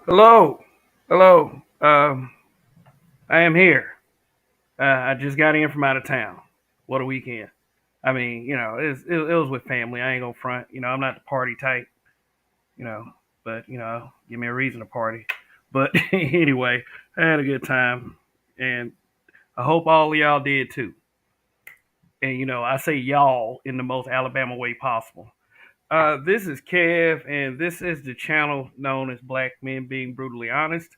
Hello, hello. I am here. I just got in from out of town. What a weekend! I mean, it was with family. I ain't gonna front. I'm not the party type. You know, but give me a reason to party. But anyway, I had a good time, and I hope all of y'all did too. And I say y'all in the most Alabama way possible. This is Kev, and this is the channel known as Black Men Being Brutally Honest.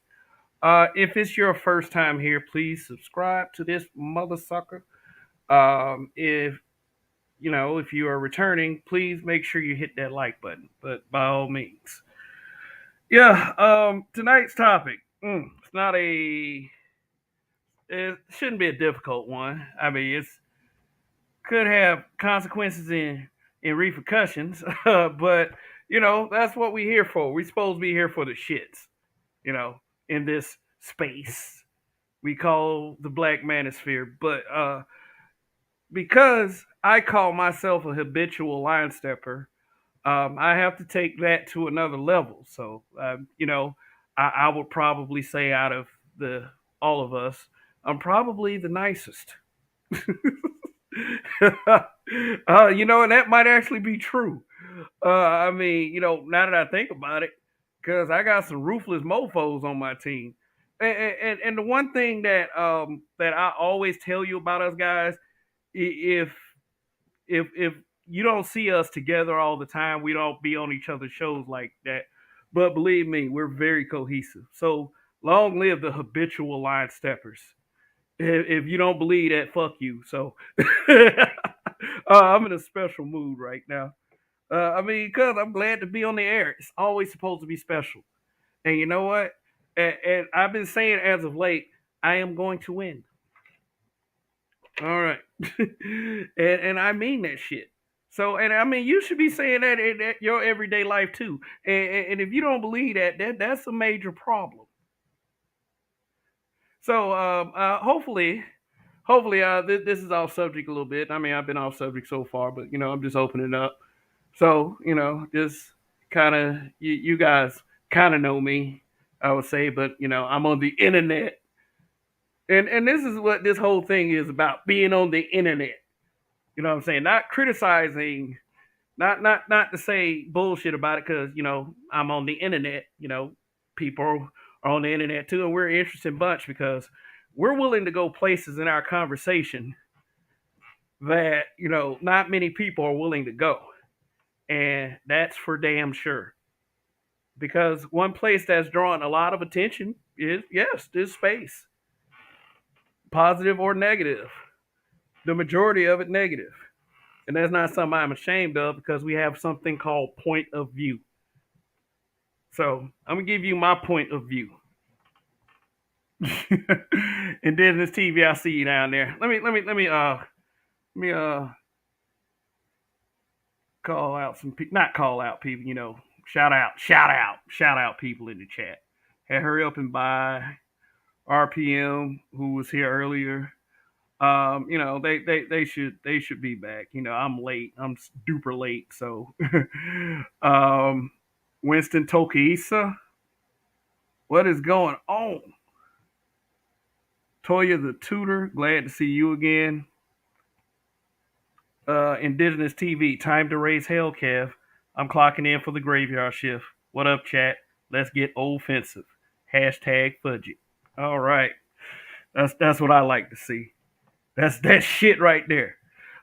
If it's your first time here, please subscribe to this mother sucker. If you are returning, please make sure you hit that like button. But by all means, yeah. Tonight's topic. It's not a. It shouldn't be a difficult one. I mean, it's could have consequences in repercussions, but that's what we're here for. We're supposed to be here for the shits. You know, in this space we call the black manosphere. But because I call myself a habitual line stepper, I have to take that to another level. So, I would probably say out of the all of us, I'm probably the nicest. And that might actually be true. I mean, now that I think about it, because I got some ruthless mofo's on my team. And the one thing that I always tell you about us guys, if if you don't see us together all the time, we don't be on each other's shows like that. But believe me, we're very cohesive. So long live the habitual line steppers. If you don't believe that, fuck you. So I'm in a special mood right now. I mean, because I'm glad to be on the air. It's always supposed to be special. And you know what? And I've been saying as of late, I am going to win. All right. And I mean that shit. So, and I mean, you should be saying that in your everyday life too. And if you don't believe that's a major problem. So, hopefully, this is off subject a little bit. I mean, I've been off subject so far, but I'm just opening up. So, just kind of you guys kind of know me, I would say, but I'm on the internet, and this is what this whole thing is about: being on the internet. You know what I'm saying? Not criticizing, not to say bullshit about it, because I'm on the internet. People are on the internet too, and we're an interesting bunch because we're willing to go places in our conversation that not many people are willing to go, and that's for damn sure. Because one place that's drawing a lot of attention is, yes, this space, positive or negative. The majority of it negative. And that's not something I'm ashamed of, because we have something called point of view. So I'm gonna give you my point of view. And then this TV, I see you down there. Let me call out some people. Not call out people. Shout out people in the chat. Hey, hurry up and buy RPM, who was here earlier. They should be back. I'm late. I'm super late. So, um, Winston Tokiisa, what is going on? Toya the tutor, glad to see you again. Indigenous TV, time to raise hell, Kev. I'm clocking in for the graveyard shift. What up, chat? Let's get offensive. Hashtag fudge it. All right, that's what I like to see. That's that shit right there.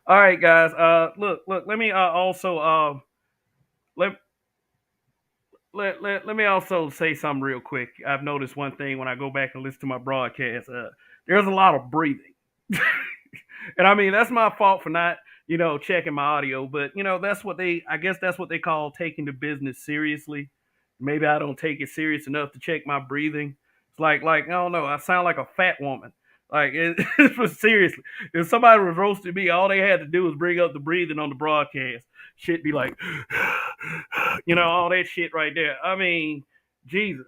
All right, guys. Look. Let me also let, let me also say something real quick. I've noticed one thing when I go back and listen to my broadcast. There's a lot of breathing, and I mean that's my fault for not checking my audio. But that's what they. I guess that's what they call taking the business seriously. Maybe I don't take it serious enough to check my breathing. It's like I don't know. I sound like a fat woman. Like it was seriously. If somebody was roasting me, all they had to do was bring up the breathing on the broadcast. Shit be like, all that shit right there. I mean, Jesus.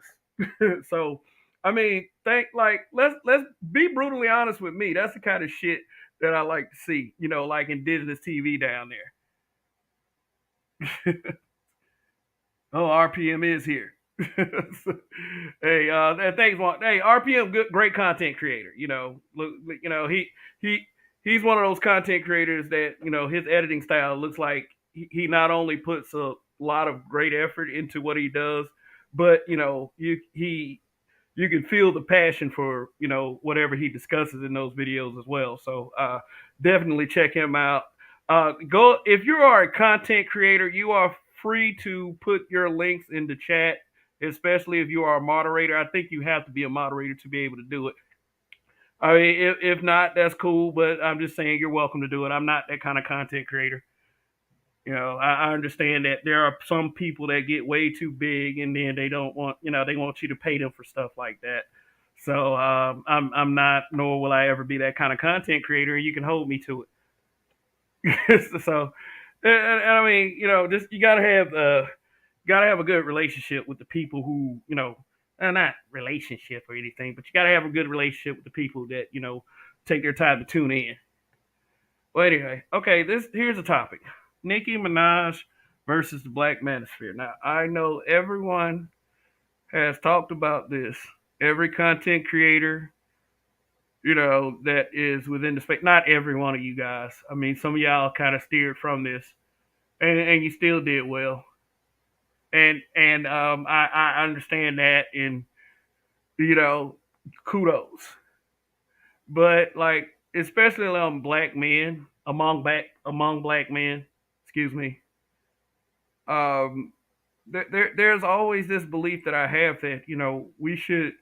So, I mean, let's be brutally honest with me. That's the kind of shit that I like to see. Like indigenous TV down there. Oh, RPM is here. Hey, thanks, Juan. Hey, RPM, good, great content creator. Look, he he's one of those content creators that his editing style looks like he not only puts a lot of great effort into what he does, but you can feel the passion for whatever he discusses in those videos as well. So definitely check him out. Go if you are a content creator, you are free to put your links in the chat, especially if you are a moderator. I think you have to be a moderator to be able to do it. I mean, if not, that's cool. But I'm just saying you're welcome to do it. I'm not that kind of content creator. I understand that there are some people that get way too big and then they don't want, they want you to pay them for stuff like that. So I'm not, nor will I ever be that kind of content creator, and you can hold me to it. So, and I mean, just you gotta have a good relationship with the people who, not relationship or anything, but you gotta have a good relationship with the people that take their time to tune in. Well, anyway, okay, this here's a topic: Nicki Minaj versus the Black Manosphere. Now, I know everyone has talked about this. Every content creator, that is within the space. Not every one of you guys. I mean, some of y'all kind of steered from this, and you still did well. And I understand that, and you know, kudos. But like, especially among black men, among black men, excuse me, um, there's always this belief that I have that we should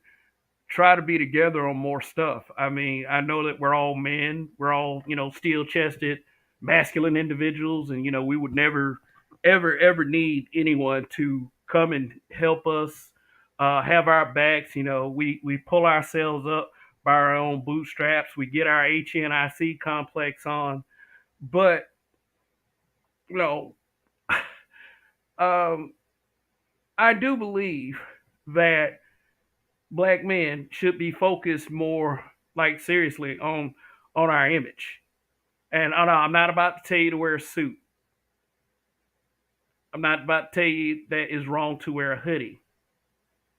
try to be together on more stuff. I mean, I know that we're all men, we're all steel chested, masculine individuals, and we would never, ever need anyone to come and help us, have our backs. We pull ourselves up by our own bootstraps. We get our HNIC complex on, but you know, um, I do believe that black men should be focused more, like seriously, on our image. And I'm not about to tell you to wear a suit. I'm not about to tell you that it's wrong to wear a hoodie,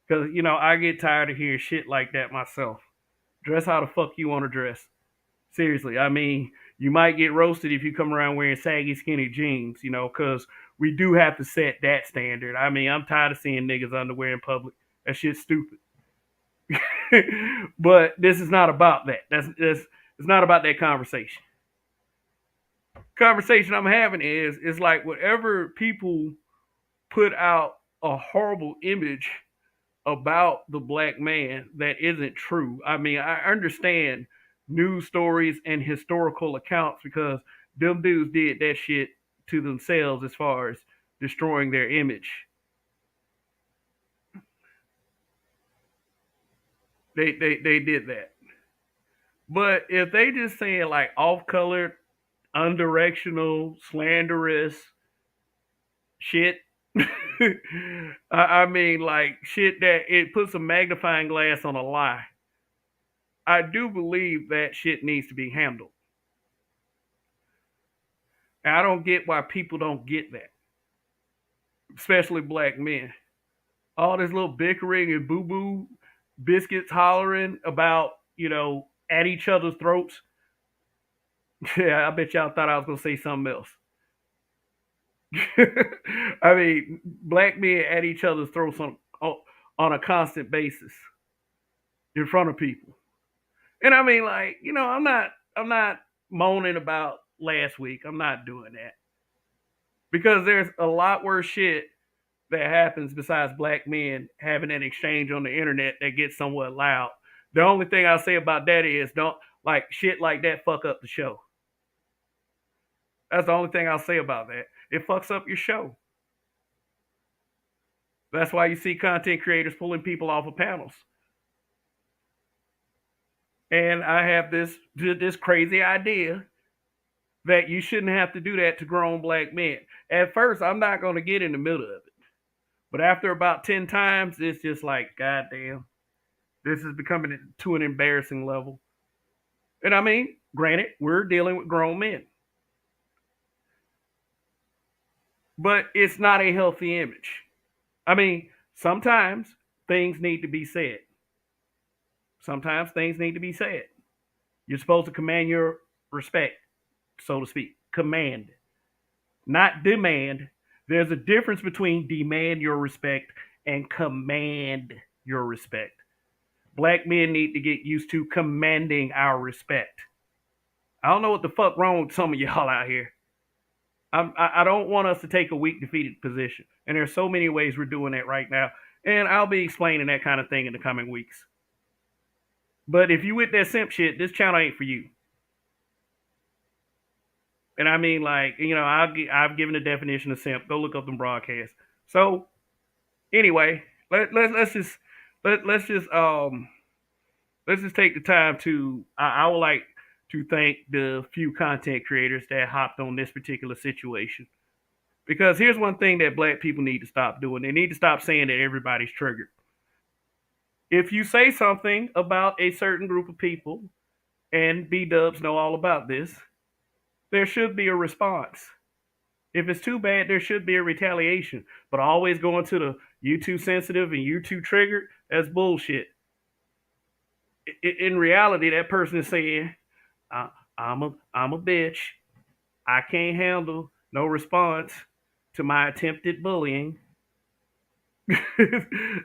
because I get tired of hearing shit like that myself. Dress how the fuck you want to dress. Seriously, I mean, you might get roasted if you come around wearing saggy, skinny jeans, because we do have to set that standard. I mean, I'm tired of seeing niggas underwear in public. That shit's stupid. But this is not about that. That's it's not about that conversation. Conversation I'm having is like, whatever people put out a horrible image about the black man that isn't true. I mean, I understand news stories and historical accounts, because them dudes did that shit to themselves as far as destroying their image. They did that. But if they just saying like off colored, undirectional, slanderous shit, I mean, like shit that it puts a magnifying glass on a lie, I do believe that shit needs to be handled. And I don't get why people don't get that, especially black men. All this little bickering and boo boo biscuits hollering about, at each other's throats. Yeah, I bet y'all thought I was going to say something else. I mean, black men at each other's throats on a constant basis in front of people. And I mean, like, I'm not moaning about last week. I'm not doing that, because there's a lot worse shit that happens besides black men having an exchange on the internet that gets somewhat loud. The only thing I'll say about that is, don't like shit like that fuck up the show. That's the only thing I'll say about that. It fucks up your show. That's why you see content creators pulling people off of panels. And I have this crazy idea that you shouldn't have to do that to grown black men. At first, I'm not going to get in the middle of it. But after about 10 times, it's just like, goddamn, this is becoming to an embarrassing level. And I mean, granted, we're dealing with grown men, but it's not a healthy image. I mean, Sometimes things need to be said. Sometimes things need to be said. You're supposed to command your respect, so to speak. Command, not demand. There's a difference between demand your respect and command your respect. Black men need to get used to commanding our respect. I don't know what the fuck wrong with some of y'all out here. I don't want us to take a weak, defeated position. And there's so many ways we're doing that right now. And I'll be explaining that kind of thing in the coming weeks. But if you with that simp shit, this channel ain't for you. And I mean, like, I've given a definition of simp. Go look up them broadcasts. So anyway, let's just let's just let's just take the time to. I would like to thank the few content creators that hopped on this particular situation. Because here's one thing that black people need to stop doing. They need to stop saying that everybody's triggered. If you say something about a certain group of people, and B dubs know all about this, there should be a response. If it's too bad, there should be a retaliation. But always going to the you too sensitive and you too triggered, that's bullshit. In reality, that person is saying, I'm a bitch. I can't handle no response to my attempted bullying.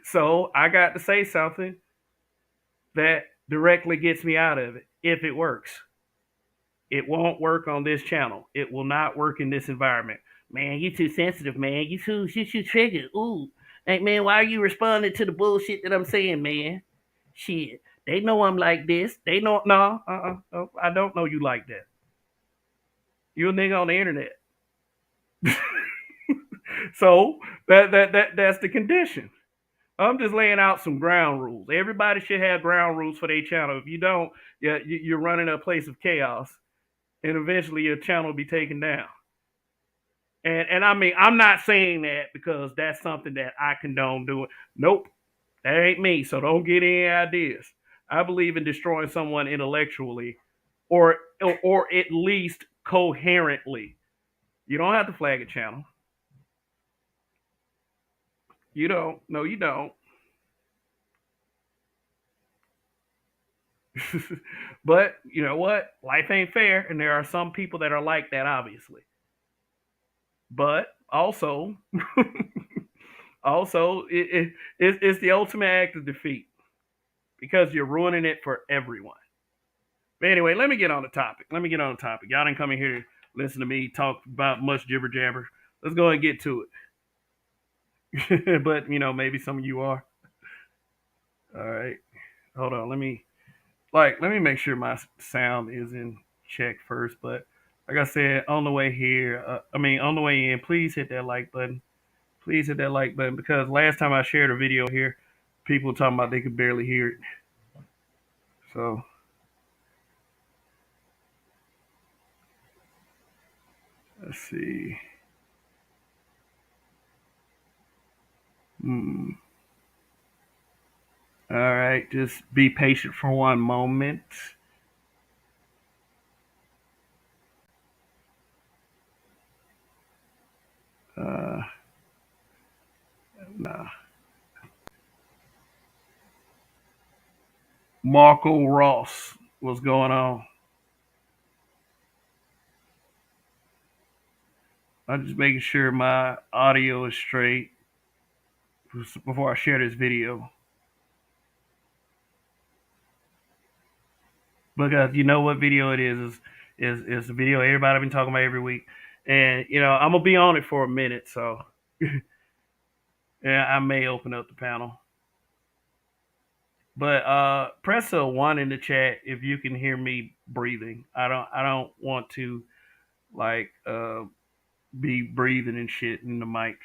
So I got to say something that directly gets me out of it, if it works. It won't work on this channel. It will not work in this environment. Man, you too sensitive, man. You too triggered. Ooh. Hey, man, why are you responding to the bullshit that I'm saying, man? Shit. They know I'm like this. They know, no, I don't know you like that. You a nigga on the internet. So that's the condition. I'm just laying out some ground rules. Everybody should have ground rules for their channel. If you don't, yeah, you're running a place of chaos, and eventually your channel will be taken down. And I mean, I'm not saying that because that's something that I condone doing. Nope, that ain't me. So don't get any ideas. I believe in destroying someone intellectually, or at least coherently. You don't have to flag a channel. You don't. No, you don't. But you know what? Life ain't fair, and there are some people that are like that, obviously. But also, it's the ultimate act of defeat because you're ruining it for everyone. But anyway, let me get on the topic. Y'all didn't come in here to listen to me talk about much jibber jabber. Let's go ahead and get to it. But maybe some of you are. All right, hold on. Let me make sure my sound is in check first. But like I said, on the way here, on the way in, please hit that like button. Please hit that like button because last time I shared a video here, people were talking about they could barely hear it. So let's see. Hmm. All right, just be patient for one moment. Uh, nah. Marco Ross, what's going on? I'm just making sure my audio is straight before I share this video. Because you know what video it is the video everybody been talking about every week. And I'm gonna be on it for a minute, so yeah, I may open up the panel. But press a 1 in the chat if you can hear me breathing. I don't want to like be breathing and shit in the mic.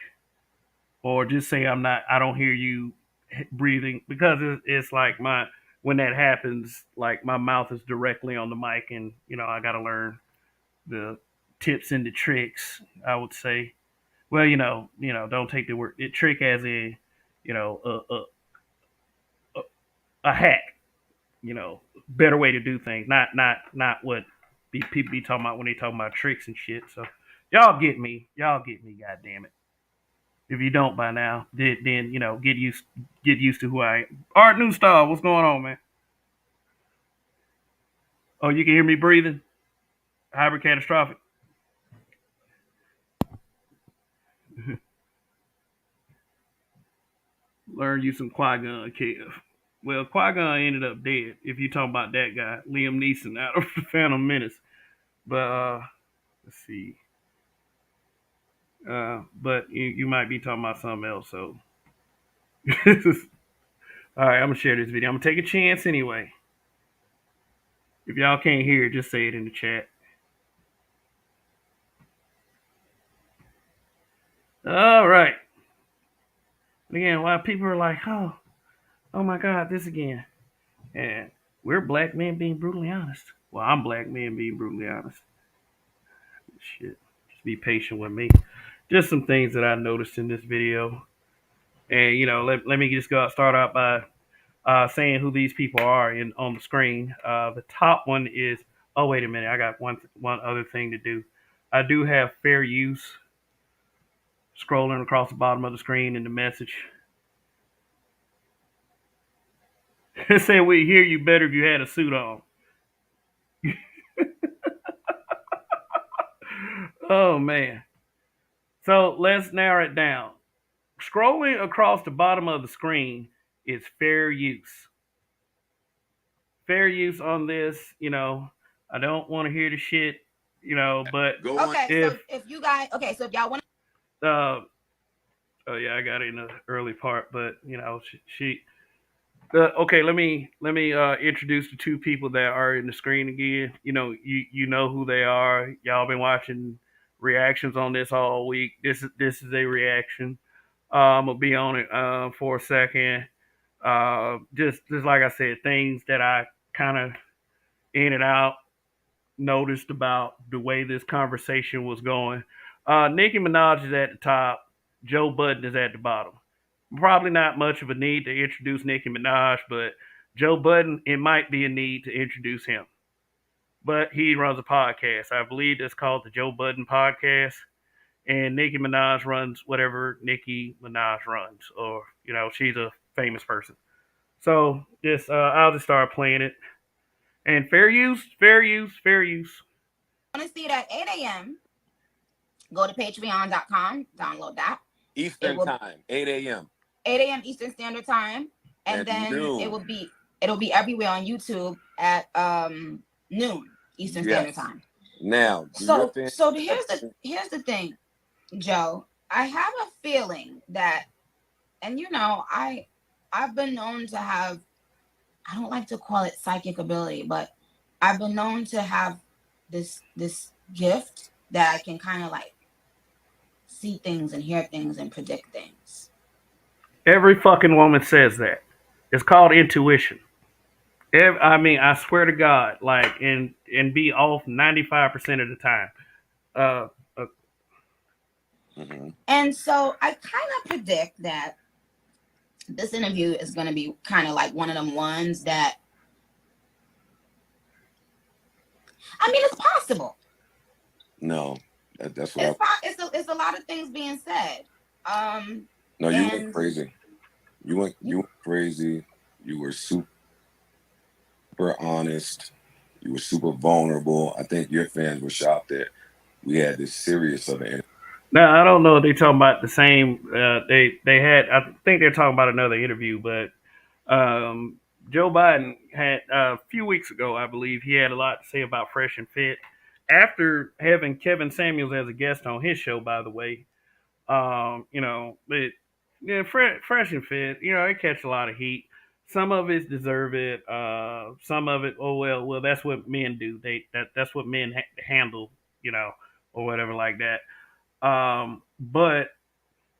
Or just say I don't hear you breathing because it's like when that happens, like my mouth is directly on the mic, and I got to learn the tips and the tricks. I would say, well, don't take the word trick as a, a, a hack. Better way to do things, not what people be talking about when they talking about tricks and shit. So y'all get me, God damn it. If you don't by now, then get used to who I am. Art New Star, what's going on, man? Oh, you can hear me breathing. Hybrid catastrophic. Learn you some Qui Gon, Kev. Well, Qui Gon ended up dead. If you talking about that guy, Liam Neeson out of the Phantom Menace. But let's see. But you might be talking about something else. So, all right, I'm gonna share this video. I'm gonna take a chance anyway. If y'all can't hear it, just say it in the chat. All right. Again, why people are like, oh my God, this again. And we're black men being brutally honest. Well, I'm black men being brutally honest. Shit. Just be patient with me. Just some things that I noticed in this video. And, let me just start out by saying who these people are on the screen. The top one is, oh, wait a minute. I got one other thing to do. I do have fair use scrolling across the bottom of the screen in the message. It said we hear you better if you had a suit on. Oh, man. So let's narrow it down. Scrolling across the bottom of the screen is fair use. Fair use on this, I don't want to hear the shit, but go on. Okay, so if you guys, so if y'all want oh yeah, I got it in the early part, but she okay, let me introduce the two people that are in the screen again. You know who they are. Y'all been watching reactions on this all week. This is a reaction. I'm gonna be on it for a second. Just like I said, things that I kind of in and out noticed about the way this conversation was going. Nicki Minaj is at the top. Joe Budden is at the bottom. Probably not much of a need to introduce Nicki Minaj, but Joe Budden, it might be a need to introduce him. But he runs a podcast. I believe it's called the Joe Budden Podcast. And Nicki Minaj runs whatever Nicki Minaj runs, or she's a famous person. So I'll just start playing it. And fair use, fair use, fair use. Want to see it at 8 a.m. Go to patreon.com, download that. Eastern time, 8 a.m. 8 a.m. Eastern Standard Time. And then noon. It'll be everywhere on YouTube at noon Eastern Standard Time. Now, so here's the thing, Joe. I have a feeling that, and I've been known to have, I don't like to call it psychic ability, but I've been known to have this gift that I can kind of like see things and hear things and predict things. Every fucking woman says that. It's called intuition. I swear to God, like, and be off 95% of the time. And so I kind of predict that this interview is going to be kind of like one of them ones that, I mean, it's possible. No, that's what it's a lot of things being said. No, you went crazy. You went crazy. You were super honest. You were super vulnerable. I think your fans were shocked that we had this serious of an. Now I don't know if they talking about the same. They had. I think they're talking about another interview, but Joe Biden had a few weeks ago, I believe, he had a lot to say about Fresh and Fit after having Kevin Samuels as a guest on his show. By the way, but yeah, Fresh and Fit, it catch a lot of heat. Some of it deserve it. Some of it, oh well, that's what men do. That's what men handle, or whatever like that. But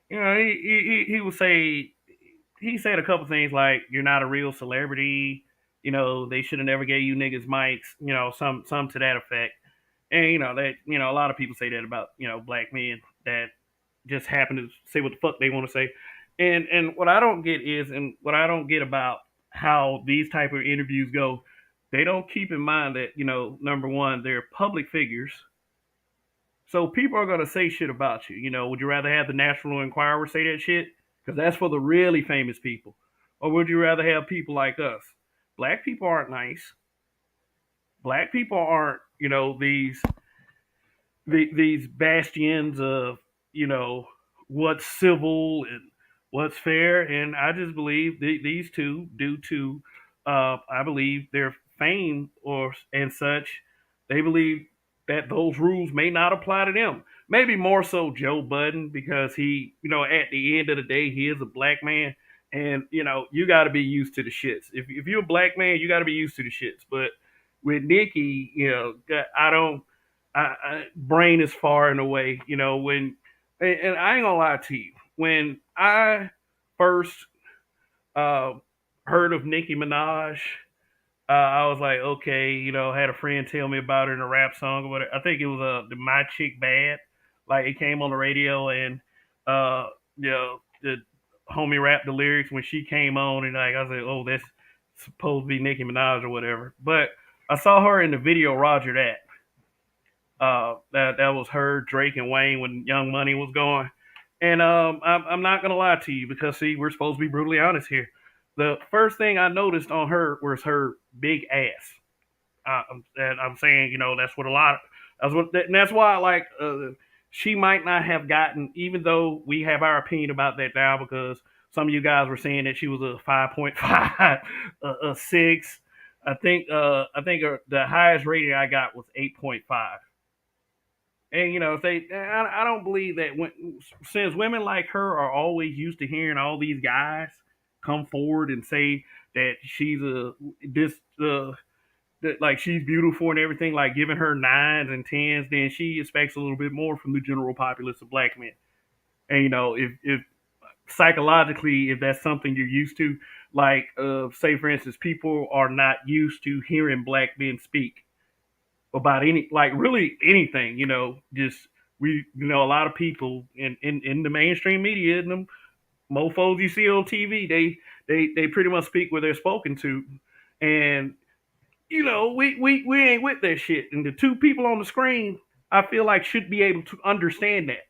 he would say, he said a couple things like, "You're not a real celebrity." They should have never gave you niggas mics. Some to that effect. And that a lot of people say that about black men that just happen to say what the fuck they want to say. And what I don't get is, and what I don't get about how these type of interviews go, they don't keep in mind that number one, they're public figures. So people are gonna say shit about you. You know, would you rather have the National Enquirer say that shit? Because that's for the really famous people, or would you rather have people like us? Black people aren't nice. Black people aren't, these bastions of, you know, what's civil and what's fair. And I just believe these two, due to, I believe their fame or and such, they believe that those rules may not apply to them. Maybe more so Joe Budden, because he, at the end of the day, he is a black man. And, you got to be used to the shits. If you're a black man, you got to be used to the shits. But with Nicki, I don't, brain is far and away. And I ain't gonna lie to you, when I first uh, heard of Nicki Minaj, I was like, okay, I had a friend tell me about her in a rap song or whatever. I think it was the My Chick Bad. Like it came on the radio, and the homie rapped the lyrics when she came on, and like I was like, oh, that's supposed to be Nicki Minaj or whatever. But I saw her in the video Roger That. That was her, Drake, and Wayne when Young Money was going. And I'm not gonna lie to you, because see, we're supposed to be brutally honest here. The first thing I noticed on her was her big ass. And I'm saying, that's what a lot of, and that's why like she might not have gotten, even though we have our opinion about that now, because some of you guys were saying that she was a 5.5, a 6. I think the highest rating I got was 8.5. And if I don't believe that since women like her are always used to hearing all these guys come forward and say that she's this that like she's beautiful and everything, like giving her 9s and 10s, then she expects a little bit more from the general populace of black men. And if psychologically, if that's something you're used to, like say for instance, people are not used to hearing black men speak about like really anything, just a lot of people in the mainstream media and them mofos you see on TV, they pretty much speak where they're spoken to. And we ain't with that shit. And the two people on the screen, I feel like, should be able to understand that,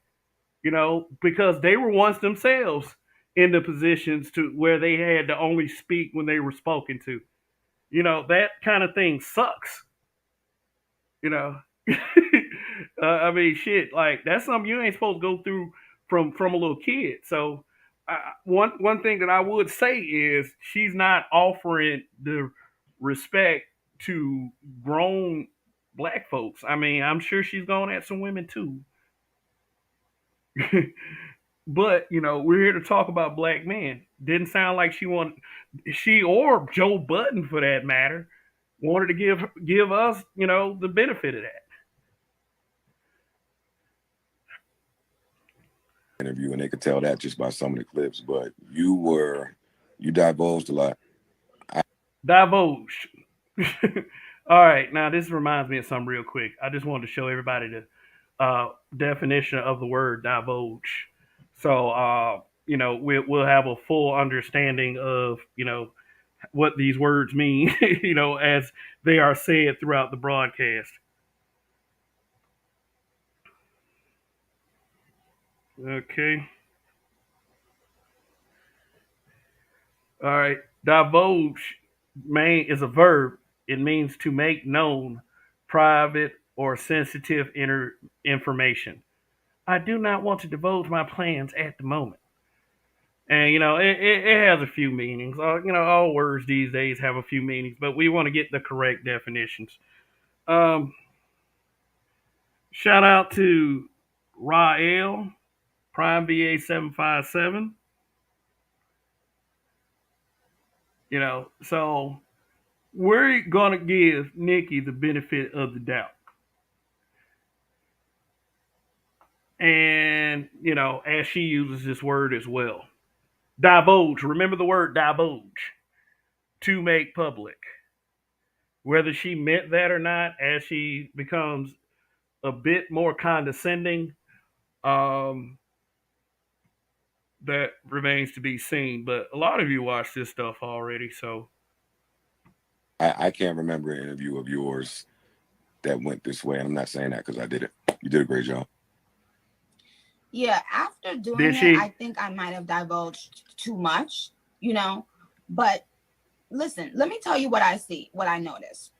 because they were once themselves in the positions to where they had to only speak when they were spoken to. That kind of thing sucks. You know, I mean, shit, like that's something you ain't supposed to go through from a little kid. So, one thing that I would say is she's not offering the respect to grown black folks. I mean, I'm sure she's going at some women too. But we're here to talk about black men. Didn't sound like she or Joe Budden for that matter wanted to give us the benefit of that. Interview, and they could tell that just by some of the clips. But you divulged a lot. Divulge. All right, now this reminds me of something real quick. I just wanted to show everybody the definition of the word divulge. So we'll have a full understanding of what these words mean, as they are said throughout the broadcast. Okay. All right. Divulge is a verb. It means to make known private or sensitive information. I do not want to divulge my plans at the moment. And it has a few meanings. All words these days have a few meanings, but we want to get the correct definitions. Shout out to Rael, Prime VA 757. So we're gonna give Nicki the benefit of the doubt. And, as she uses this word as well. Divulge, remember the word divulge, to make public. Whether she meant that or not, as she becomes a bit more condescending, that remains to be seen. But a lot of you watch this stuff already, so. I can't remember an interview of yours that went this way. And I'm not saying that because I did it. You did a great job. Yeah, after doing it, I think I might have divulged too much, you know. But listen, let me tell you what I see, what I notice.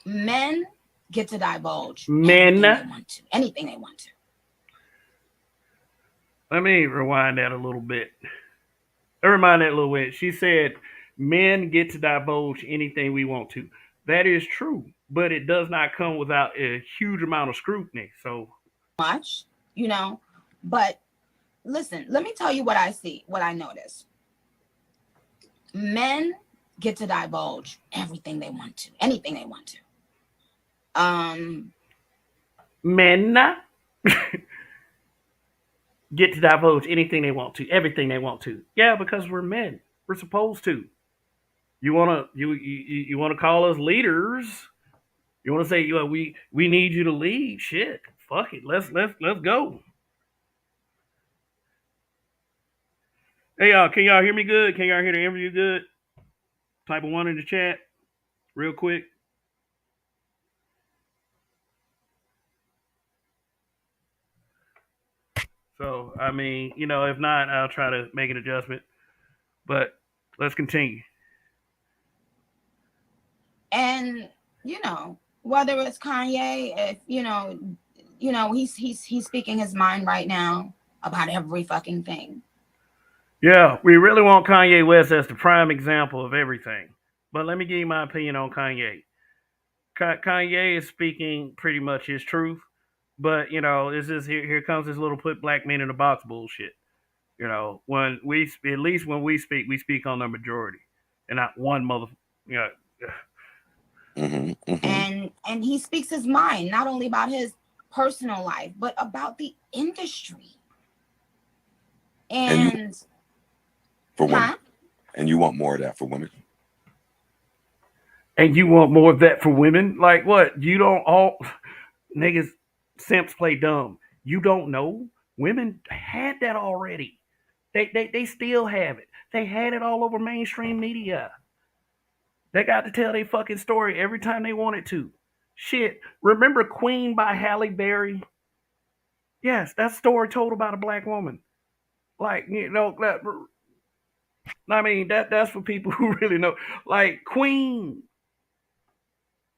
Men get to divulge anything they want to. Let me rewind that a little bit. Remind that a little bit. She said, men get to divulge anything we want to. That is true, but it does not come without a huge amount of scrutiny. So much, you know. But listen, let me tell you what I see, what I notice. Men get to divulge everything they want to, anything they want to. Men get to divulge anything they want to, everything they want to. Yeah, because we're men. We're supposed to. You wanna call us leaders? You wanna say we need you to lead? Shit, fuck it. Let's go. Hey y'all, can y'all hear me good? Can y'all hear the interview good? Type of 1 in the chat, real quick. So I mean, if not, I'll try to make an adjustment. But let's continue. And whether it's Kanye, if he's speaking his mind right now about every fucking thing. Yeah, we really want Kanye West as the prime example of everything. But let me give you my opinion on Kanye. Kanye is speaking pretty much his truth, but it's just here comes this little put black men in a box bullshit. When we speak on the majority, and not one mother. And he speaks his mind, not only about his personal life, but about the industry. And for women, and you want more of that for women. And you want more of that for women? Like what? You don't all niggas simps play dumb. You don't know? Women had that already. They still have it. They had it all over mainstream media. They got to tell their fucking story every time they wanted to. Shit. Remember Queen by Halle Berry? Yes, that story told about a black woman. Like, I mean, that's for people who really know. Like Queen.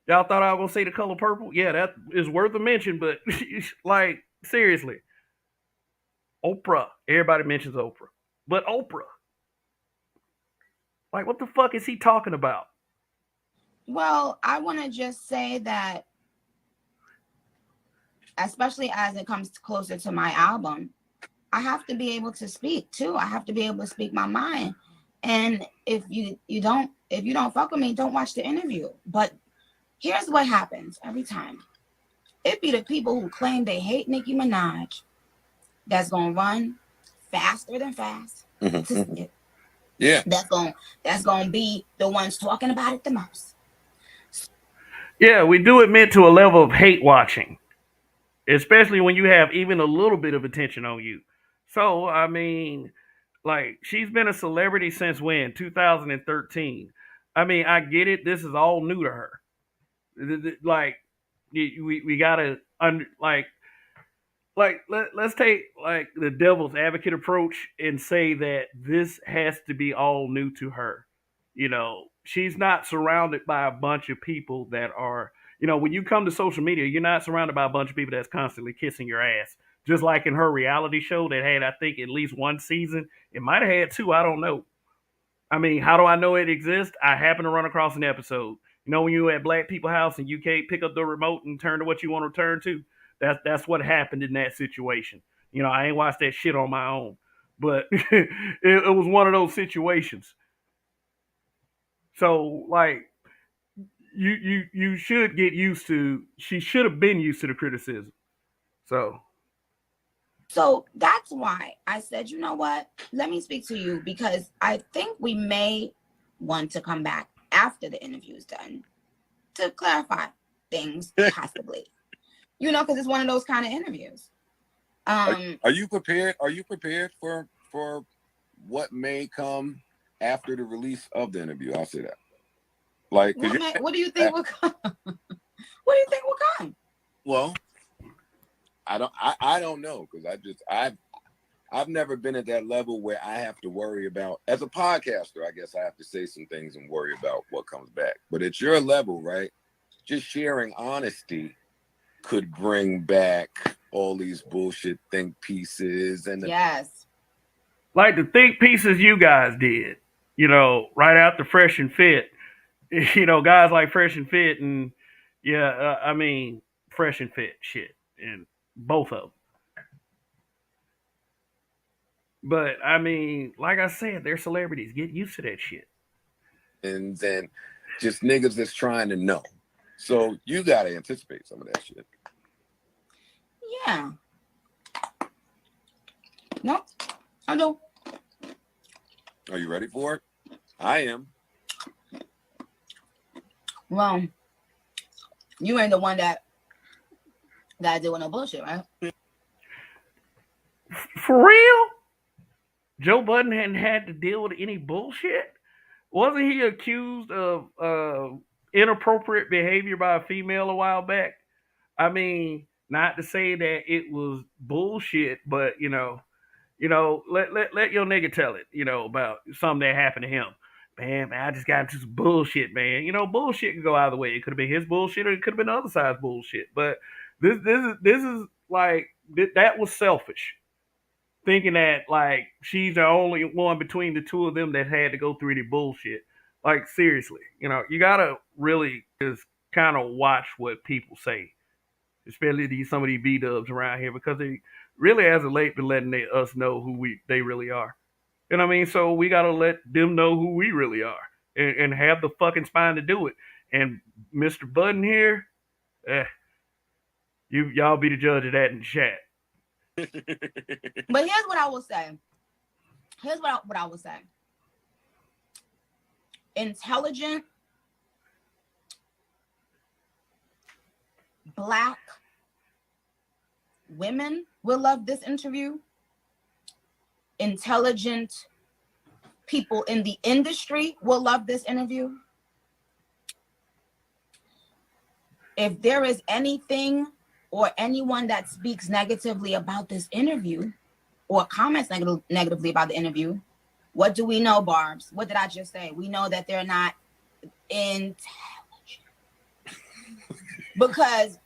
Y'all thought I was gonna say The Color Purple? Yeah, that is worth a mention, but like seriously, Oprah. Everybody mentions Oprah, but Oprah. Like, what the fuck is he talking about? Well, I want to just say that, especially as it comes closer to my album, I have to be able to speak too. I have to be able to speak my mind. And if you don't fuck with me, don't watch the interview. But here's what happens every time. It be the people who claim they hate Nicki Minaj that's gonna run faster than fast. Yeah. That's gonna be the ones talking about it the most. Yeah, we do admit to a level of hate watching, especially when you have even a little bit of attention on you. So, I mean, like, she's been a celebrity since when? 2013. I mean, I get it. This is all new to her. Like, we gotta let's take like the devil's advocate approach and say that this has to be all new to her. She's not surrounded by a bunch of people that are, when you come to social media, you're not surrounded by a bunch of people that's constantly kissing your ass. Just like in her reality show that had, I think, at least one season. It might have had two. I don't know. I mean, how do I know it exists? I happen to run across an episode. When you at black people house and you can't pick up the remote and turn to what you want to turn to, that's what happened in that situation. I ain't watched that shit on my own, but it was one of those situations. So like, you should get used to. She should have been used to the criticism. So that's why I said, you know what? Let me speak to you, because I think we may want to come back after the interview is done to clarify things, possibly. Because it's one of those kind of interviews. Are you prepared? Are you prepared for what may come after the release of the interview? I'll say that. Like, what do you think will come? What do you think will come? Well, I don't know, because I've never been at that level where I have to worry about, as a podcaster, I guess I have to say some things and worry about what comes back. But at your level, right, just sharing honesty could bring back all these bullshit think pieces. And yes, like the think pieces you guys did, right after Fresh and Fit, guys like Fresh and Fit, and I mean, Fresh and Fit shit, and both of them. But I mean, like I said, they're celebrities. Get used to that shit. And then just niggas that's trying to know. So you gotta anticipate some of that shit. Yeah. No, I do. Are you ready for it? I am. Well, you ain't the one that deal with no bullshit, right? For real? Joe Budden hadn't had to deal with any bullshit? Wasn't he accused of inappropriate behavior by a female a while back? I mean, not to say that it was bullshit, but let your nigga tell it, about something that happened to him. Man, I just got into some bullshit, man. Bullshit can go either way. It could have been his bullshit, or it could have been the other side's bullshit. But this is like that was selfish, thinking that like she's the only one between the two of them that had to go through any bullshit. Like seriously, you gotta really just kind of watch what people say, especially some of these B dubs around here, because they really, as of late, been letting us know who they really are. You know what I mean? So we gotta let them know who we really are, and have the fucking spine to do it. And Mr. Budden here, y'all be the judge of that in the chat. But here's what I will say. Here's what I will say. Intelligent Black women will love this interview. Intelligent people in the industry will love this interview. If there is anything or anyone that speaks negatively about this interview or comments negatively about the interview, what do we know, Barbs? What did I just say? We know that they're not intelligent. Because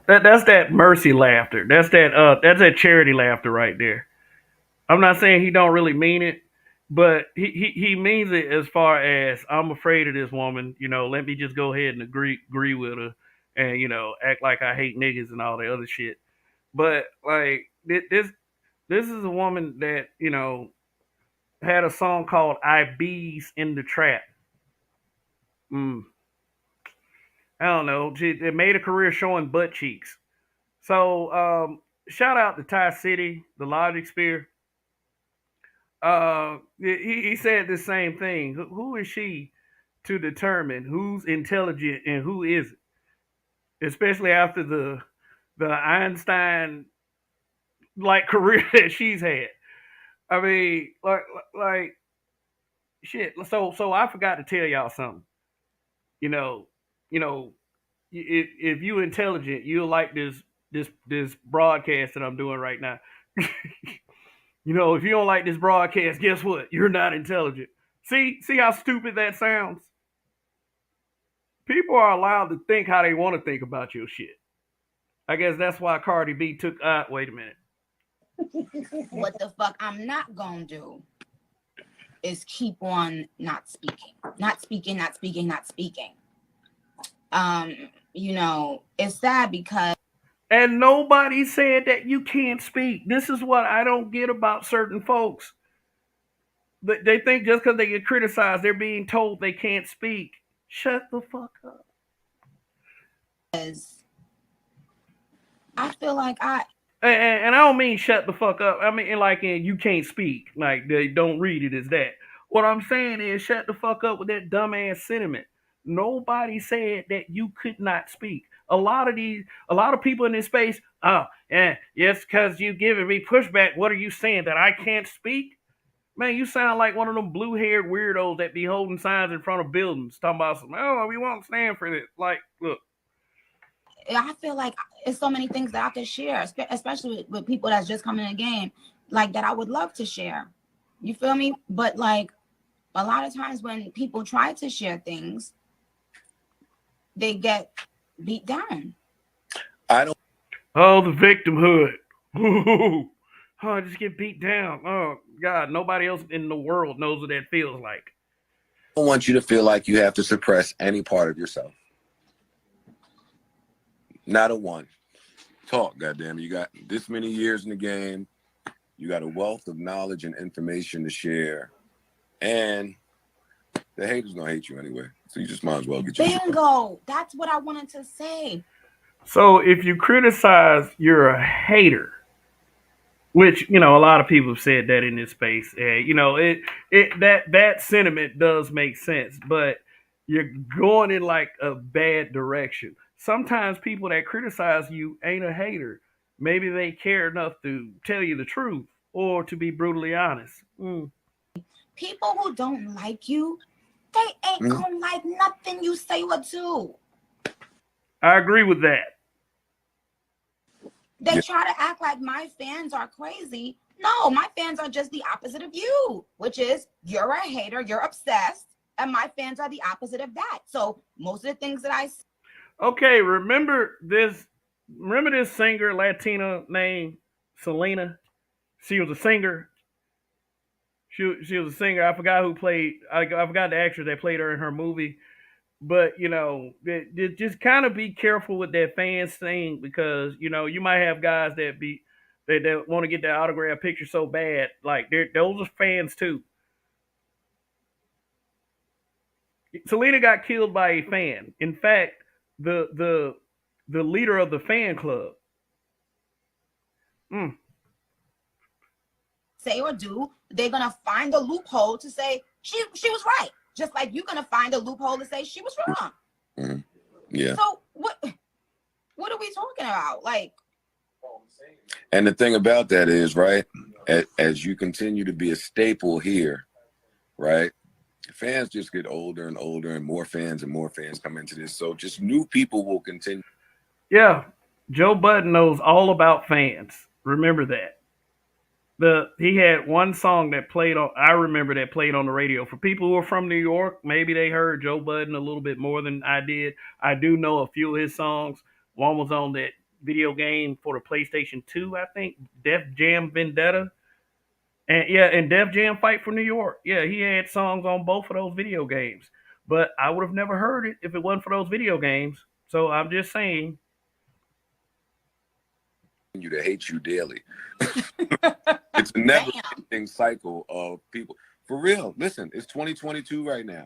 that's that mercy laughter. That's that charity laughter right there. I'm not saying he don't really mean it, but he means it as far as, I'm afraid of this woman. Let me just go ahead and agree with her, and act like I hate niggas and all the other shit. But like this is a woman that had a song called "I Bees in the Trap." I don't know. It made a career showing butt cheeks. So shout out to Ty City, the Logic Sphere. He said the same thing. Who is she to determine who's intelligent and who isn't? Especially after the Einstein like career that she's had. I mean, like shit. So I forgot to tell y'all something. You know, you know, if you intelligent, you'll like this broadcast that I'm doing right now. If you don't like this broadcast, guess what? You're not intelligent. See how stupid that sounds? People are allowed to think how they want to think about your shit. I guess that's why Cardi B took. Wait a minute. What the fuck I'm not gonna do is keep on not speaking. It's sad because. And nobody said that you can't speak. This is what I don't get about certain folks. They think just because they get criticized, they're being told they can't speak. Shut the fuck up. I feel like and I don't mean shut the fuck up. I mean like you can't speak. Like they don't read it as that. What I'm saying is shut the fuck up with that dumbass sentiment. Nobody said that you could not speak. A lot of people in this space, yes, because you giving me pushback. What are you saying, that I can't speak? Man, you sound like one of them blue-haired weirdos that be holding signs in front of buildings talking about we won't stand for this. Like, look, I feel like it's so many things that I could share, especially with people that's just coming in the game, like that I would love to share. You feel me? But like a lot of times when people try to share things, they get beat down. I don't. Oh, the victimhood. Ooh. Oh, I just get beat down. Oh God, nobody else in the world knows what that feels like. I don't want you to feel like you have to suppress any part of yourself. Not a one. Talk, goddamn. You got this many years in the game. You got a wealth of knowledge and information to share, and the haters gonna hate you anyway. So you just might as well get your bingo. That's what I wanted to say. So if you criticize, you're a hater. Which, you know, a lot of people have said that in this space. You know, that sentiment does make sense, but you're going in like a bad direction. Sometimes people that criticize you ain't a hater. Maybe they care enough to tell you the truth or to be brutally honest. People who don't like you, they ain't gonna like nothing you say or do. I agree with that. They try to act like my fans are crazy. No, my fans are just the opposite of you, which is you're a hater, you're obsessed, and my fans are the opposite of that. So most of the things that I Okay, remember this singer Latina named Selena? She was a singer. She was a singer. I forgot who played. I forgot the actress that played her in her movie. But you know, just kind of be careful with that fans thing because you know you might have guys that want to get that autograph picture so bad. Like those are fans too. Selena got killed by a fan. In fact, the leader of the fan club. say or do, they're gonna find a loophole to say she was right. Just like you're gonna find a loophole to say she was wrong. Mm-hmm. Yeah. So what are we talking about? Like, and the thing about that is, right, as you continue to be a staple here, right, fans just get older and older and more fans come into this. So just new people will continue. Yeah. Joe Budden knows all about fans. Remember that. He had one song that played on. I remember that played on the radio. For people who are from New York, maybe they heard Joe Budden a little bit more than I did. I do know a few of his songs. One was on that video game for the PlayStation 2, I think, Def Jam Vendetta, and Def Jam Fight for New York. Yeah, he had songs on both of those video games. But I would have never heard it if it wasn't for those video games. So I'm just saying. You to hate you daily. It's a never-ending cycle of people. For real, listen, it's 2022 right now.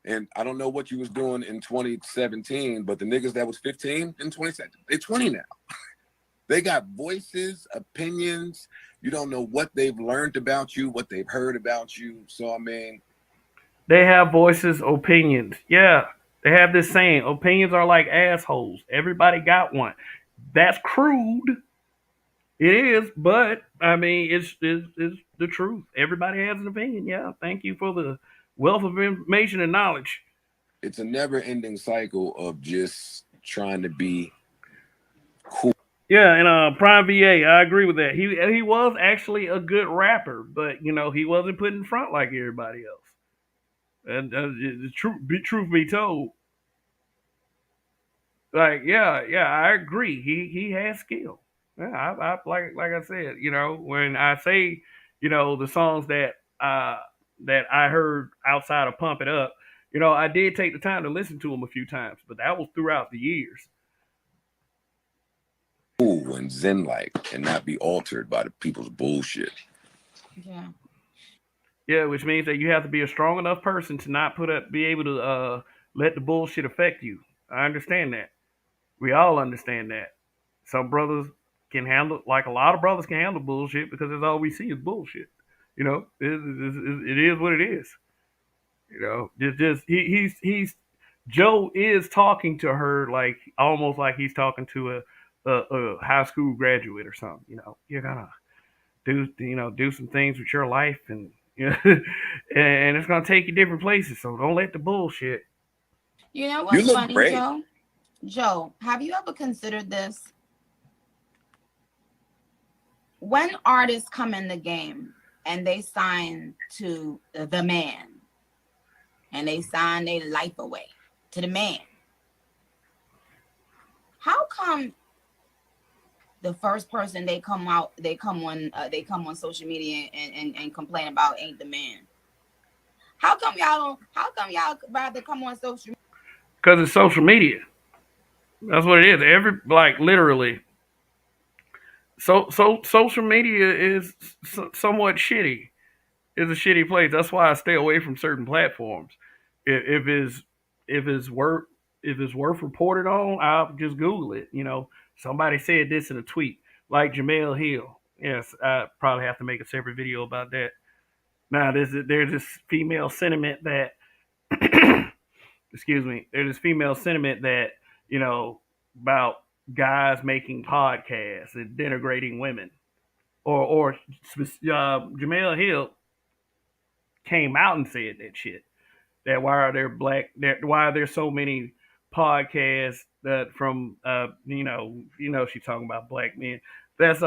And I don't know what you was doing in 2017, but the niggas that was 15 in 2017, they're 20 now. They got voices, opinions. You don't know what they've learned about you, what they've heard about you. So, I mean. They have voices, opinions. Yeah, they have this saying, opinions are like assholes. Everybody got one. That's crude. It is, but I mean, it's the truth. Everybody has an opinion. Yeah, thank you for the wealth of information and knowledge. It's a never-ending cycle of just trying to be cool. Yeah, and Prime VA, I agree with that. He was actually a good rapper, but you know he wasn't put in front like everybody else. And the truth be told, like yeah, I agree. He has skill. Yeah, I like I said, you know, when I say, you know, the songs that I heard outside of Pump It Up, you know, I did take the time to listen to them a few times, but that was throughout the years. Cool and zen-like and not be altered by the people's bullshit. Yeah. Yeah, which means that you have to be a strong enough person to not be able to let the bullshit affect you. I understand that. We all understand that. Some brothers can handle, like a lot of brothers can handle bullshit because that's all we see is bullshit. You know, it is what it is. You know, he's Joe is talking to her like almost like he's talking to a high school graduate or something. You know, you're gonna do some things with your life and you know, and it's gonna take you different places. So don't let the bullshit. You know what's funny, great. Joe? Joe, have you ever considered this? When artists come in the game and they sign to the man and they sign their life away to the man, how come the first person they come on social media and complain about ain't the man? How come y'all rather come on social? Because it's social media. That's what it is. Literally. So social media is somewhat shitty. It's a shitty place. That's why I stay away from certain platforms. If it's if it's worth if it's worth reported on, I'll just Google it. Somebody said this in a tweet, like Jamel Hill. Yes, I probably have to make a separate video about that. Now, there's this female sentiment that excuse me, there's this female sentiment that about guys making podcasts and denigrating women, or Jamel Hill came out and said that shit. That why are there so many podcasts that from she's talking about black men that's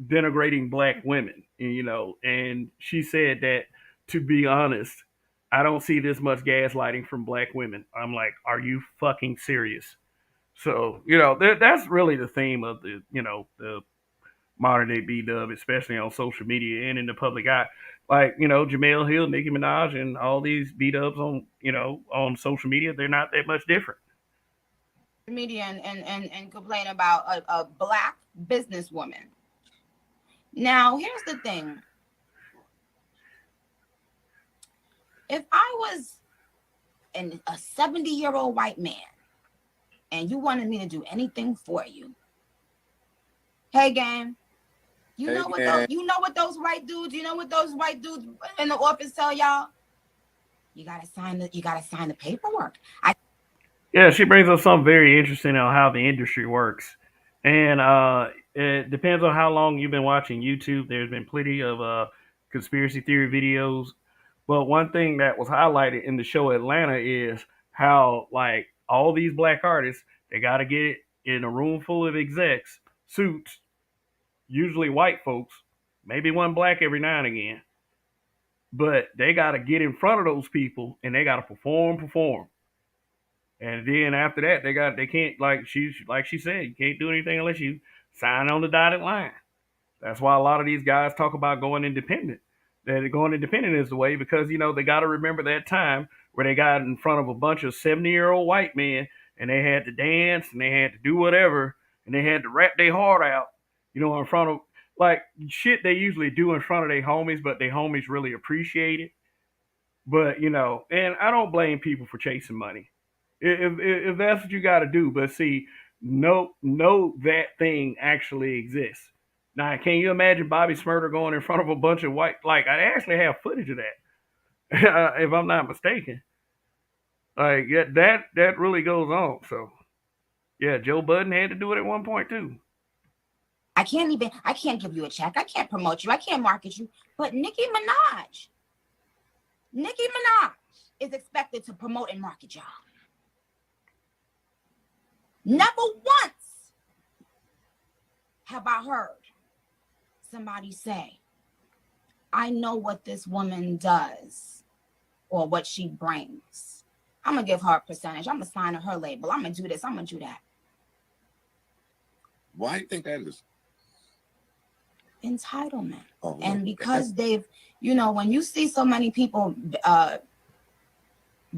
denigrating black women, and she said that, to be honest, I don't see this much gaslighting from black women. I'm like, are you fucking serious? So that's really the theme of the modern day B dub, especially on social media and in the public eye. Like, Jamel Hill, Nicki Minaj, and all these B dubs on social media, they're not that much different. Media and complain about a black businesswoman. Now, here's the thing. If I was a 70-year-old white man and you wanted me to do anything for you, hey, gang, you know what those white dudes in the office tell y'all? You gotta sign the paperwork. Yeah, she brings up something very interesting on how the industry works. And it depends on how long you've been watching YouTube. There's been plenty of conspiracy theory videos. But one thing that was highlighted in the show Atlanta is how, like, all these black artists, they got to get in a room full of execs, suits, usually white folks, maybe one black every now and again. But they got to get in front of those people and they got to perform. And then after that, they can't, like she said, you can't do anything unless you sign on the dotted line. That's why a lot of these guys talk about going independent. That going independent is the way, because they got to remember that time where they got in front of a bunch of 70-year-old white men and they had to dance and they had to do whatever and they had to rap their heart out, in front of, like, shit they usually do in front of their homies, but their homies really appreciate it. But and I don't blame people for chasing money if that's what you got to do. But see, know that thing actually exists. Now, can you imagine Bobby Smurder going in front of a bunch of white? Like, I actually have footage of that, if I'm not mistaken. Like, yeah, that really goes on. So, yeah, Joe Budden had to do it at one point too. I can't give you a check. I can't promote you. I can't market you. But Nicki Minaj is expected to promote and market y'all. Never once have I heard somebody say, I know what this woman does or what she brings. I'm going to give her a percentage. I'm going to sign her label. I'm going to do this. I'm going to do that. Why do you think that is? Entitlement. Oh, and because they've, when you see so many people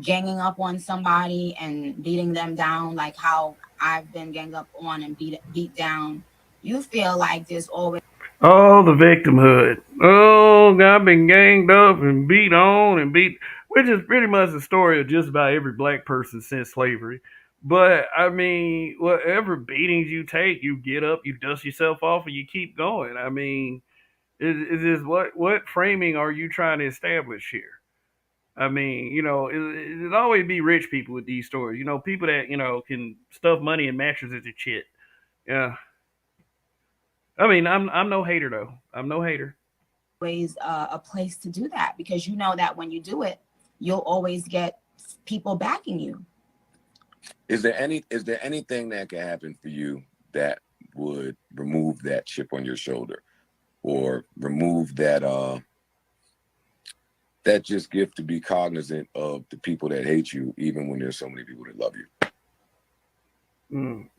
ganging up on somebody and beating them down, like how I've been ganged up on and beat down, you feel like there's always the victimhood. Oh, I've been ganged up and beat on and beat, which is pretty much the story of just about every black person since slavery. But I mean, whatever beatings you take, you get up, you dust yourself off, and you keep going. I mean, is this what framing are you trying to establish here? I mean, it'll always be rich people with these stories. People that can stuff money in mattresses and shit. Yeah. I mean, I'm no hater though. I'm no hater. Always a place to do that, because that when you do it, you'll always get people backing you. Is there anything that can happen for you that would remove that chip on your shoulder, or remove that that just gift to be cognizant of the people that hate you, even when there's so many people that love you?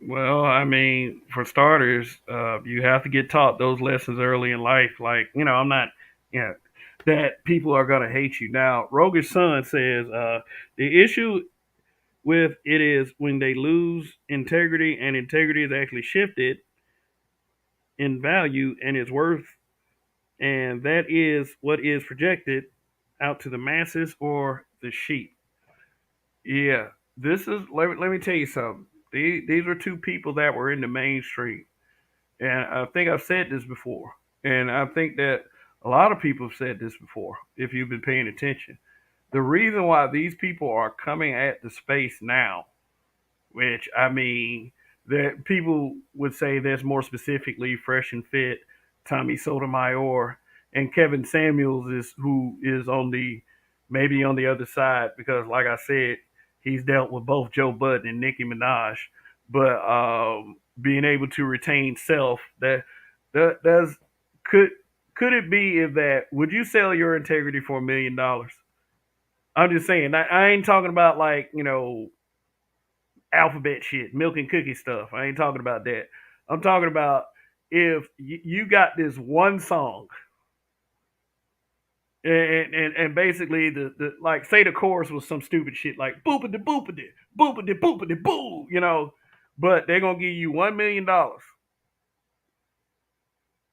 Well, I mean, for starters, you have to get taught those lessons early in life. Like, I'm not, that people are going to hate you. Now, Roger's son says the issue with it is when they lose integrity, and integrity is actually shifted in value and its worth, and that is what is projected out to the masses or the sheep. Yeah, this is. Let me tell you something. These were two people that were in the mainstream, and I think I've said this before, and I think that a lot of people have said this before. If you've been paying attention, the reason why these people are coming at the space now, which I mean, that people would say that's more specifically Fresh and Fit, Tommy Sotomayor, and Kevin Samuels is who is on the maybe on the other side because, like I said, he's dealt with both Joe Budden and Nicki Minaj, but being able to retain self that's could could it be if that would you sell your integrity for $1 million? I'm just saying. I ain't talking about like alphabet shit, milk and cookie stuff. I ain't talking about that. I'm talking about if you got this one song and basically the like say the chorus was some stupid shit like boopity boopity boopity boopity boo, but they're gonna give you $1 million.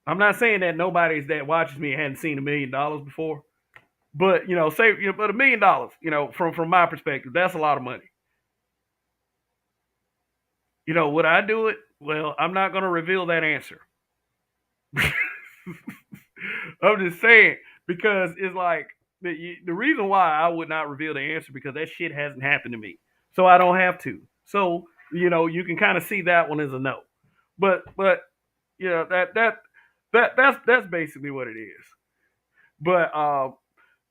I'm not saying that nobody's that watches me hadn't seen $1 million before, but say but $1 million, from my perspective, that's a lot of money. Would I do it? Well, I'm not gonna reveal that answer. I'm just saying because it's like the reason why I would not reveal the answer because that shit hasn't happened to me, so I don't have to. So you can kind of see that one as a no, but that's basically what it is. But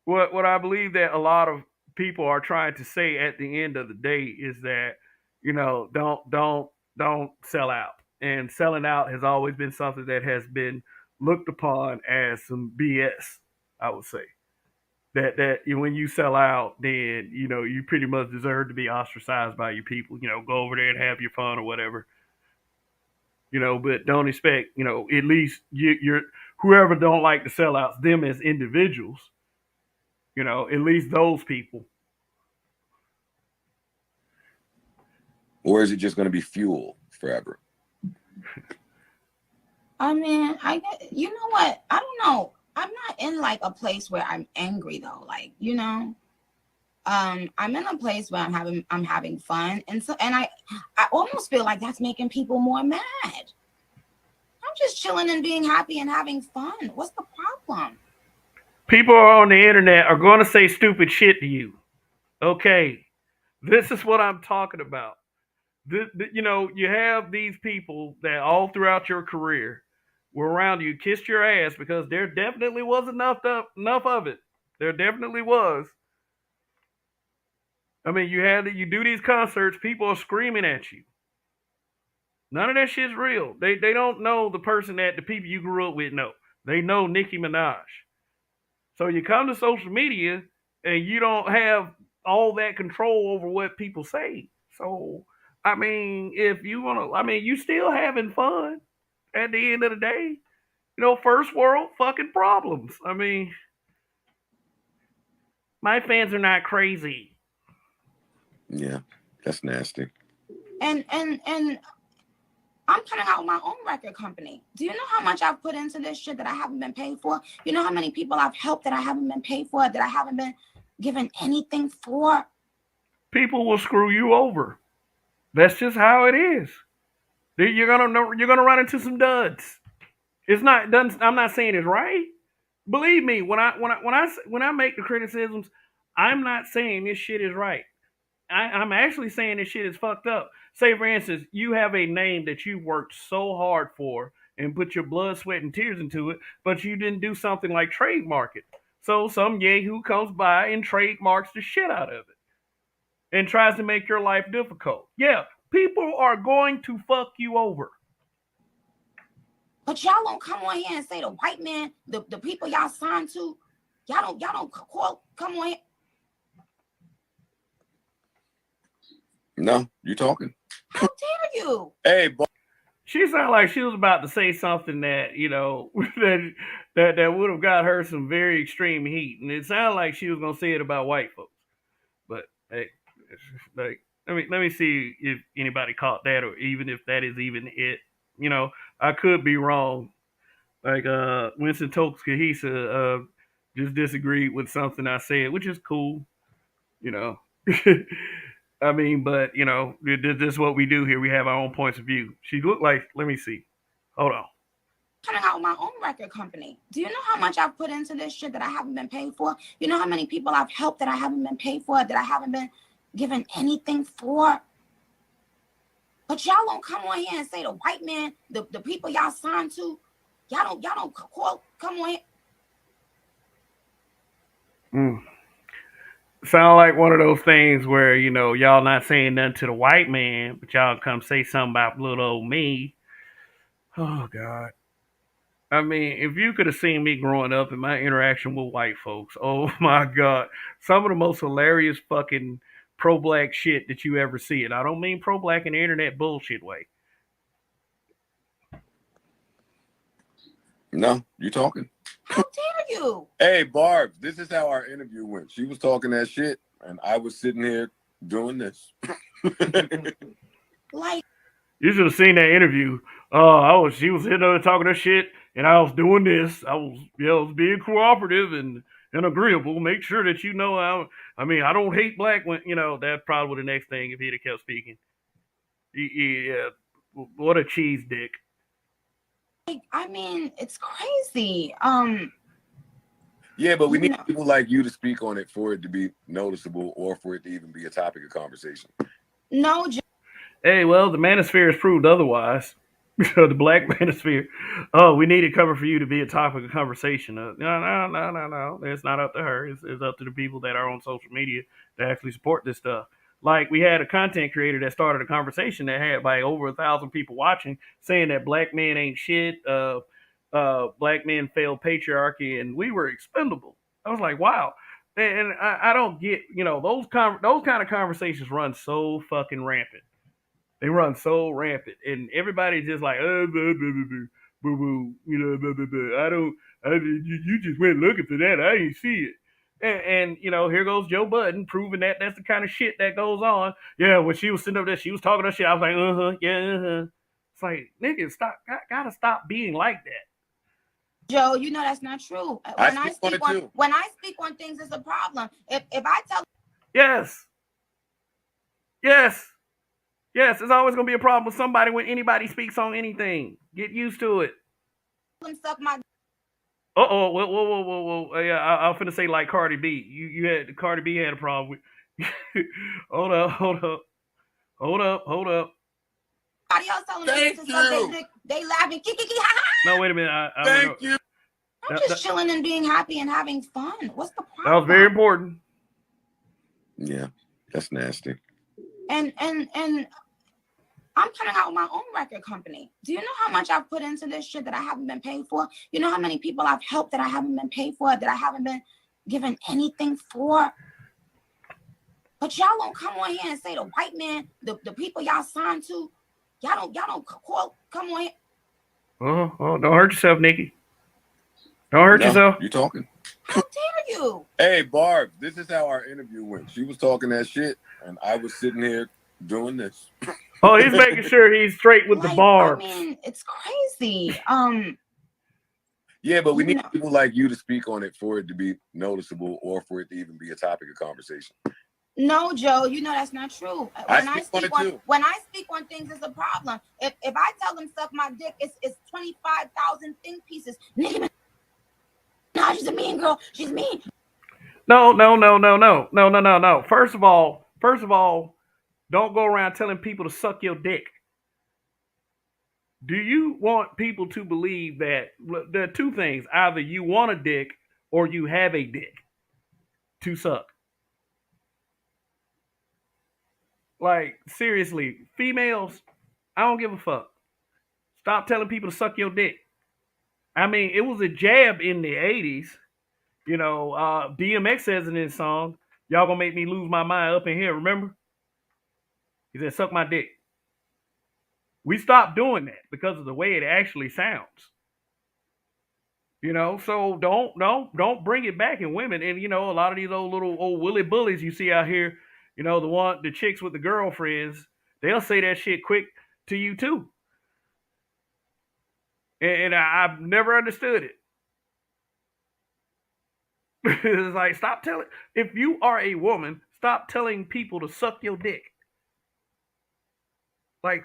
what I believe that a lot of people are trying to say at the end of the day is that don't sell out, and selling out has always been something that has been looked upon as some BS. I would say that when you sell out, then you pretty much deserve to be ostracized by your people. Go over there and have your fun or whatever. But don't expect at least you're whoever don't like the sellouts, them as individuals. At least those people. Or is it just going to be fuel forever? I mean, you know what? I don't know. I'm not in like a place where I'm angry though. Like, I'm in a place where I'm having fun, and I almost feel like that's making people more mad. I'm just chilling and being happy and having fun. What's the problem? People on the internet are going to say stupid shit to you. Okay, this is what I'm talking about. You have these people that all throughout your career were around you, kissed your ass because there definitely was enough of it. There definitely was. I mean, you do these concerts, people are screaming at you. None of that shit's real. They don't know the person that the people you grew up with know. They know Nicki Minaj. So you come to social media and you don't have all that control over what people say. So I mean, if you wanna, I mean, you still having fun at the end of the day. First world fucking problems. I mean, my fans are not crazy. Yeah, that's nasty. And I'm putting out my own record company. Do you know how much I've put into this shit that I haven't been paid for? You know how many people I've helped that I haven't been paid for, that I haven't been given anything for? People will screw you over. That's just how it is. You're gonna run into some duds. It's not done. I'm not saying it's right. Believe me, when I make the criticisms, I'm not saying this shit is right. I'm actually saying this shit is fucked up. Say, for instance, you have a name that you worked so hard for and put your blood, sweat, and tears into it, but you didn't do something like trademark it. So some yahoo comes by and trademarks the shit out of it. and tries to make your life difficult. Yeah, people are going to fuck you over. But y'all don't come on here and say the white man, the people y'all signed to, y'all don't call, come on here. No, you talking. How dare you? Hey, boy. She sounded like she was about to say something that, you know, that would have got her some very extreme heat. And it sounded like she was gonna say it about white folks. But hey, like let me see if anybody caught that, or even if that is even it. You know, I could be wrong. Like Winston Tokes Kahisa just disagreed with something I said, which is cool, you know. I mean, but you know, this is what we do here. We have our own points of view. She looked like, let me see. Hold on. Coming out with my own record company. Do you know how much I've put into this shit that I haven't been paid for? You know how many people I've helped that I haven't been paid for, that I haven't been given anything for? But y'all don't come on here and say the white man, the people y'all signed to, y'all don't call, come on here. Sound like one of those things where, you know, y'all not saying nothing to the white man, but y'all come say something about little old me. Oh God. I mean, if you could have seen me growing up and my interaction with white folks, oh my God. Some of the most hilarious fucking pro-black shit that you ever see. And I don't mean pro-black in the internet bullshit way. No, you talking. How dare you? Hey, Barb, this is how our interview went. She was talking that shit, and I was sitting here doing this. Like, you should have seen that interview. She was sitting there talking her shit, and I was doing this. I was being cooperative and agreeable. Make sure that you know I mean, I don't hate black when, you know, that's probably the next thing if he'd have kept speaking. Yeah, what a cheese dick. I mean, it's crazy. Yeah, but we need people like you to speak on it for it to be noticeable, or for it to even be a topic of conversation. No. Hey, well, the manosphere has proved otherwise. The black manosphere. Oh, we need it cover for you to be a topic of conversation. No. It's not up to her. It's up to the people that are on social media to actually support this stuff. Like, we had a content creator that started a conversation that had like over 1,000 people watching, saying that black men ain't shit. Black men fail patriarchy, and we were expendable. I was like, wow. And I don't get, you know, those kind of conversations run so fucking rampant. They run so rampant, and everybody's just like, blah, blah, blah, blah, boo boo, you know, blah, blah, blah. You just went looking for that. I didn't see it. And you know, here goes Joe Budden proving that that's the kind of shit that goes on. Yeah, when she was sitting up there, she was talking her shit. I was like, yeah. It's like, nigga, stop, gotta stop being like that. Joe, you know that's not true. When I speak on things, it's a problem. If I tell, yes, it's always gonna be a problem with somebody when anybody speaks on anything. Get used to it. Suck my. Whoa. Yeah, I'm finna say like Cardi B. You had Cardi B had a problem with. Hold up. Everybody else telling them to suck their dick. They laughing. No, wait a minute. Thank you. I'm just chilling and being happy and having fun. What's the problem? That was very important. Yeah, that's nasty. And I'm coming out with my own record company. Do you know how much I've put into this shit that I haven't been paid for? You know how many people I've helped that I haven't been paid for, that I haven't been given anything for? But y'all don't come on here and say the white man, the people y'all signed to, y'all don't call, come on here. Oh, don't hurt yourself, Nicki. Don't hurt yourself. You talking. How dare you? Hey, Barb, this is how our interview went. She was talking that shit, and I was sitting here doing this. Oh, he's making sure he's straight with the bar. I mean, it's crazy. Yeah, but we need people like you to speak on it for it to be noticeable, or for it to even be a topic of conversation. No, Joe, you know that's not true. When I speak on things, it's a problem. If I tell them suck my dick, it's 25,000 think pieces. Nicki Minaj is a mean girl. She's mean. No. First of all, don't go around telling people to suck your dick. Do you want people to believe that there are two things? Either you want a dick or you have a dick to suck. Like, seriously, females, I don't give a fuck. Stop telling people to suck your dick. I mean, it was a jab in the 80s. You know, DMX says in his song, y'all gonna make me lose my mind up in here, remember? He said, suck my dick. We stopped doing that because of the way it actually sounds. You know, so don't bring it back in women. And you know, a lot of these old willy bullies you see out here, you know, the chicks with the girlfriends, they'll say that shit quick to you too. And I've never understood it. It's like, stop telling. If you are a woman, stop telling people to suck your dick. Like,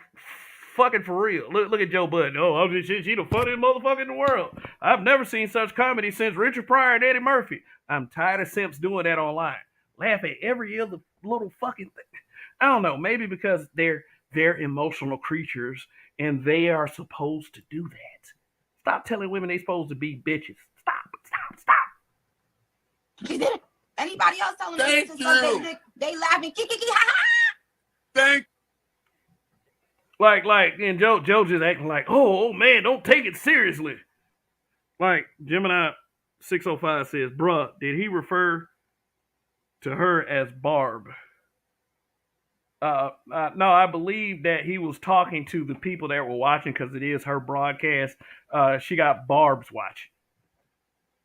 fucking for real. Look at Joe Budden. Oh, she the funniest motherfucker in the world. I've never seen such comedy since Richard Pryor and Eddie Murphy. I'm tired of simps doing that online. Laugh at every other little fucking thing. I don't know. Maybe because they're emotional creatures and they are supposed to do that. Stop telling women they're supposed to be bitches. Stop. She did it. Anybody else telling them to suck their dick? They laughing. Kiki, ha ha. Thank. Like, and Joe just acting like, oh man, don't take it seriously. Like Gemini 605 says, bruh, did he refer to her as Barb? No, I believe that he was talking to the people that were watching because it is her broadcast. She got Barb's watching.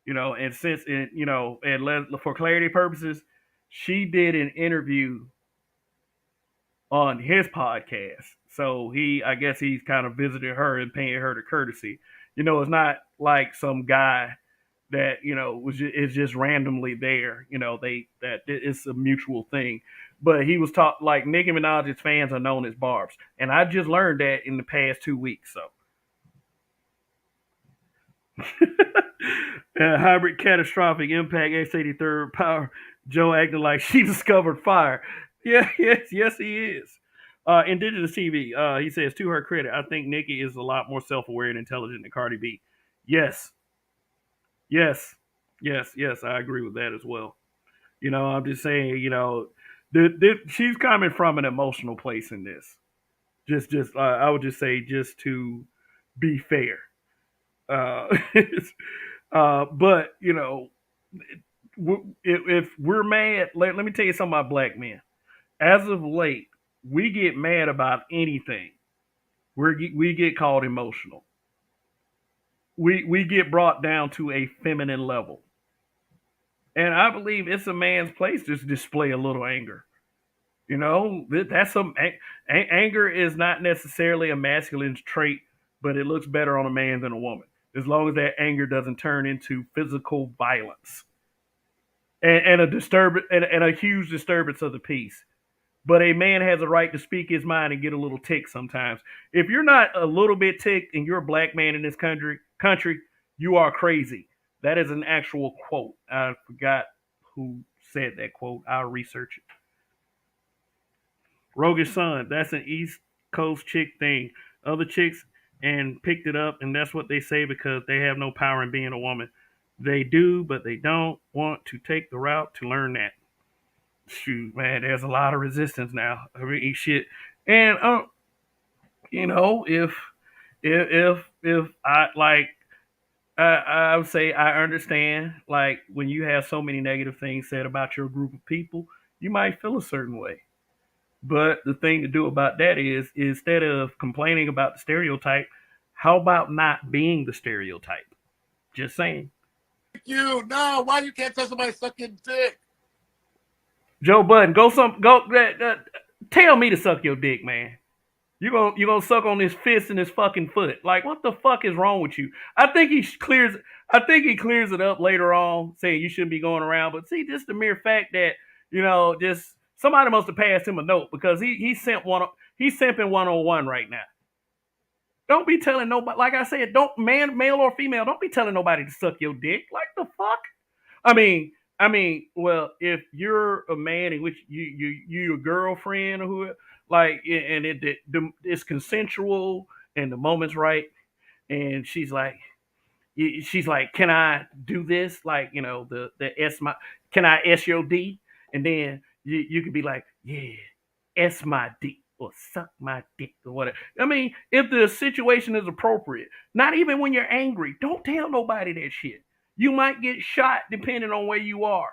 You know, and since, you know, and for clarity purposes, she did an interview on his podcast. So I guess he's kind of visited her and paying her the courtesy. You know, it's not like some guy that, you know, is just randomly there. You know, that it's a mutual thing. But he was like Nicki Minaj's fans are known as Barbs. And I just learned that in the past 2 weeks. So. Hybrid catastrophic impact X83 power. Joe acting like she discovered fire. Yeah, yes, he is. Indigenous TV. He says, to her credit, I think Nicki is a lot more self-aware and intelligent than Cardi B. Yes, I agree with that as well. You know, I'm just saying, you know, she's coming from an emotional place in this. I would just say, just to be fair. But you know, if we're mad, let me tell you something about black men. As of late, we get mad about anything. We get called emotional. We get brought down to a feminine level, and I believe it's a man's place to display a little anger. You know, that's some anger is not necessarily a masculine trait, but it looks better on a man than a woman, as long as that anger doesn't turn into physical violence and a huge disturbance of the peace. But a man has a right to speak his mind and get a little ticked sometimes. If you're not a little bit ticked and you're a black man in this country, you are crazy. That is an actual quote. I forgot who said that quote. I'll research it. Roguish Son, that's an East Coast chick thing. Other chicks and picked it up, and that's what they say because they have no power in being a woman. They do, but they don't want to take the route to learn that. Shoot, man, there's a lot of resistance now. I mean, shit, and you know, if I like, I would say I understand. Like when you have so many negative things said about your group of people, you might feel a certain way. But the thing to do about that is instead of complaining about the stereotype, how about not being the stereotype? Just saying. You no, why you can't tell somebody sucking dick? Joe Budden, tell me to suck your dick, man. You gonna suck on his fist and his fucking foot? Like, what the fuck is wrong with you? I think he clears it up later on, saying you shouldn't be going around. But see, just the mere fact that, you know, just somebody must have passed him a note because he's simping one-on-one right now. Don't be telling nobody. Like I said, male or female, don't be telling nobody to suck your dick. Like the fuck? I mean, well, if you're a man in which your girlfriend or whoever, like, and it's consensual and the moment's right, and she's like, can I do this? Like, you know, can I S your D? And then you could be like, yeah, S my dick or suck my dick or whatever. I mean, if the situation is appropriate, not even when you're angry, don't tell nobody that shit. You might get shot depending on where you are.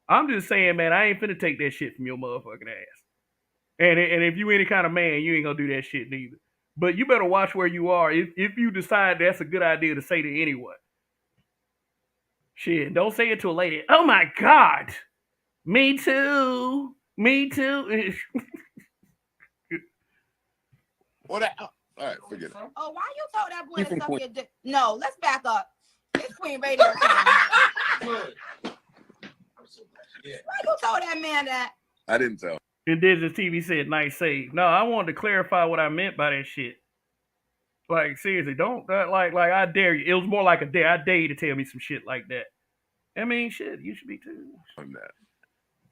I'm just saying, man, I ain't finna take that shit from your motherfucking ass. And if you any kind of man, you ain't gonna do that shit neither. But you better watch where you are if you decide that's a good idea to say to anyone. Shit, don't say it to a lady. Oh my God. Me too. Me too. What? All right, forget it. Oh, why you told that boy to suck your dick? No, let's back up. It's Queen Radio time. Why you told that man that? I didn't tell. Indigenous TV said nice save. No, I wanted to clarify what I meant by that shit. Like, seriously, don't like I dare you. It was more like a dare. I dare you to tell me some shit like that. I mean, shit, you should be too. That.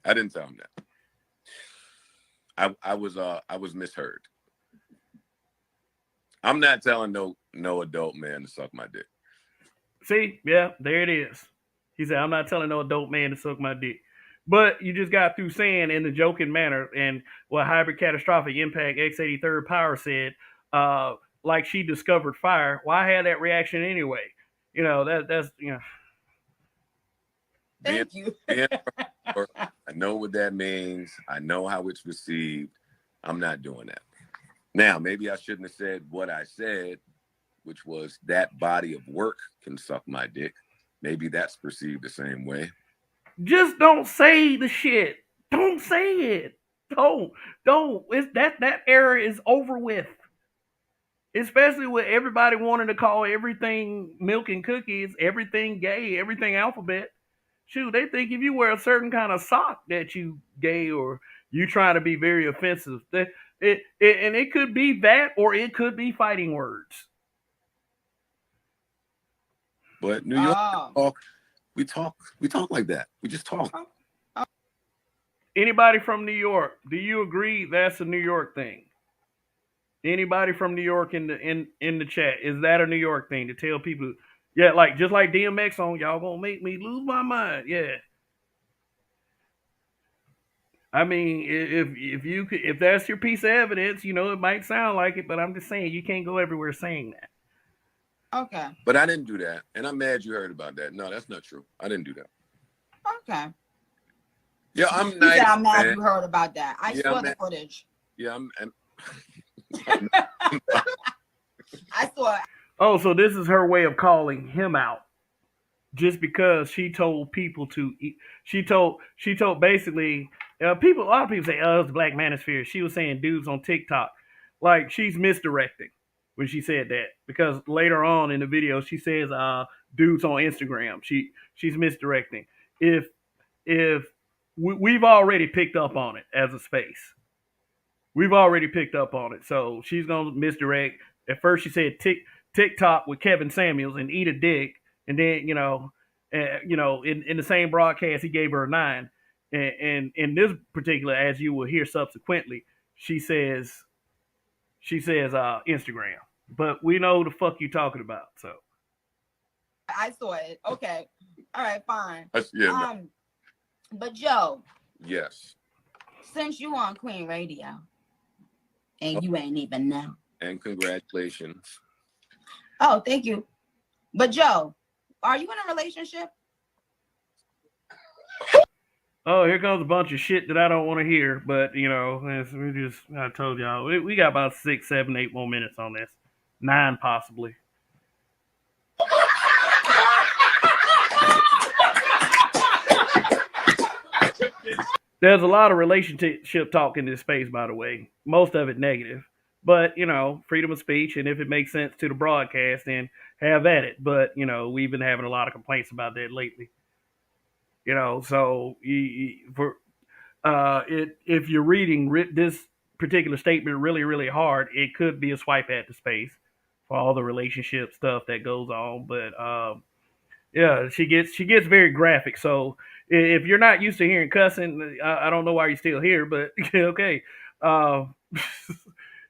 I didn't tell him that. I was misheard. I'm not telling no adult man to suck my dick. See, yeah, there it is. He said, I'm not telling no adult man to suck my dick. But you just got through saying in the joking manner, and what Hybrid Catastrophic Impact X83rd Power said, like she discovered fire. Why have that reaction anyway? You know, that's, you know. Thank you. I know what that means. I know how it's received. I'm not doing that. Now, maybe I shouldn't have said what I said, which was that body of work can suck my dick. Maybe that's perceived the same way. Just don't say the shit. Don't say it. Don't. It's that era is over with. Especially with everybody wanting to call everything milk and cookies, everything gay, everything alphabet. Shoot, they think if you wear a certain kind of sock that you gay or you trying to be very offensive. And it could be that or it could be fighting words. But New York, we talk like that. We just talk. Anybody from New York, do you agree that's a New York thing? Anybody from New York in the chat, is that a New York thing to tell people? Yeah, like just like DMX on y'all gonna make me lose my mind. Yeah. I mean, if that's your piece of evidence, you know, it might sound like it, but I'm just saying you can't go everywhere saying that. Okay. But I didn't do that, and I'm mad you heard about that. No, that's not true. I didn't do that. Okay. Yeah, I'm nice. Yeah, I'm mad you heard about that. I saw the footage. Yeah, I saw it. Oh, so this is her way of calling him out, just because she told people to eat. She told basically people. A lot of people say, "Oh, it's the Black Manosphere." She was saying dudes on TikTok, like she's misdirecting when she said that, because later on in the video she says dudes on Instagram. She's misdirecting. If we've already picked up on it as a space. We've already picked up on it. So she's going to misdirect. At first she said TikTok with Kevin Samuels and eat a dick. And then, in the same broadcast, he gave her a 9. And in this particular, as you will hear subsequently, she says Instagram. But we know the fuck you talking about. So I saw it. Okay. All right, fine. Yeah, But Joe. Yes. Since you on Queen Radio. And you ain't even know. And congratulations. Oh, thank you. But Joe, are you in a relationship? Oh, here comes a bunch of shit that I don't want to hear. But, I told y'all, we got about 6, 7, 8 more minutes on this. 9 possibly. There's a lot of relationship talk in this space, by the way. Most of it negative. But, freedom of speech, and if it makes sense to the broadcast, then have at it. But, we've been having a lot of complaints about that lately. So if you're reading this particular statement really, really hard, it could be a swipe at the space for all the relationship stuff that goes on. But, yeah, she gets very graphic. So if you're not used to hearing cussing, I don't know why you're still here, but okay.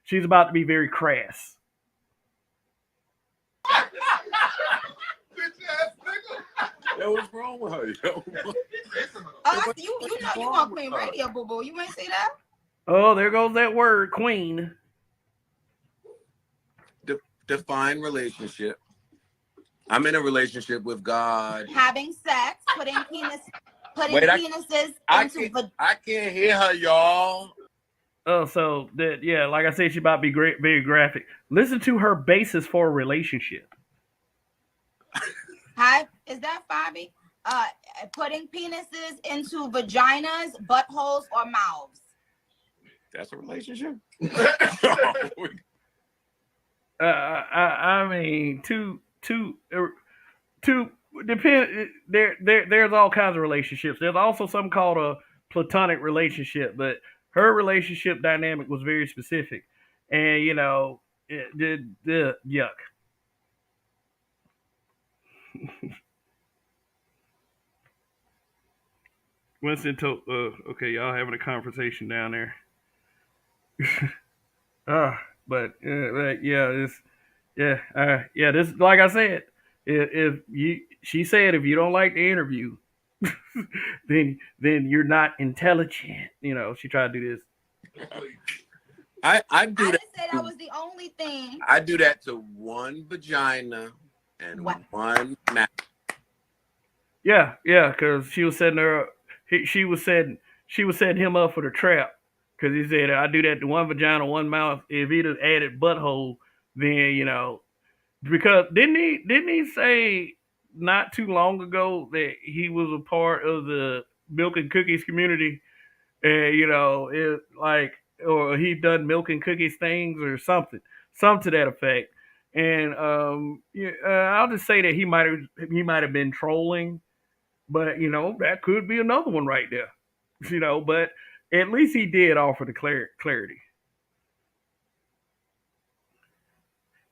She's about to be very crass. Yo, what's wrong with her, yo? You on Queen Radio, boo boo. You ain't say that? Oh, there goes that word, queen. Define relationship. I'm in a relationship with God. Having sex, putting penises into. I can't hear her, y'all. Oh, so that yeah, like I said, she about to be very graphic. Listen to her basis for a relationship. Hi, is that Fabi? Putting penises into vaginas, buttholes, or mouths. That's a relationship. I mean, two depend. There's all kinds of relationships. There's also something called a platonic relationship, but her relationship dynamic was very specific, and you know, the yuck. Winston told, okay, y'all having a conversation down there. But yeah, it's yeah. This, like I said, if you, she said, if you don't like the interview, then you're not intelligent. You know, she tried to do this. I didn't say that was the only thing. I do that to one vagina and one mouth. Yeah, because she was setting her. She was setting him up for the trap. Because he said, I do that to one vagina, one mouth. If he'd have added butthole, then you know, because didn't he say not too long ago that he was a part of the milk and cookies community, and you know, it like, or he done milk and cookies things or something to that effect. And yeah, I'll just say that he might have been trolling, but you know, that could be another one right there. You know, but at least he did offer the clarity.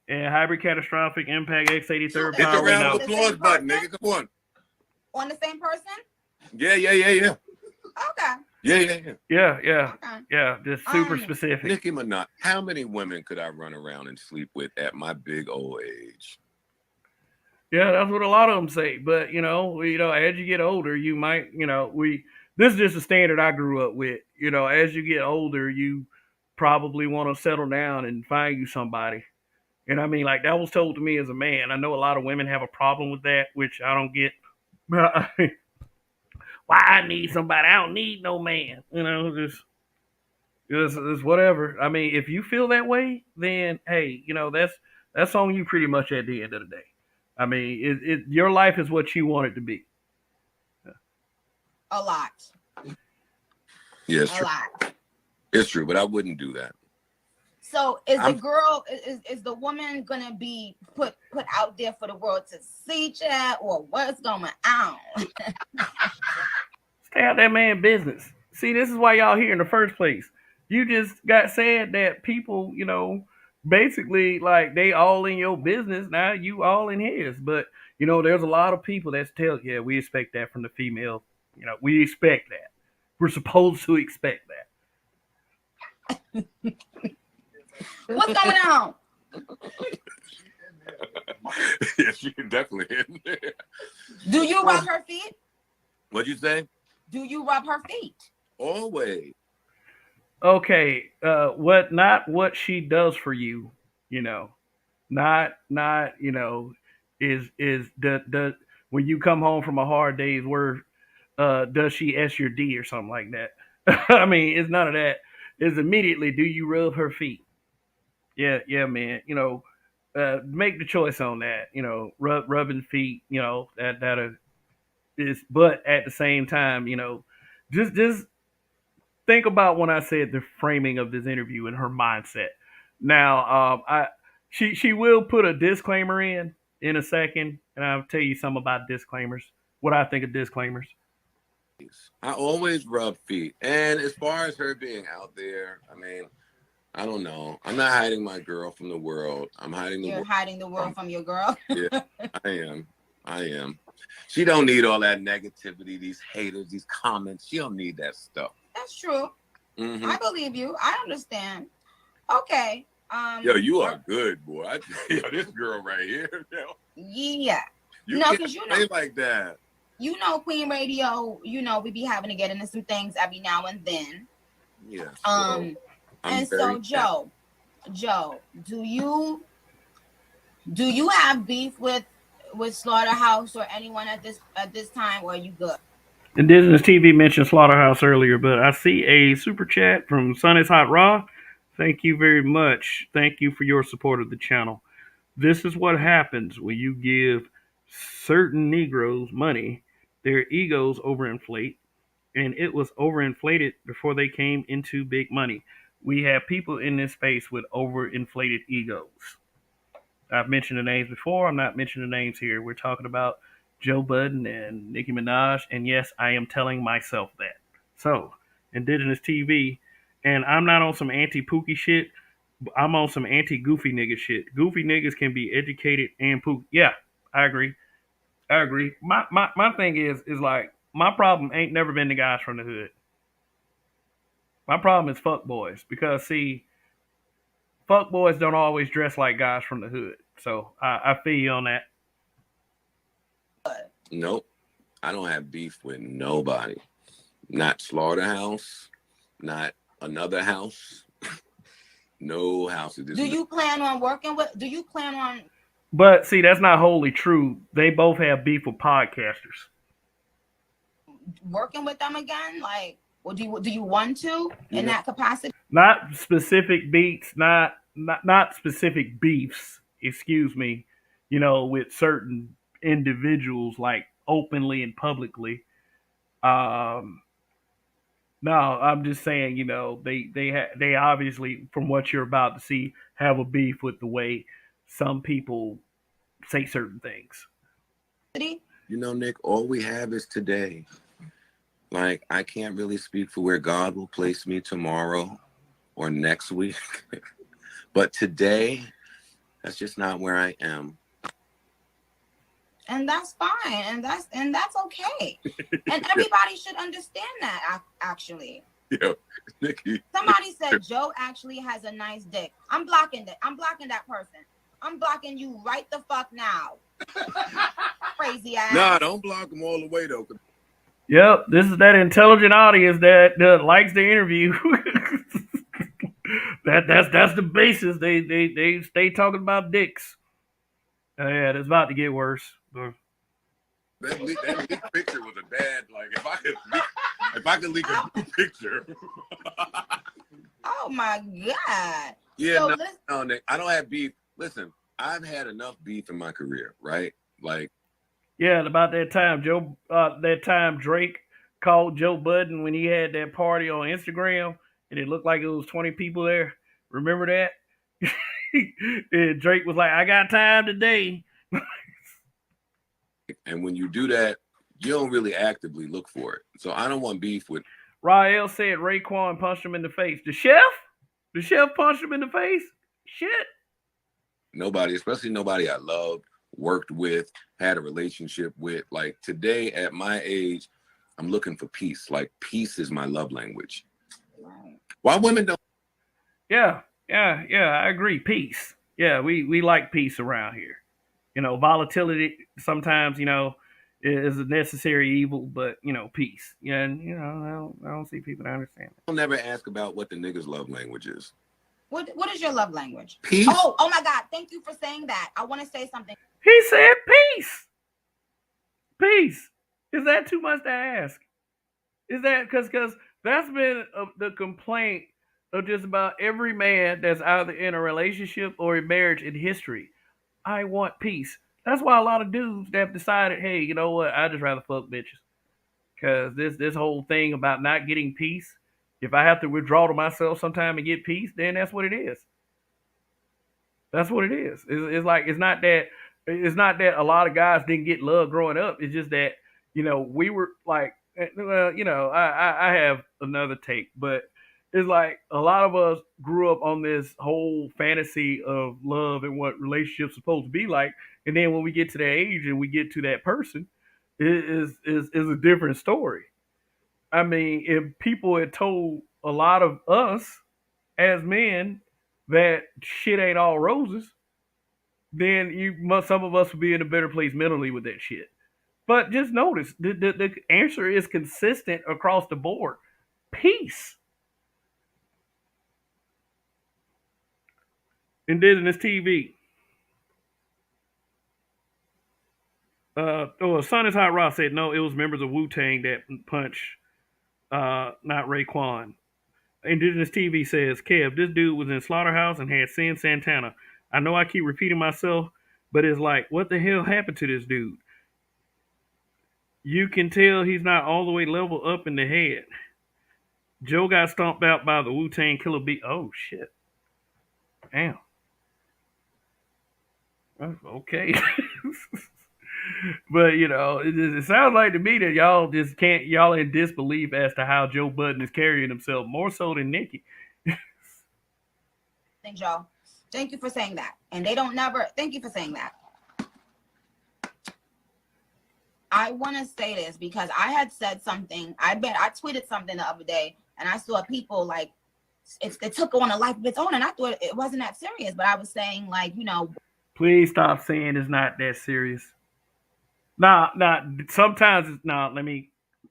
And hybrid catastrophic impact X83 Hit the power round now. of applause button, nigga. Come on. On the same person? Yeah. Okay. Yeah. Yeah, just super specific. Nicki Minaj. How many women could I run around and sleep with at my big old age? Yeah, that's what a lot of them say. But you know, as you get older, you might, this is just a standard I grew up with. You know, as you get older, you probably want to settle down and find you somebody. And I mean, like that was told to me as a man. I know a lot of women have a problem with that, which I don't get. Why I need somebody? I don't need no man. You know, just whatever. I mean, if you feel that way, then hey, you know that's on you pretty much at the end of the day. I mean, your life is what you want it to be. A lot. Yeah, it's true. Lot. It's true, but I wouldn't do that. So is the woman gonna be put out there for the world to see, Chad, or what's going on? Stay out that man business. See, this is why y'all here in the first place. You just got said that people, basically like they all in your business. Now you all in his. But there's a lot of people that we expect that from the female. We expect that. We're supposed to expect that. What's going on? Yes, you can definitely hit there. Do you rub her feet? What'd you say? Do you rub her feet? Always. Okay, not what she does for you, not is the when you come home from a hard day's work, does she S your D or something like that? I mean, it's none of that. It's immediately, do you rub her feet? Yeah, man. Make the choice on that. Rubbing feet. That is. But at the same time, just think about when I said the framing of this interview and her mindset. Now, she will put a disclaimer in a second, and I'll tell you something about disclaimers. What I think of disclaimers. I always rub feet, and as far as her being out there, I mean, I don't know. I'm not hiding my girl from the world. I'm hiding the world. You're hiding the world from your girl. Yeah, I am. She don't need all that negativity, these haters, these comments. She don't need that stuff. That's true. Mm-hmm. I believe you. I understand. Okay. Yo, you are good, boy. This girl right here. Yeah. Because you know like that. Queen Radio, we be having to get into some things every now and then. Yeah. And so Joe, do you have beef with Slaughterhouse or anyone at this time, or are you good? Indigenous TV mentioned Slaughterhouse earlier, but I see a super chat from Sun is Hot Raw. Thank you very much. Thank you for your support of the channel. This is what happens when you give certain Negroes money. Their egos overinflate, and it was overinflated before they came into big money. We have people in this space with overinflated egos. I've mentioned the names before. I'm not mentioning the names here. We're talking about Joe Budden and Nicki Minaj. And yes, I am telling myself that. So, Indigenous TV. And I'm not on some anti-Pookie shit. I'm on some anti-goofy nigga shit. Goofy niggas can be educated and pook. Yeah, I agree. I agree. My thing is like, my problem ain't never been the guys from the hood. My problem is fuck boys. Because, see, fuck boys don't always dress like guys from the hood. So I feel you on that. Nope. I don't have beef with nobody. Not Slaughterhouse, not another house. No houses. Do you plan on working with? Do you plan on? But see, that's not wholly true. They both have beef with podcasters. Working with them again, like, well, do you want to in that capacity? Not specific beats, not specific beefs. Excuse me. You know, with certain individuals, like openly and publicly. No, I'm just saying, you know, they obviously, from what you're about to see, have a beef with the way some people say certain things. You know, Nick, all we have is today. Like, I can't really speak for where God will place me tomorrow or next week. But today, that's just not where I am. And that's fine. And that's okay. And everybody should understand that, actually. Yeah, Nicki. Somebody said Joe actually has a nice dick. I'm blocking that. I'm blocking that person. I'm blocking you right the fuck now. Crazy ass. Nah, don't block them all the way, though. Yep, this is that intelligent audience that likes the interview. That's the basis. They stay talking about dicks. Yeah, it's about to get worse. That leak picture was a bad. Like, if I could leak a new picture. Oh my god. Yeah, so no, Nick. I don't have beef. Listen, I've had enough beef in my career, right? Like. Yeah, about that time Drake called Joe Budden when he had that party on Instagram, and it looked like it was 20 people there. Remember that? And Drake was like, "I got time today." And when you do that, you don't really actively look for it. So I don't want beef with. Rael said Raekwon punched him in the face. The chef punched him in the face. Shit. Nobody, especially nobody I loved, worked with, had a relationship with. Like, today at my age, I'm looking for peace. Like, peace is my love language. Why women don't? Yeah, I agree. Peace. Yeah, we like peace around here. You know, volatility sometimes, you know, is a necessary evil, but, you know, peace. Yeah, and, you know, I don't see people that understand that. I'll never ask about what the nigga's love language is. What is your love language? Peace. Oh my God. Thank you for saying that. I want to say something. He said peace. Peace. Is that too much to ask? Is that because that's been the complaint of just about every man that's either in a relationship or in marriage in history. I want peace. That's why a lot of dudes have decided, hey, you know what? I just rather fuck bitches. Because this whole thing about not getting peace, if I have to withdraw to myself sometime and get peace, then that's what it is. That's what it is. It's like it's not that a lot of guys didn't get love growing up. It's just that, you know, we were like, well, you know, I have another take, but it's like a lot of us grew up on this whole fantasy of love and what relationships supposed to be like, and then when we get to that age and we get to that person, it is a different story. I mean, if people had told a lot of us as men that shit ain't all roses, then some of us would be in a better place mentally with that shit. But just notice the answer is consistent across the board. Peace. Indigenous TV. Son is Hot Rock said no, it was members of Wu-Tang that punched, not Raekwon. Indigenous TV says, Kev, this dude was in Slaughterhouse and had Sin Santana. I know I keep repeating myself, but it's like, what the hell happened to this dude? You can tell he's not all the way level up in the head. Joe got stomped out by the Wu-Tang Killer Bee. Oh, shit. Damn. Okay. But, it sounds like to me that y'all in disbelief as to how Joe Budden is carrying himself, more so than Nicki. Thank Joe. Thank you for saying that. And thank you for saying that. I want to say this because I had said something. I tweeted something the other day and I saw people like, it took on a life of its own. And I thought it wasn't that serious, but I was saying like, Please stop saying it's not that serious. Nah, sometimes it's not. Let me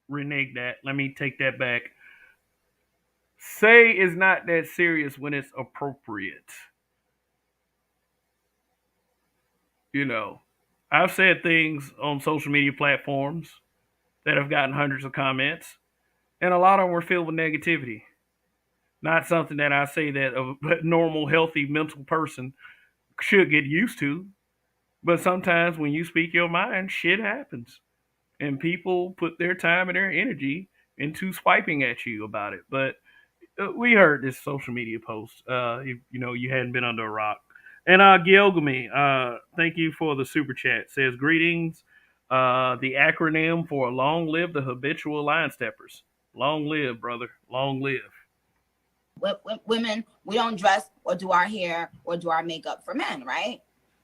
renege that. Let me take that back. Say it's not that serious when it's appropriate. I've said things on social media platforms that have gotten hundreds of comments, and a lot of them were filled with negativity. Not something that I say that a normal, healthy, mental person should get used to. But sometimes when you speak your mind, shit happens. And people put their time and their energy into swiping at you about it. But we heard this social media post. If you hadn't been under a rock. And Gilgamy, thank you for the super chat. Says greetings. The acronym for long live the habitual line steppers. Long live, brother. Long live. Women, we don't dress or do our hair or do our makeup for men, right?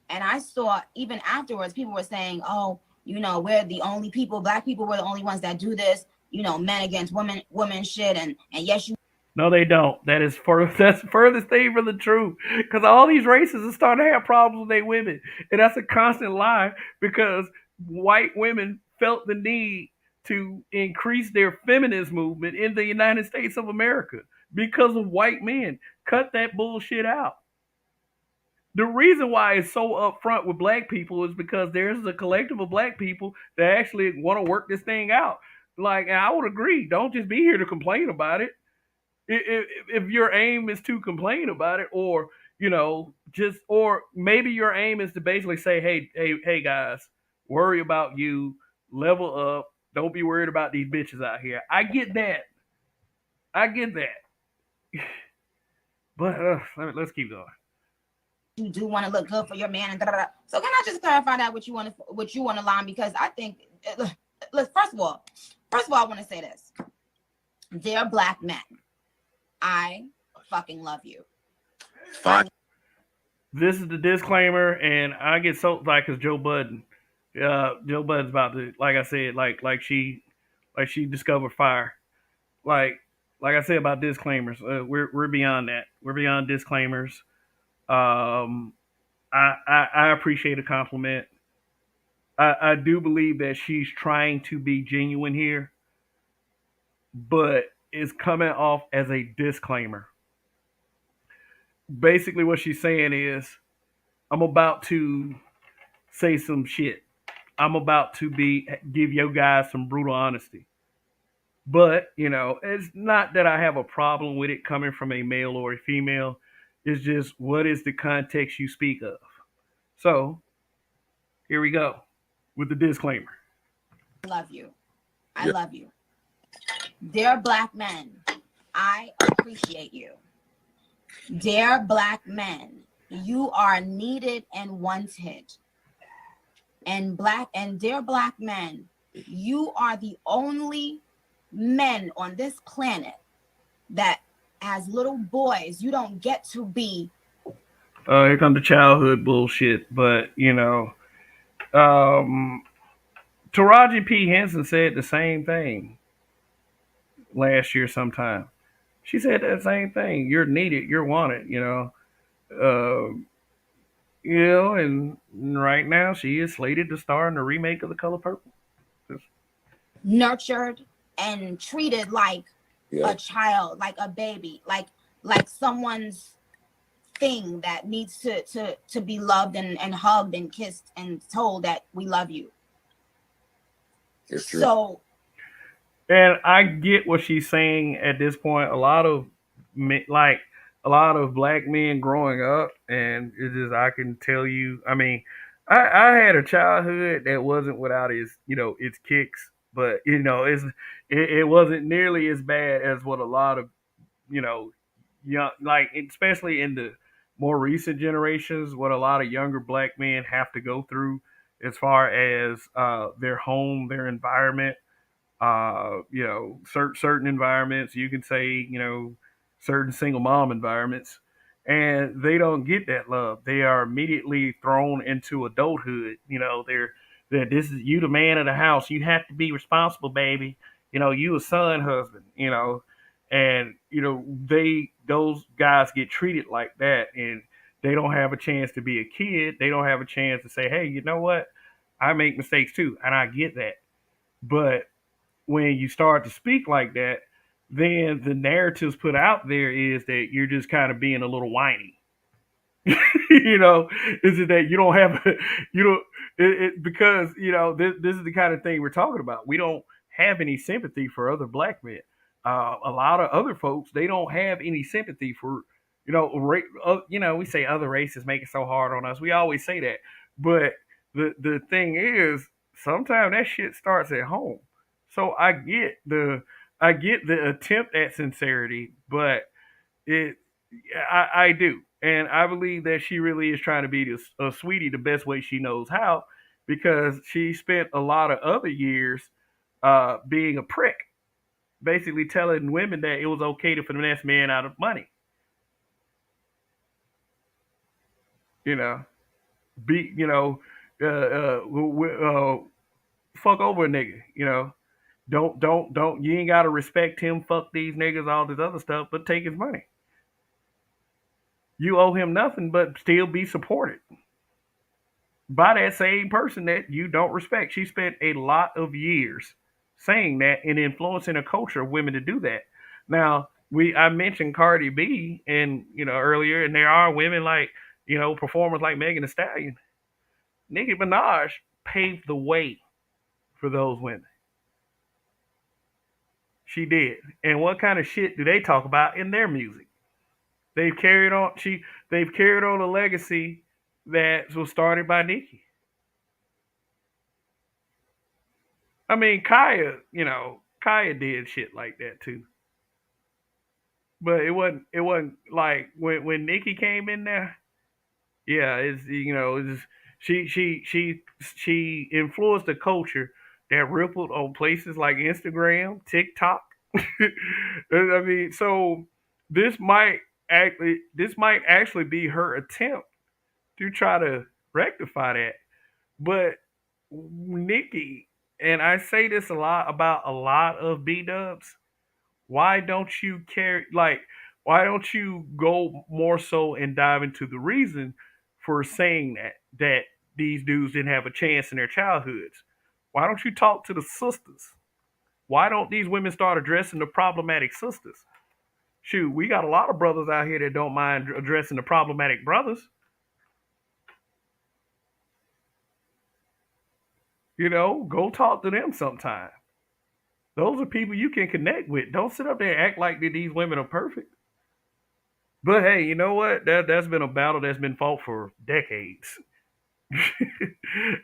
And I saw even afterwards, people were saying, oh, we're the only people, black people were the only ones that do this, men against women shit. And yes, No, they don't. That's the furthest thing from the truth. Because all these races are starting to have problems with their women. And that's a constant lie because white women felt the need to increase their feminist movement in the United States of America because of white men. Cut that bullshit out. The reason why it's so upfront with black people is because there's a collective of black people that actually want to work this thing out. Like, and I would agree. Don't just be here to complain about it. If your aim is to complain about it, or or maybe your aim is to basically say, hey guys, worry about you, level up, don't be worried about these bitches out here. I get that. But let's keep going. You do want to look good for your man and da-da-da. So can I just clarify that what you want to line? Because I think, first of all, I want to say this. Dear black men, I fucking love you. Fine. This is the disclaimer, and I get so because Joe Budden. Joe Budden's about to, like I said, like she discovered fire. Like I said about disclaimers, we're beyond that. We're beyond disclaimers. I appreciate a compliment. I do believe that she's trying to be genuine here, but it's coming off as a disclaimer. Basically, what she's saying is, I'm about to say some shit. I'm about to give you guys some brutal honesty. But, it's not that I have a problem with it coming from a male or a female. It's just, what is the context you speak of? So, here we go with the disclaimer. I love you. I love you. Dear black men, I appreciate you. Dear black men, you are needed and wanted. And dear black men, you are the only men on this planet that as little boys, you don't get to be. Here comes the childhood bullshit. But, Taraji P. Henson said the same thing last year sometime. She said that same thing. You're needed. You're wanted, and right now she is slated to star in the remake of The Color Purple. Nurtured and treated like a child, like a baby, like someone's thing that needs to be loved and hugged and kissed and told that we love you. It's true. So, and I get what she's saying at this point. A lot of like a lot of black men growing up, and it's just I can tell you. I mean, I had a childhood that wasn't without its kicks, but it wasn't nearly as bad as what a lot of young, like especially in the more recent generations, what a lot of younger black men have to go through as far as their home, their environment, certain environments. You can say, certain single mom environments, and they don't get that love. They are immediately thrown into adulthood. They're this is you, the man of the house. You have to be responsible, baby. You a son, husband. And those guys get treated like that, and they don't have a chance to be a kid. They don't have a chance to say, hey, you know what? I make mistakes too, and I get that. But when you start to speak like that, then the narratives put out there is that you're just kind of being a little whiny. Is it that you don't have, you don't, because, this is the kind of thing we're talking about. We don't have any sympathy for other black men. A lot of other folks, they don't have any sympathy for, we say other races make it so hard on us. We always say that. But the thing is, sometimes that shit starts at home. So I get the attempt at sincerity, but it I do, and I believe that she really is trying to be a sweetie the best way she knows how, because she spent a lot of other years being a prick, basically telling women that it was okay to finesse men out of money. You know, be fuck over a nigga. Don't you ain't gotta respect him. Fuck these niggas, all this other stuff, but take his money. You owe him nothing, but still be supported by that same person that you don't respect. She spent a lot of years saying that and influencing a culture of women to do that. Now, I mentioned Cardi B and earlier, and there are women like performers like Megan Thee Stallion. Nicki Minaj paved the way for those women. She did. And what kind of shit do they talk about in their music? They've carried on. They've carried on a legacy that was started by Nicki. I mean, Kaya did shit like that too. But it wasn't like when Nicki came in there. Yeah, she influenced a culture that rippled on places like Instagram, TikTok. I mean, so this might this might actually be her attempt to try to rectify that. But Nikki, and I say this a lot about a lot of B dubs, why don't you care? Like, why don't you go more so and dive into the reason for saying that these dudes didn't have a chance in their childhoods? Why don't you talk to the sisters? Why don't these women start addressing the problematic sisters? Shoot, we got a lot of brothers out here that don't mind addressing the problematic brothers. Go talk to them sometime. Those are people you can connect with. Don't sit up there and act like that these women are perfect. But hey, you know what? That's been a battle that's been fought for decades.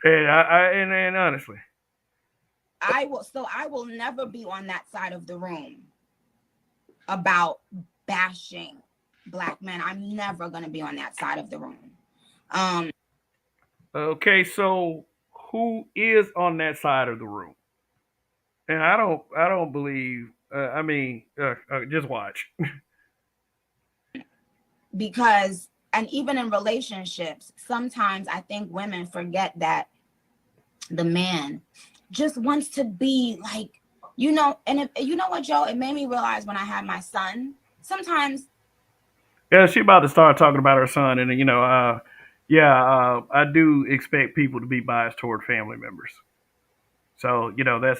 And honestly, I will never be on that side of the room about bashing black men. I'm never gonna be on that side of the room. Okay, so who is on that side of the room? And I don't believe. Just watch. Because, and even in relationships, sometimes I think women forget that the man just wants to be like, and you know what, Joe, it made me realize when I had my son, sometimes. Yeah, she about to start talking about her son, and yeah, I do expect people to be biased toward family members. So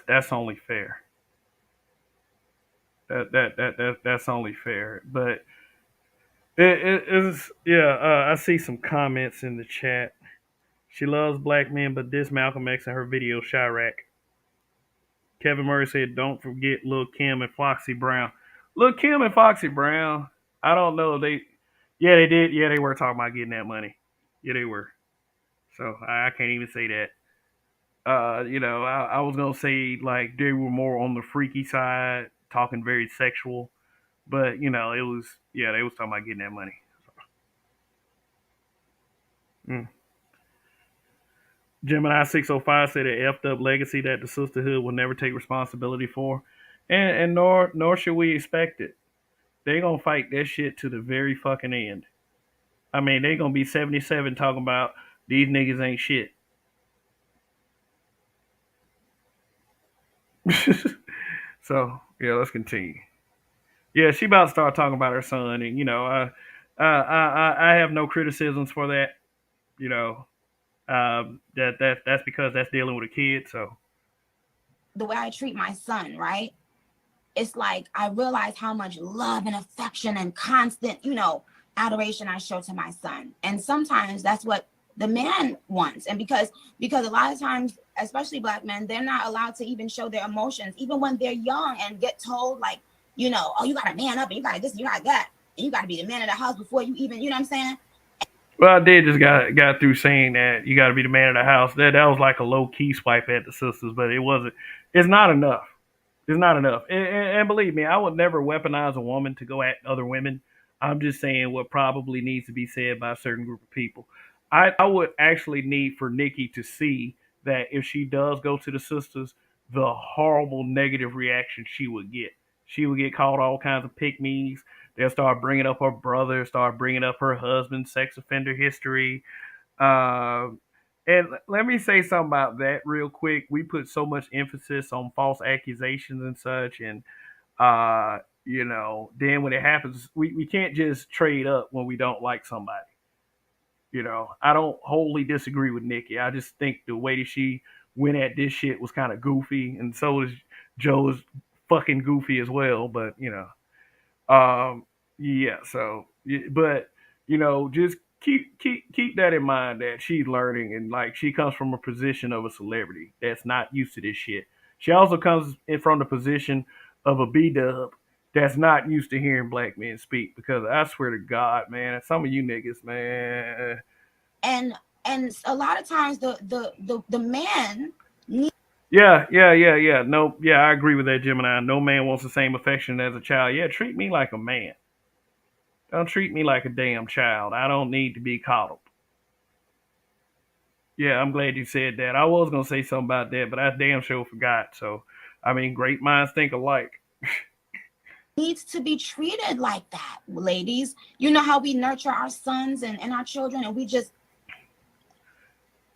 that's only fair. That's only fair. But It is, yeah. I see some comments in the chat. She loves black men, but this Malcolm X in her video Chirac. Kevin Murray said, "Don't forget Lil Kim and Foxy Brown." Lil Kim and Foxy Brown. I don't know. Yeah, they did. Yeah, they were talking about getting that money. Yeah, they were. So I can't even say that. I was gonna say like they were more on the freaky side, talking very sexual, but it was yeah, they was talking about getting that money. Mm. Gemini 605 said an effed up legacy that the sisterhood will never take responsibility for, and nor should we expect it. They gonna fight that shit to the very fucking end. I mean, they gonna be 77 talking about these niggas ain't shit. So yeah, let's continue. Yeah, she about to start talking about her son, and I have no criticisms for that. You know, that's because that's dealing with a kid. So the way I treat my son, right? It's like I realize how much love and affection and constant, adoration I show to my son. And sometimes that's what the man wants. And because a lot of times, especially black men, they're not allowed to even show their emotions, even when they're young, and get told like, oh, you gotta man up and you gotta this, and you gotta that, and you gotta be the man of the house before you even, you know what I'm saying? well, I did just got through saying that you got to be the man of the house. That was like a low key swipe at the sisters, but it wasn't. It's not enough. It's not enough. And believe me, I would never weaponize a woman to go at other women. I'm just saying what probably needs to be said by a certain group of people. I would actually need for Nikki to see that if she does go to the sisters, the horrible negative reaction she would get. She would get called all kinds of pick me's. They'll start bringing up her brother, start bringing up her husband's sex offender history. Uh, and let me say something about that real quick. We put so much emphasis on false accusations and such, and then when it happens, we can't just trade up when we don't like somebody. I don't wholly disagree with Nikki. I just think the way that she went at this shit was kind of goofy, and so is Joe's fucking goofy as well. But yeah. So, but just keep that in mind that she's learning and like she comes from a position of a celebrity that's not used to this shit. She also comes in from the position of a B dub that's not used to hearing black men speak. Because I swear to God, man, some of you niggas, man. And a lot of times the man. Yeah. No, yeah, I agree with that, Gemini. No man wants the same affection as a child. Yeah, treat me like a man. Don't treat me like a damn child. I don't need to be coddled. Yeah, I'm glad you said that. I was gonna say something about that, but I damn sure forgot. So, I mean, great minds think alike. Needs to be treated like that, ladies. You know how we nurture our sons and our children, and we just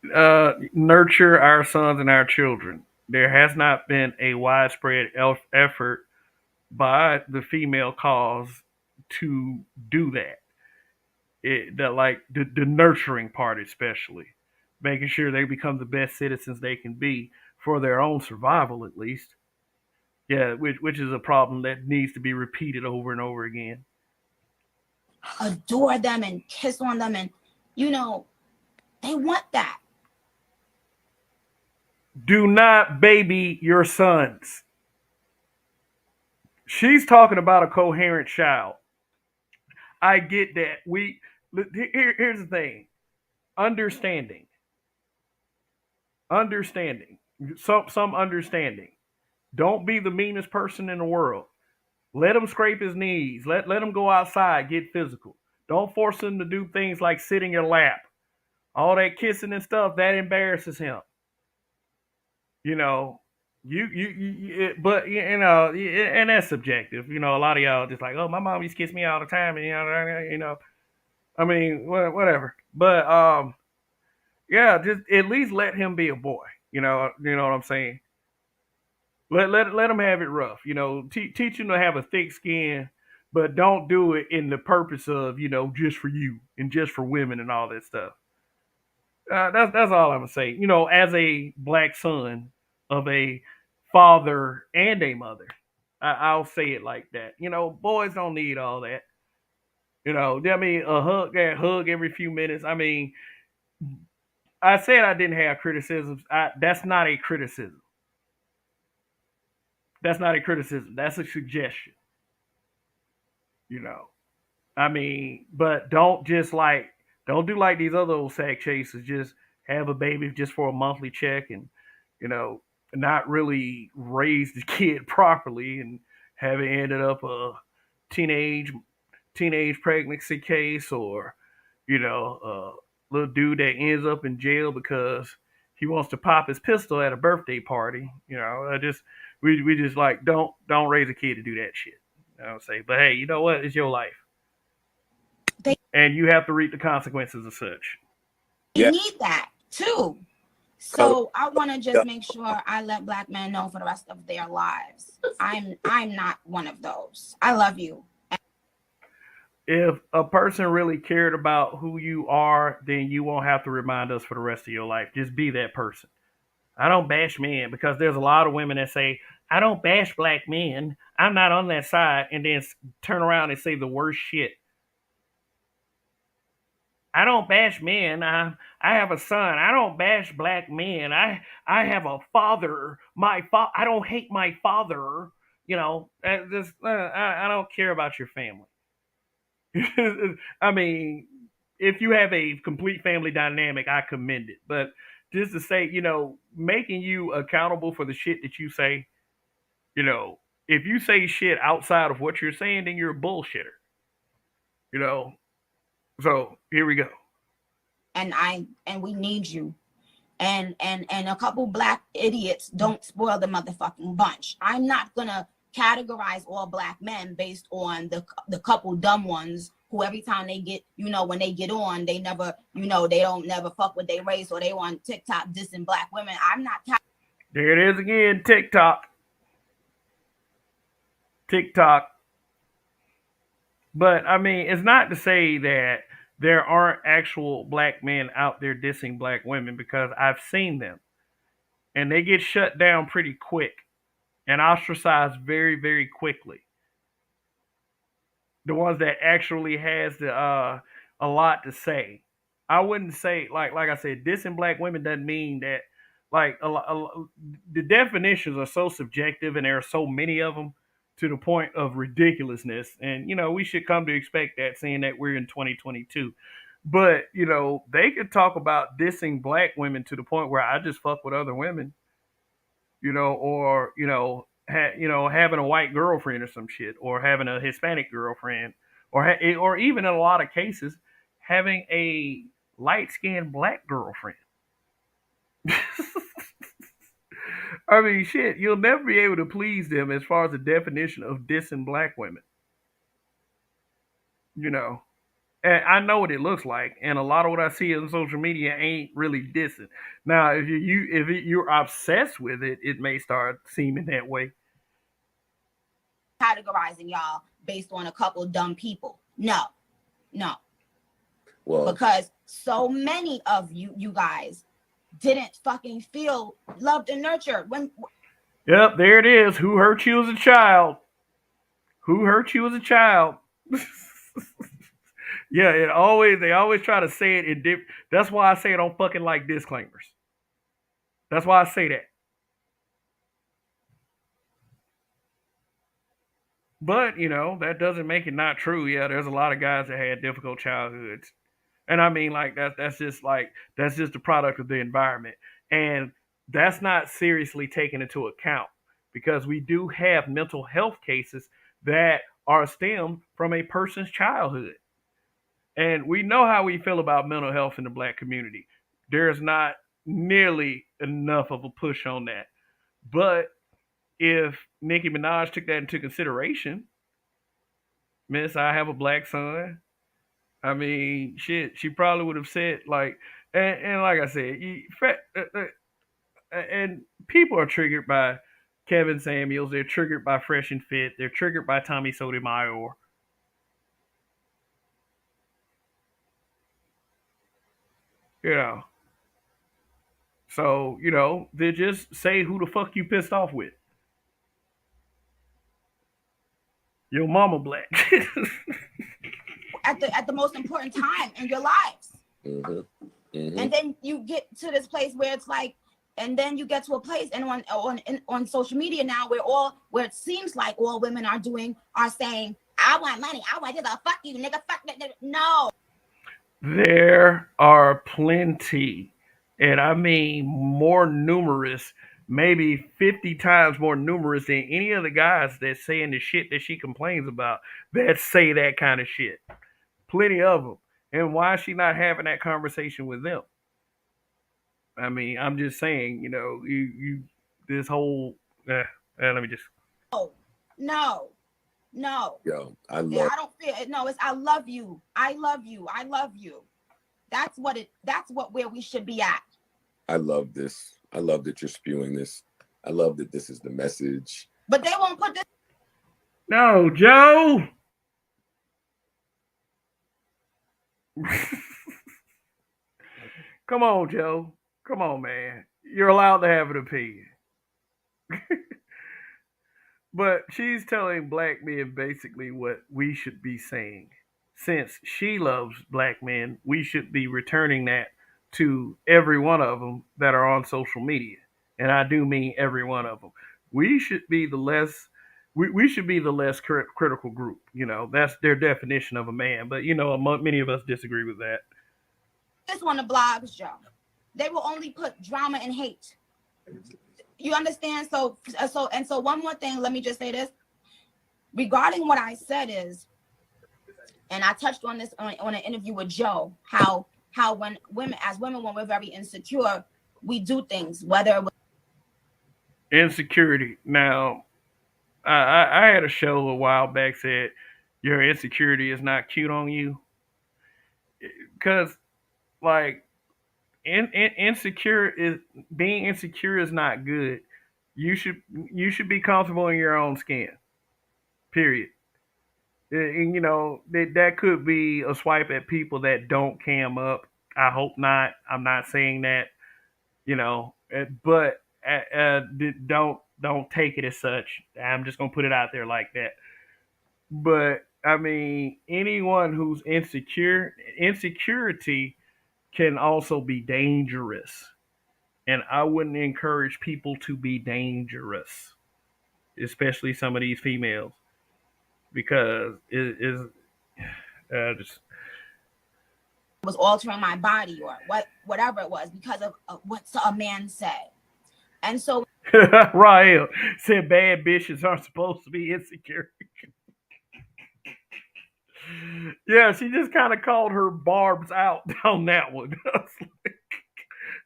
nurture our sons and our children. There has not been a widespread effort by the female cause to do that. Like the nurturing part, especially making sure they become the best citizens they can be for their own survival, at least. Yeah, which is a problem that needs to be repeated over and over again. Adore them and kiss on them, and they want that. Do not baby your sons. She's talking about a coherent child. I get that. Here's the thing. Understanding. Understanding. Some understanding. Don't be the meanest person in the world. Let him scrape his knees. Let him go outside, get physical. Don't force him to do things like sit in your lap. All that kissing and stuff, that embarrasses him. You know, but and that's subjective. A lot of y'all just like, oh, my mom used to kiss me all the time, and I mean, whatever. But yeah, just at least let him be a boy. You know what I'm saying. Let him have it rough. Teach him to have a thick skin, but don't do it in the purpose of just for you and just for women and all that stuff. That's all I'm gonna say. As a black son of a father and a mother, I'll say it like that. Boys don't need all that. You know, I mean, that hug every few minutes. I mean, I said I didn't have criticisms. That's not a criticism. That's not a criticism. That's a suggestion. You know, I mean, but don't do like these other old sack chasers. Just have a baby just for a monthly check and, you know, not really raise the kid properly and have it ended up a teenage teenage pregnancy case or, you know, a little dude that ends up in jail because he wants to pop his pistol at a birthday party. You know, we just like don't raise a kid to do that shit. I don't say, but hey, you know what? It's your life, and you have to reap the consequences of such. You need that too. So I want to just make sure I let Black men know for the rest of their lives. I'm not one of those. I love you. If a person really cared about who you are, then you won't have to remind us for the rest of your life. Just be that person. I don't bash men because there's a lot of women that say, I don't bash black men. I'm not on that side. And then turn around and say the worst shit. I don't bash men. I have a son. I don't bash black men. I have a father. I don't hate my father. You know, I don't care about your family. I mean, if you have a complete family dynamic, I commend it. But just to say, you know, making you accountable for the shit that you say, you know, if you say shit outside of what you're saying, then you're a bullshitter. You know. So here we go. And we need you. And a couple black idiots don't spoil the motherfucking bunch. I'm not gonna categorize all black men based on the couple dumb ones who every time they get, you know, when they get on, they never, you know, they don't never fuck with their race or they on TikTok dissing black women. I'm not. There it is again, TikTok. But I mean, it's not to say that there aren't actual black men out there dissing black women because I've seen them and they get shut down pretty quick and ostracized very, very quickly. The ones that actually has a lot to say. I wouldn't say like I said, dissing black women doesn't mean that like the definitions are so subjective and there are so many of them to the point of ridiculousness. And you know we should come to expect that, seeing that we're in 2022. But you know they could talk about dissing black women to the point where I just fuck with other women, you know, or having a white girlfriend or some shit, or having a Hispanic girlfriend, or even in a lot of cases having a light skinned black girlfriend. I mean, shit, you'll never be able to please them as far as the definition of dissing black women. You know, and I know what it looks like, and a lot of what I see on social media ain't really dissing. Now, if you're obsessed with it, it may start seeming that way. Categorizing y'all based on a couple dumb people. No. Well, because so many of you guys didn't fucking feel loved and nurtured when. Yep, there it is. Who hurt you as a child? Who hurt you as a child? Yeah, they always try to say it in different. That's why I say I don't fucking like disclaimers. That's why I say that. But you know that doesn't make it not true. Yeah, there's a lot of guys that had difficult childhoods, and I mean like that's just the product of the environment, and that's not seriously taken into account because we do have mental health cases that are stemmed from a person's childhood. And we know how we feel about mental health in the black community. There's not nearly enough of a push on that. But if Nicki Minaj took that into consideration, Miss, I have a black son. I mean, shit, she probably would have said like, and like I said, and people are triggered by Kevin Samuels. They're triggered by Fresh and Fit. They're triggered by Tommy Sotomayor. You know. So, you know, they just say who the fuck you pissed off with. Your mama black. at the most important time in your lives. Mm-hmm. Mm-hmm. And then you get to this place where it's like, and then you get to a place and on social media now where it seems like all women are saying, I want money, I want this, fuck you, nigga, fuck that, nigga. No. There are plenty, and I mean more numerous, maybe 50 times more numerous than any of the guys that's saying the shit that she complains about that say that kind of shit. Plenty of them. And why is she not having that conversation with them? I mean, I'm just saying, you this whole let me just no. Yo, I don't feel it. No, it's I love you. That's where we should be at. I love this. I love that you're spewing this. I love that this is the message. But they won't put this. No, Joe. Come on, Joe. Come on, man. You're allowed to have an opinion. But she's telling black men basically what we should be saying. Since she loves black men, we should be returning that to every one of them that are on social media. And I do mean every one of them. We should be the less we should be the less critical group. That's their definition of a man. But many of us disagree with that. This on the blogs, Joe. They will only put drama and hate. You understand? So one more thing, let me just say this. Regarding what I said is, and I touched on this on an interview with Joe, how when women, when we're very insecure, we do things, whether it was insecurity. Now, I had a show a while back said your insecurity is not cute on you. Because, like, being insecure is not good. You should be comfortable in your own skin. Period. And that could be a swipe at people that don't cam up. I hope not. I'm not saying that. But don't take it as such. I'm just gonna put it out there like that. But I mean, anyone who's insecurity can also be dangerous. And I wouldn't encourage people to be dangerous, especially some of these females, because it is just was altering my body or whatever it was because of what a man said. And so Rael said bad bitches aren't supposed to be insecure. Yeah, she just kind of called her barbs out on that one.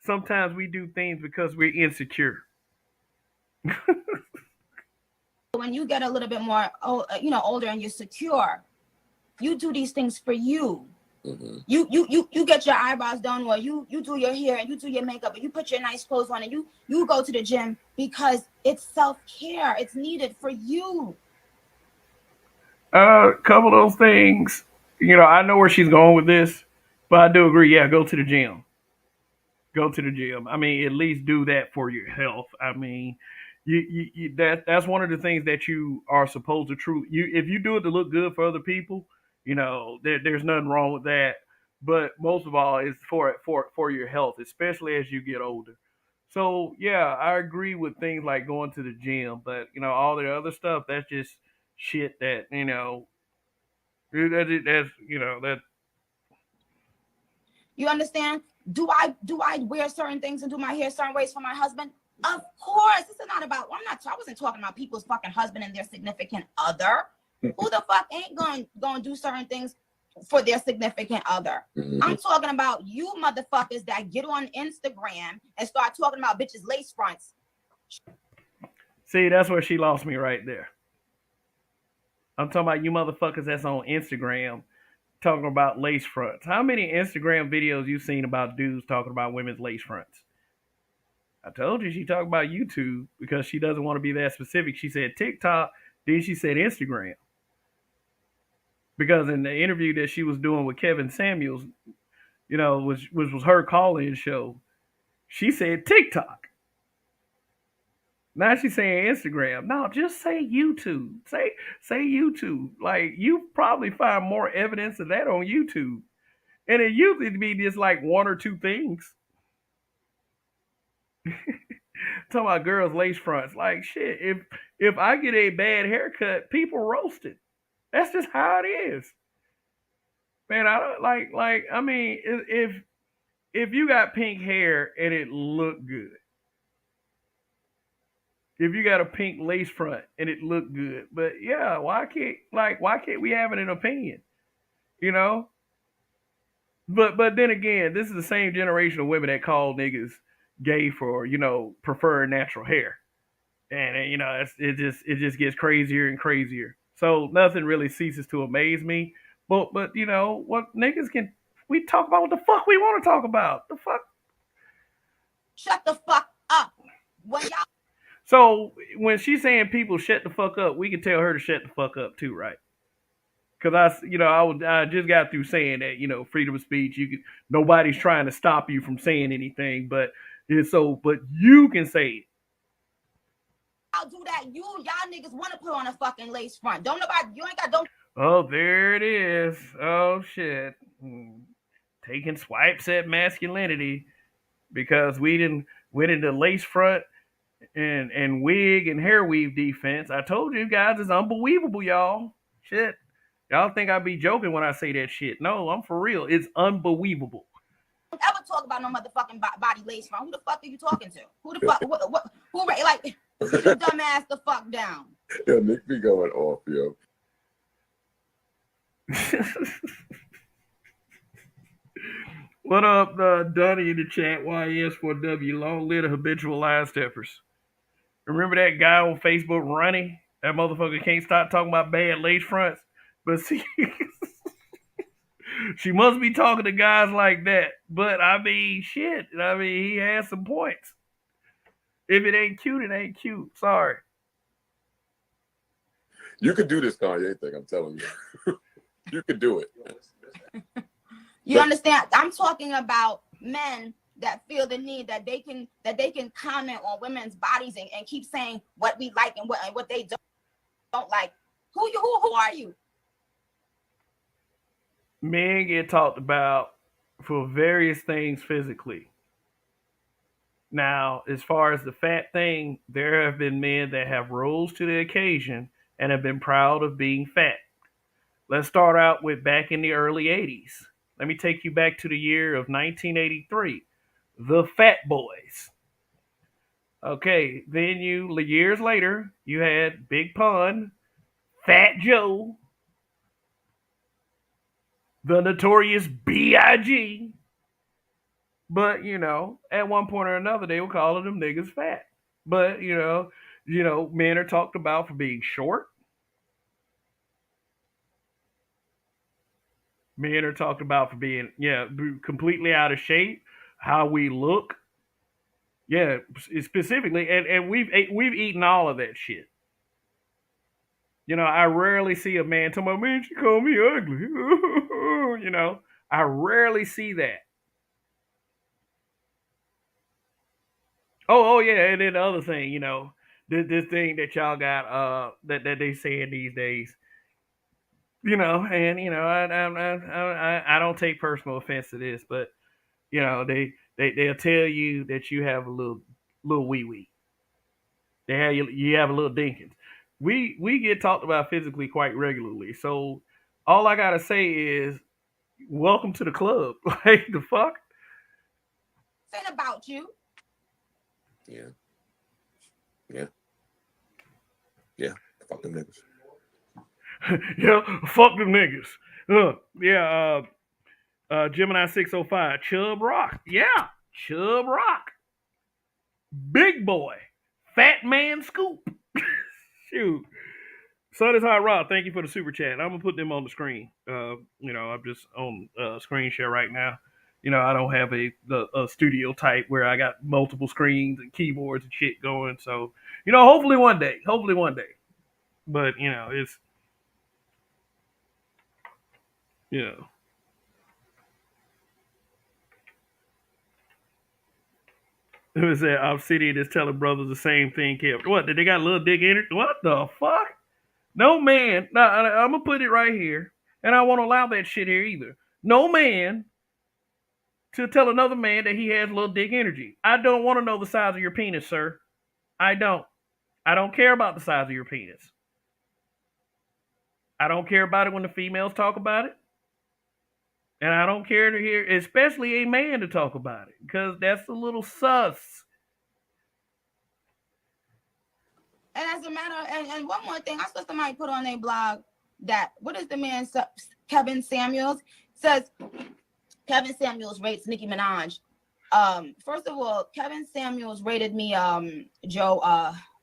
Sometimes we do things because we're insecure. When you get a little bit more, older and you're secure, you do these things for you. Mm-hmm. You get your eyebrows done, or you do your hair and you do your makeup and you put your nice clothes on and you go to the gym because it's self-care. It's needed for you. A couple of those things, I know where she's going with this, but I do agree. Yeah, go to the gym. Go to the gym. I mean, at least do that for your health. I mean, that's one of the things that you are supposed to if you do it to look good for other people, there's nothing wrong with that. But most of all, it's for your health, especially as you get older. So yeah, I agree with things like going to the gym, but all the other stuff, that's just shit that that. You understand? Do I wear certain things and do my hair certain ways for my husband? Of course. This is not about. I wasn't talking about people's fucking husband and their significant other. Who the fuck ain't going to do certain things for their significant other? Mm-hmm. I'm talking about you motherfuckers that get on Instagram and start talking about bitches' lace fronts. See, that's where she lost me right there. I'm talking about you motherfuckers that's on Instagram talking about lace fronts. How many Instagram videos you seen about dudes talking about women's lace fronts? I told you she talked about YouTube because she doesn't want to be that specific. She said TikTok, then she said Instagram. Because in the interview that she was doing with Kevin Samuels, which was her call-in show, she said TikTok. Now she's saying Instagram. No, just say YouTube. Say YouTube. Like you probably find more evidence of that on YouTube. And it usually be just like one or two things. Talking about girls lace fronts. Like shit, if I get a bad haircut, people roast it. That's just how it is. Man, I don't like I mean, if you got pink hair and it look good, if you got a pink lace front and it look good, but yeah, why can't we have an opinion? You know? But then again, this is the same generation of women that call niggas gay for preferring natural hair, and it just gets crazier and crazier. So nothing really ceases to amaze me. But what niggas can we talk about what the fuck we want to talk about? The fuck. Shut the fuck up. When y'all. So when she's saying people shut the fuck up, we can tell her to shut the fuck up too, right? Because I just got through saying that freedom of speech. Nobody's trying to stop you from saying anything, but you can say it. I'll do that. Y'all niggas want to put on a fucking lace front. Don't nobody. You ain't got don't. Oh, there it is. Oh shit. Taking swipes at masculinity because we didn't went into lace front and wig and hair weave defense. I told you guys it's unbelievable, y'all. Shit. Y'all think I be joking when I say that shit. No, I'm for real. It's unbelievable. Don't ever talk about no motherfucking body lace front. Who the fuck are you talking to? Who the fuck? Who like? Sit your dumb ass the fuck down. Yo, Nick be going off, yo. What up, Donnie in the chat? YS4W. Long live the habitual line steppers. Remember that guy on Facebook, Ronnie? That motherfucker can't stop talking about bad lace fronts. But see, she must be talking to guys like that. But I mean, shit. I mean, he has some points. If it ain't cute, it ain't cute. Sorry. You could do this Kanye thing, I'm telling you. You could do it. You understand? I'm talking about men that feel the need that they can comment on women's bodies and keep saying what we like and what they don't like. Who are you? Men get talked about for various things physically. Now, as far as the fat thing, there have been men that have rose to the occasion and have been proud of being fat. Let's start out with back in the early 80s. Let me take you back to the year of 1983. The Fat Boys. Okay, then years later, you had Big Pun, Fat Joe, the notorious B.I.G. But at one point or another, they were calling them niggas fat. But men are talked about for being short. Men are talked about for being completely out of shape. How we look. Yeah, specifically, and we've eaten all of that shit. I rarely see a man talking about, man, she called me ugly. I rarely see that. Oh yeah, and then the other thing, this thing that y'all got that they saying these days, and I don't take personal offense to this, but they'll tell you that you have a little wee wee. You have a little dinkins. We get talked about physically quite regularly, so all I gotta say is welcome to the club. Like the fuck. Saying about you. Yeah. Fuck them niggas. Yeah, fuck them niggas. Gemini 605, Chub Rock. Yeah, Chub Rock. Big boy. Fat man scoop. Shoot. Sun is Hot Rock, thank you for the super chat. I'm gonna put them on the screen. I'm just on screen share right now. I don't have a studio type where I got multiple screens and keyboards and shit going. So, hopefully one day. But it's yeah. It was that Obsidian is telling brothers the same thing, Kev. What, did they got a little dick in it? What the fuck? No man. No, I'm going to put it right here. And I won't allow that shit here either. No man to tell another man that he has little dick energy. I don't want to know the size of your penis, sir. I don't. I don't care about the size of your penis. I don't care about it when the females talk about it. And I don't care to hear, especially a man to talk about it, because that's a little sus. And as a matter, and one more thing, I saw somebody put on their blog that, what is the man, Kevin Samuels, says Kevin Samuels rates Nicki Minaj. First of all, Kevin Samuels rated me, Joe,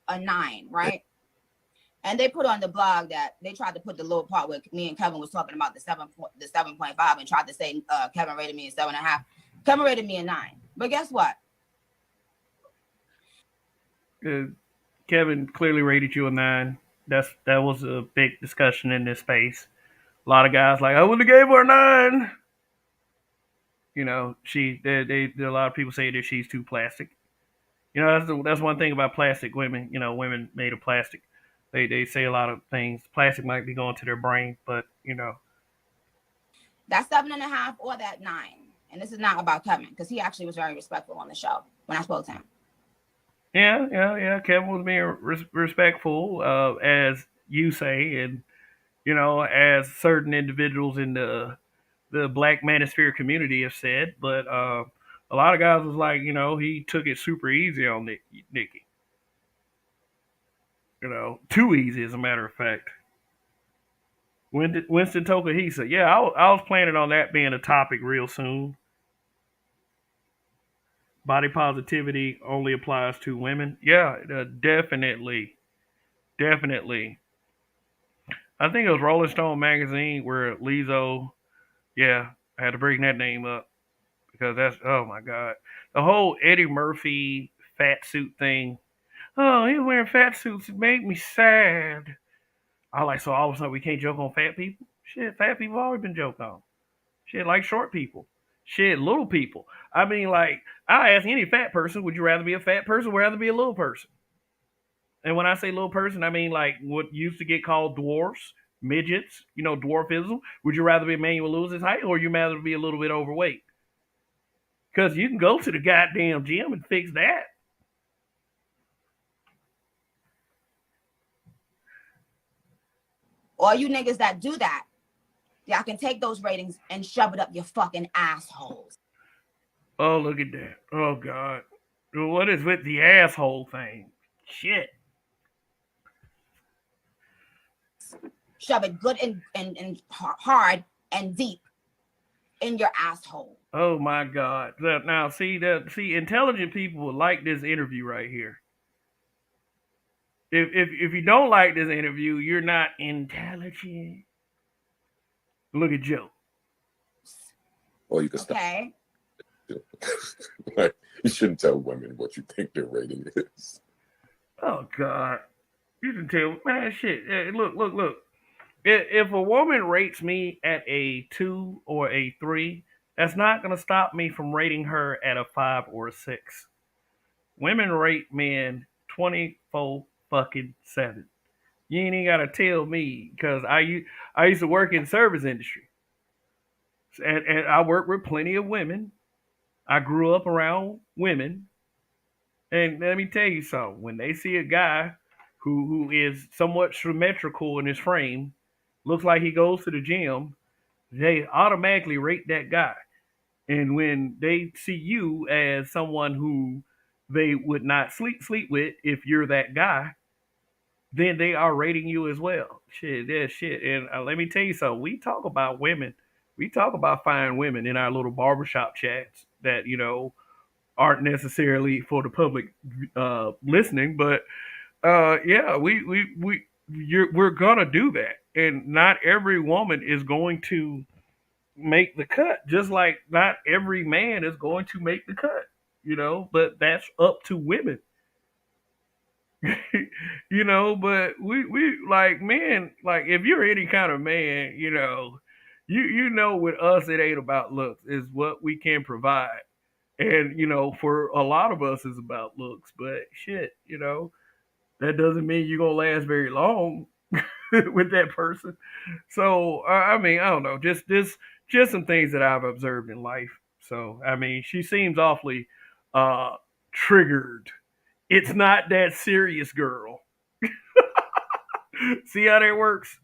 a 9, right? And they put on the blog that they tried to put the little part where me and Kevin was talking about the 7.5 and tried to say Kevin rated me a 7.5. Kevin rated me a 9. But guess what? Kevin clearly rated you a 9. That was a big discussion in this space. A lot of guys like, I would have gave her a 9. You know, a lot of people say that she's too plastic. You know, that's one thing about plastic women. You know, women made of plastic. They say a lot of things. Plastic might be going to their brain, but you know. That 7.5 or that 9. And this is not about Kevin, because he actually was very respectful on the show when I spoke to him. Yeah. Kevin was being respectful, as you say, and you know, as certain individuals in the Black manosphere community have said. But a lot of guys was like, you know, he took it super easy on Nicki. You know, too easy, as a matter of fact. Winston Toka, he said, yeah, I was planning on that being a topic real soon. Body positivity only applies to women. Yeah, definitely. Definitely. I think it was Rolling Stone magazine where Lizzo, yeah, I had to bring that name up because that's, oh my God. The whole Eddie Murphy fat suit thing. Oh, he was wearing fat suits. It made me sad. I like, so all of a sudden we can't joke on fat people? Shit, fat people always been joked on. Shit, like short people. Shit, little people. I mean, like, I ask any fat person, would you rather be a fat person or rather be a little person? And when I say little person, I mean like what used to get called dwarfs, midgets, you know, dwarfism. Would you rather be a man who loses height or you rather be a little bit overweight? Because you can go to the goddamn gym and fix that. All you niggas that do that, y'all can take those ratings and shove it up your fucking assholes. Oh, look at that. Oh, God. What is with the asshole thing? Shit. Shove it good and hard and deep in your asshole. Oh my God! Now, see, intelligent people will like this interview right here. If you don't like this interview, you're not intelligent. Look at Joe. Or you can stop. Okay. Like, you shouldn't tell women what you think their rating is. Oh God! You can tell, man. Shit. Look. If a woman rates me at a 2 or a 3, that's not gonna stop me from rating her at a 5 or a 6. Women rate men 24 fucking 7. You ain't even gotta tell me because I used to work in the service industry, and I work with plenty of women. I grew up around women, and let me tell you something. When they see a guy who is somewhat symmetrical in his frame, looks like he goes to the gym, they automatically rate that guy. And when they see you as someone who they would not sleep with if you're that guy, then they are rating you as well. Shit, that's shit. And let me tell you something. We talk about women. We talk about fine women in our little barbershop chats that, you know, aren't necessarily for the public listening. But yeah, we're gonna do that. And not every woman is going to make the cut, just like not every man is going to make the cut, you know, but that's up to women. You know, but we like men, like if you're any kind of man, you know, you know with us it ain't about looks, it's what we can provide. And, for a lot of us, it's about looks. But shit, that doesn't mean you're going to last very long with that person. So, I mean, I don't know. Just some things that I've observed in life. So, I mean, she seems awfully uh, triggered. It's not that serious, girl. See how that works?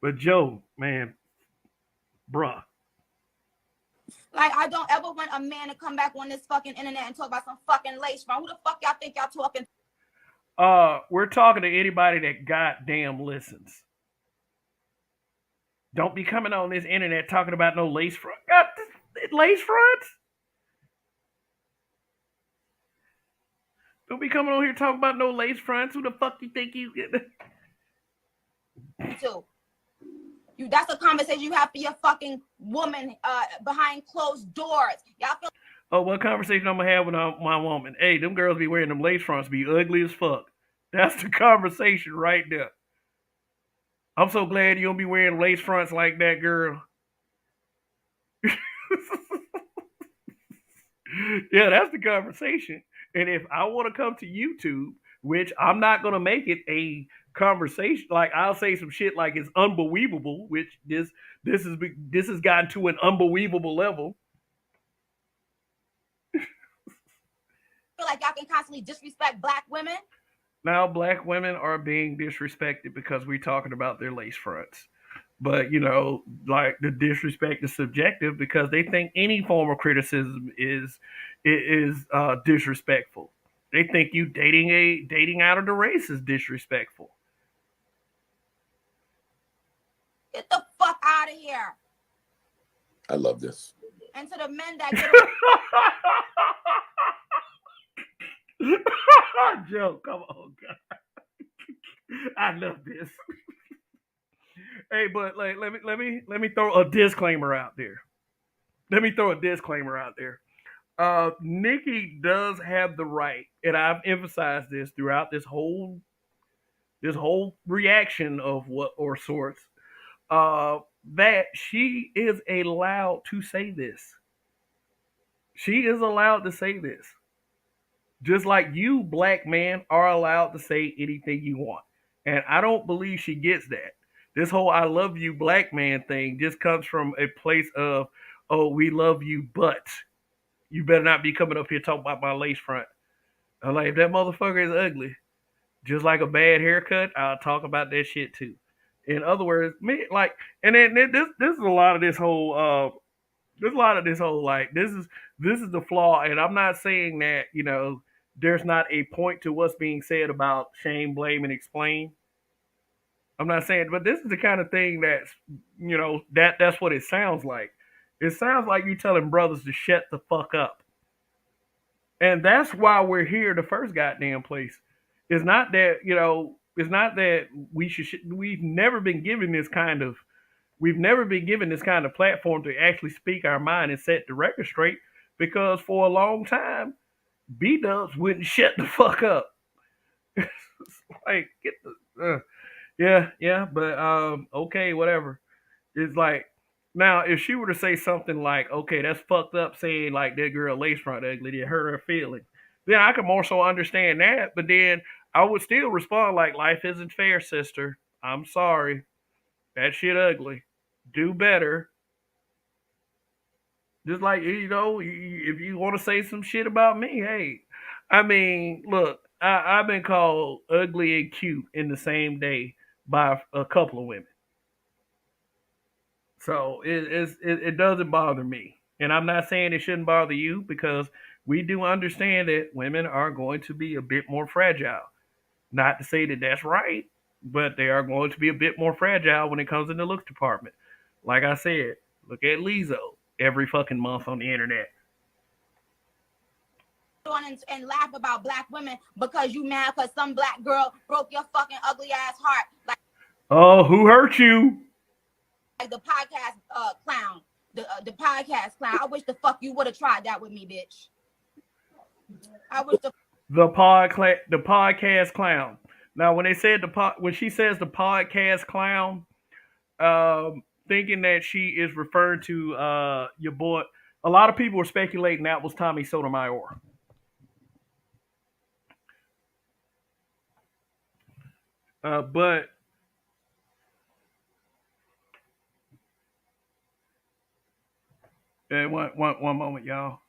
But Joe, man, bruh. Like, I don't ever want a man to come back on this fucking internet and talk about some fucking lace front. Who the fuck y'all think y'all talking? We're talking to anybody that goddamn listens. Don't be coming on this internet talking about no lace front. Got lace fronts? Don't be coming on here talking about no lace fronts. Who the fuck you think you get? Too. That's a conversation you have for your fucking woman behind closed doors. Y'all feel. Oh, what conversation I'm gonna have with my woman? Hey, them girls be wearing them lace fronts, be ugly as fuck. That's the conversation right there. I'm so glad you don't be wearing lace fronts like that, girl. Yeah, that's the conversation. And if I want to come to YouTube, which I'm not gonna make it a conversation, like I'll say some shit like it's unbelievable, which this has gotten to an unbelievable level. Feel like y'all can constantly disrespect black women. Now black women are being disrespected because we're talking about their lace fronts. But like the disrespect is subjective because they think any form of criticism is disrespectful. They think you dating out of the race is disrespectful. Get the fuck out of here. I love this. And to the men that get Joe, come on, God. I love this. Hey, but like, let me throw a disclaimer out there. Nicki does have the right, and I've emphasized this throughout this whole reaction of what or sorts, that she is allowed to say this. She is allowed to say this. Just like you, black man, are allowed to say anything you want. And I don't believe she gets that. This whole I love you, black man thing just comes from a place of, oh, we love you, but you better not be coming up here talking about my lace front. I'm like, if that motherfucker is ugly, just like a bad haircut, I'll talk about that shit too. In other words, me like, and then this is a lot of this whole there's a lot of this whole like this is the flaw, and I'm not saying that there's not a point to what's being said about shame, blame, and explain. I'm not saying, but this is the kind of thing that's that's what it sounds like. It sounds like you telling brothers to shut the fuck up, and that's why we're here the first goddamn place. It's not that it's not that we should. We've never been given this kind of platform to actually speak our mind and set the record straight because for a long time, B-dubs wouldn't shut the fuck up. Like, get the, yeah, but okay, whatever. It's like, now, if she were to say something like, okay, that's fucked up saying like that girl lace front ugly, it hurt her feelings, then I could more so understand that, but then I would still respond like, life isn't fair, sister. I'm sorry. That shit ugly. Do better. Just like, if you want to say some shit about me, hey, I mean, look, I've been called ugly and cute in the same day by a couple of women. So it doesn't bother me. And I'm not saying it shouldn't bother you because we do understand that women are going to be a bit more fragile. Not to say that that's right, but they are going to be a bit more fragile when it comes in the looks department. Like I said, look at Lizzo every fucking month on the internet. And laugh about black women because you mad because some black girl broke your fucking ugly ass heart. Like, oh, who hurt you? Like the podcast clown. The podcast clown. I wish the fuck you would have tried that with me, bitch. I wish the podcast clown. Now, when they said when she says the podcast clown, thinking that she is referring to your boy A lot of people were speculating that was Tommy Sotomayor. But one moment, y'all.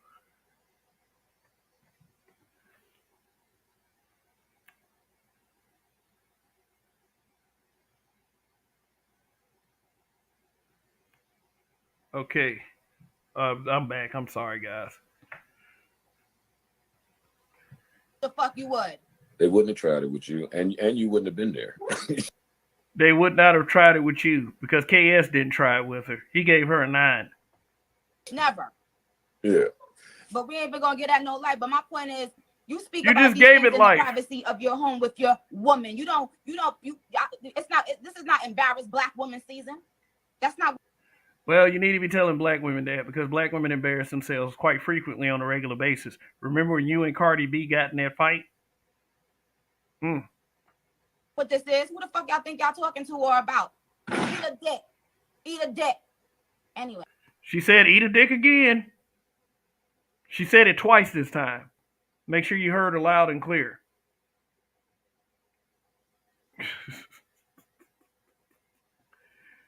Okay, I'm back. I'm sorry, guys. The fuck you would? They wouldn't have tried it with you, and you wouldn't have been there. They would not have tried it with you because KS didn't try it with her. He gave her a 9. Never. Yeah. But we ain't even gonna get at no light. But my point is, you speak You about just these gave things it in life. the privacy of your home with your woman. It's not. This is not embarrassed black woman season. That's not. Well, you need to be telling black women that because black women embarrass themselves quite frequently on a regular basis. Remember when you and Cardi B got in that fight? What this is? Who the fuck y'all think y'all talking to or about? Eat a dick. Eat a dick. Anyway. She said, "Eat a dick again." She said it twice this time. Make sure you heard her loud and clear.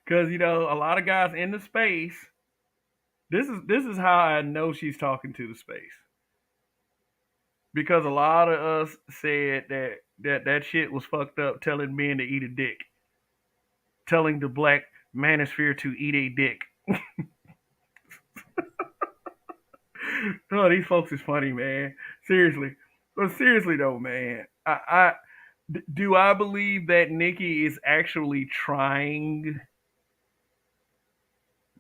Because a lot of guys in the space. This is how I know she's talking to the space. Because a lot of us said that shit was fucked up, telling men to eat a dick, telling the black manosphere to eat a dick. Oh, these folks is funny, man. Seriously, but seriously though, man, do I believe that Nicki is actually trying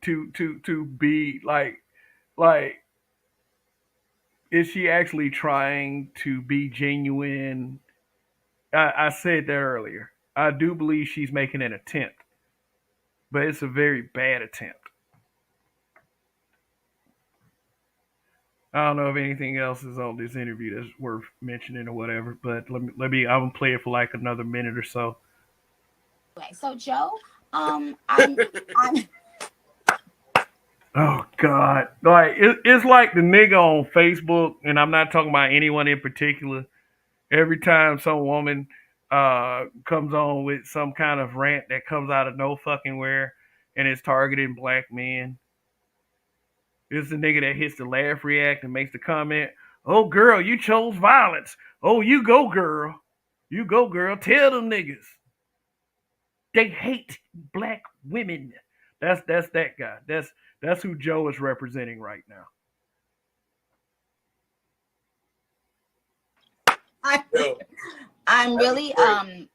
to be like is she actually trying to be genuine? I said that earlier. I do believe she's making an attempt, but it's a very bad attempt. I don't know if anything else is on this interview that's worth mentioning or whatever, but let me. I'm gonna play it for like another minute or so. So Joe, I'm. Oh God! Like it's like the nigga on Facebook, and I'm not talking about anyone in particular. Every time some woman comes on with some kind of rant that comes out of no fucking where, and it's targeting black men, it's the nigga that hits the laugh react and makes the comment, "Oh girl, you chose violence. Oh, you go girl. You go girl. Tell them niggas. They hate black women." That's that guy. That's who Joe is representing right now. I'm really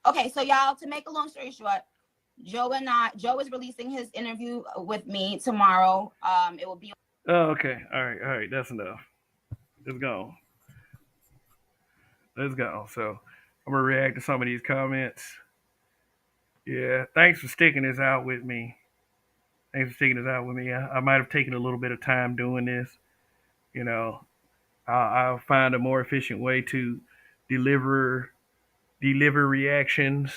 okay. So y'all, to make a long story short, Joe is releasing his interview with me tomorrow. It will be. Oh, okay. All right. That's enough. Let's go. So I'm gonna react to some of these comments. Yeah, thanks for sticking this out with me. I might have taken a little bit of time doing this. You know, I'll find a more efficient way to deliver reactions.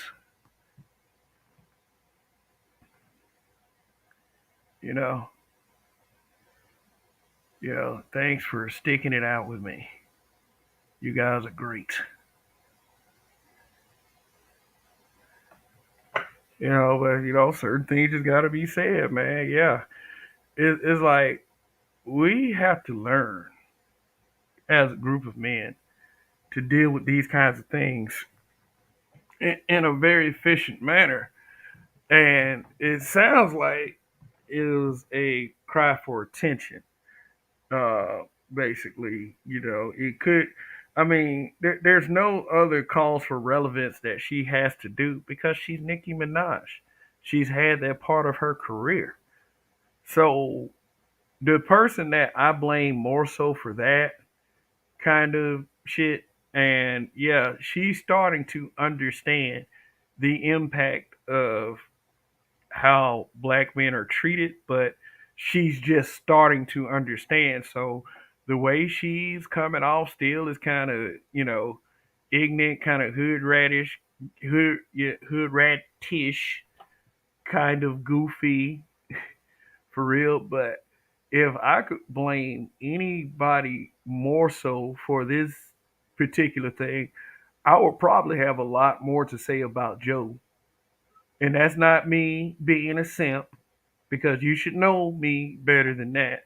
You know, thanks for sticking it out with me. You guys are great. But certain things just gotta be said, man. Yeah, it's like we have to learn as a group of men to deal with these kinds of things in a very efficient manner. And it sounds like it was a cry for attention. Basically, it could. I mean, there's no other calls for relevance that she has to do because she's Nicki Minaj. She's had that part of her career. So the person that I blame more so for that kind of shit, and yeah, she's starting to understand the impact of how black men are treated, but she's just starting to understand. So the way she's coming off still is kind of, ignorant, kind of hood ratish, kind of goofy for real, but if I could blame anybody more so for this particular thing, I would probably have a lot more to say about Joe. And that's not me being a simp, because you should know me better than that.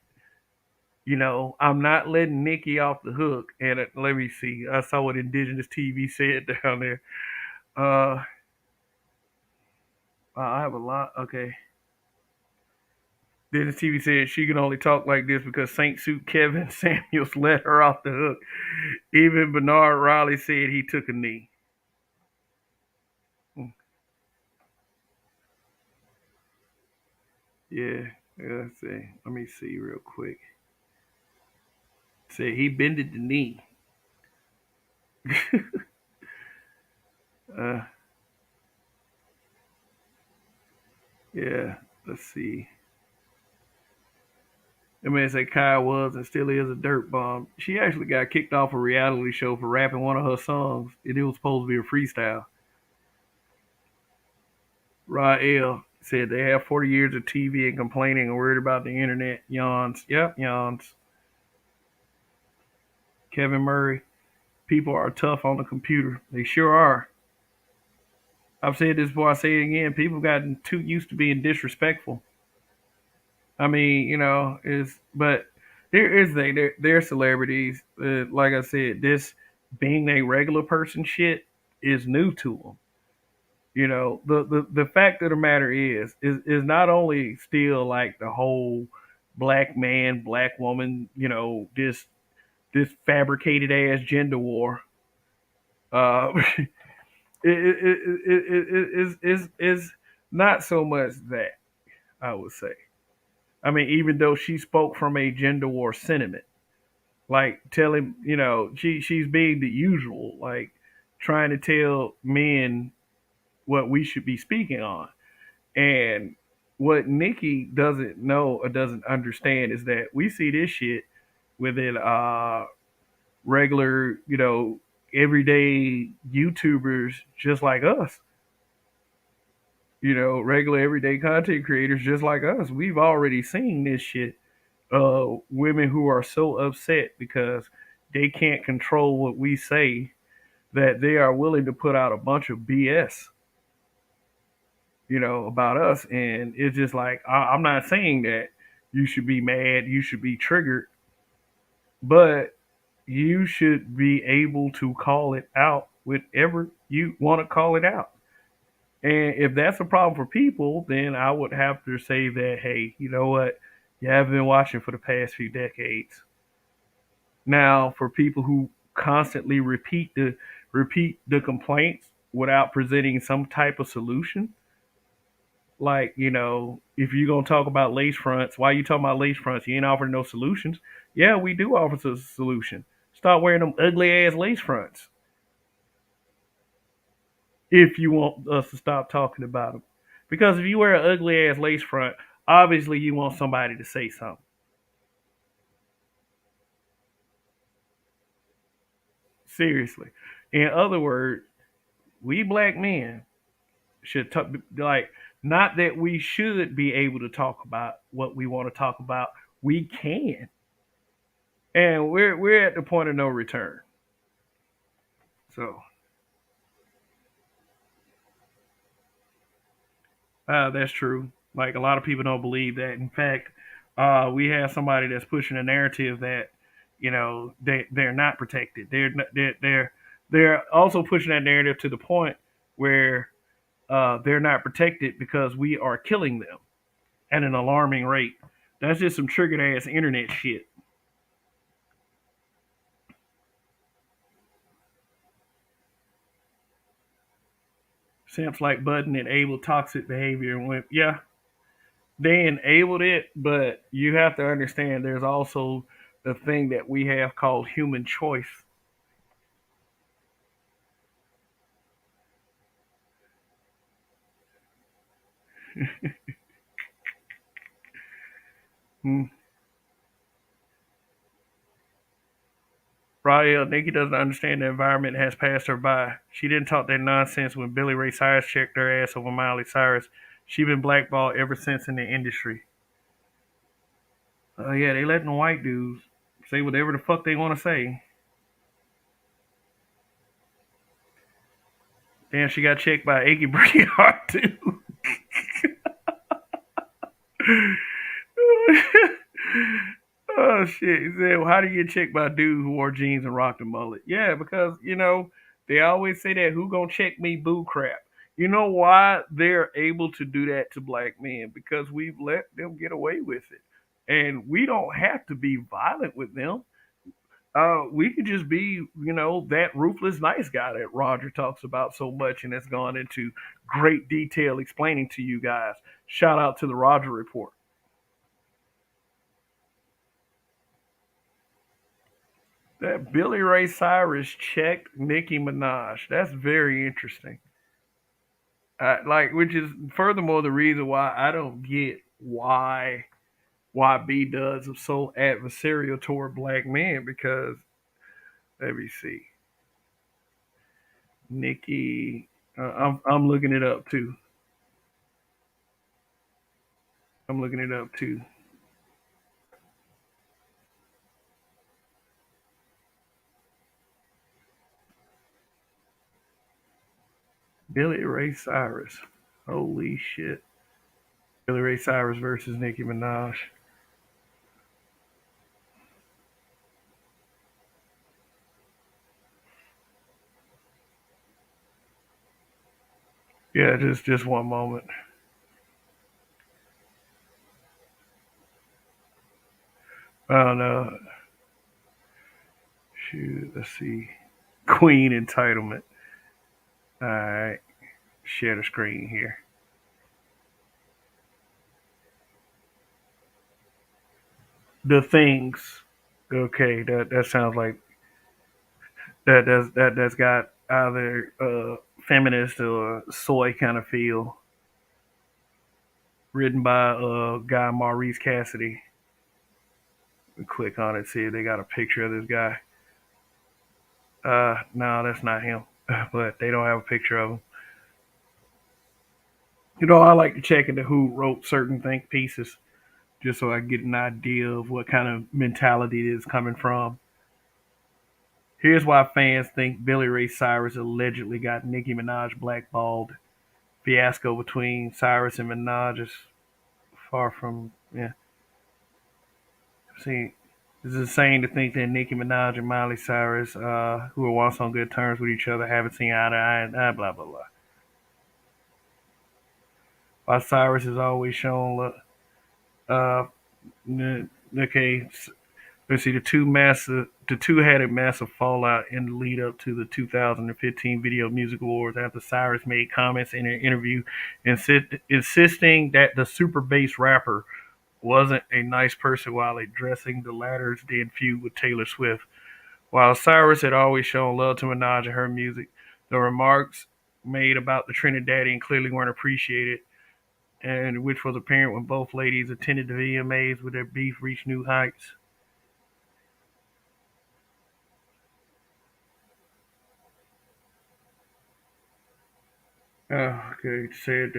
I'm not letting Nicki off the hook. And let me see. I saw what Indigenous TV said down there. Uh, I have a lot. Okay. Indigenous TV said she can only talk like this because Saint Suit Kevin Samuels let her off the hook. Even Bernard Riley said he took a knee. Yeah. Let's see. Let me see real quick. Said he bended the knee. uh, yeah. Let's see. The man said Kai was and still is a dirt bomb. She actually got kicked off a reality show for rapping one of her songs, and it was supposed to be a freestyle. Rael said they have 40 years of TV and complaining and worried about the internet. Yawns. Yep, yawns. Kevin Murray. People are tough on the computer. They sure are. I've said this before, I say it again. People gotten too used to being disrespectful. I mean, but they're celebrities. Like I said, this being a regular person shit is new to them. The fact of the matter is not only still like the whole black man, black woman, this fabricated ass gender war. Uh, is not so much that, I would say. I mean, even though she spoke from a gender war sentiment, like telling, she's being the usual, like trying to tell men what we should be speaking on. And what Nicki doesn't know or doesn't understand is that we see this shit within regular, everyday YouTubers just like us. Regular everyday content creators just like us. We've already seen this shit. Women who are so upset because they can't control what we say that they are willing to put out a bunch of BS, about us. And it's just like, I'm not saying that you should be mad, you should be triggered, but you should be able to call it out whatever you want to call it out. And if that's a problem for people, then I would have to say that, hey, you know what? You haven't been watching for the past few decades. Now, for people who constantly repeat the complaints without presenting some type of solution, like, if you're gonna talk about lace fronts, why are you talking about lace fronts? You ain't offering no solutions. Yeah, we do offer a solution. Stop wearing them ugly ass lace fronts. If you want us to stop talking about them. Because if you wear an ugly ass lace front, obviously you want somebody to say something. Seriously. In other words, we black men should talk, like, not that we should be able to talk about what we want to talk about. We can. And we're at the point of no return. So that's true. Like, a lot of people don't believe that. In fact, we have somebody that's pushing a narrative that, they're not protected. They're also pushing that narrative to the point where they're not protected because we are killing them at an alarming rate. That's just some triggered ass internet shit. Simps like Button enabled toxic behavior and went, yeah, they enabled it, but you have to understand there's also the thing that we have called human choice. Hmm. Rael, Nikki doesn't understand the environment has passed her by. She didn't talk that nonsense when Billy Ray Cyrus checked her ass over Miley Cyrus. She been blackballed ever since in the industry. Yeah, they letting the white dudes say whatever the fuck they want to say. Damn, she got checked by Iggy Briart too. Oh shit! He said, well, "How do you get checked by a dude who wore jeans and rocked a mullet?" Yeah, because they always say that who gonna check me, boo crap. You know why they're able to do that to black men? Because we've let them get away with it, and we don't have to be violent with them. We could just be, that ruthless nice guy that Roger talks about so much and has gone into great detail explaining to you guys. Shout out to the Roger Report. That Billy Ray Cyrus checked Nicki Minaj. That's very interesting. Which is furthermore the reason why I don't get why B does so adversarial toward black men. Because let me see, Nicki. I'm looking it up too. I'm looking it up too. Billy Ray Cyrus. Holy shit. Billy Ray Cyrus versus Nicki Minaj. Yeah, just one moment. I don't know. Shoot, let's see. Queen entitlement. All right, share the screen here. The things. Okay, that sounds like that's got either feminist or soy kind of feel. Written by guy Maurice Cassidy. Click on it, see if they got a picture of this guy. No, that's not him. But they don't have a picture of him. I like to check into who wrote certain think pieces just so I get an idea of what kind of mentality it is coming from. Here's why fans think Billy Ray Cyrus allegedly got Nicki Minaj blackballed. Fiasco between Cyrus and Minaj is far from, yeah. See, it's insane to think that Nicki Minaj and Miley Cyrus, who were once on good terms with each other, haven't seen eye to eye, and blah, blah, blah. While Cyrus has always shown, okay, let's see, the two had a massive fallout in the lead up to the 2015 Video Music Awards after Cyrus made comments in an interview insisting that the super bass rapper wasn't a nice person while addressing the latter's then feud with Taylor Swift. While Cyrus had always shown love to Minaj and her music, the remarks made about the Trinidadian clearly weren't appreciated, and which was apparent when both ladies attended the VMAs with their beef reached new heights. Okay, said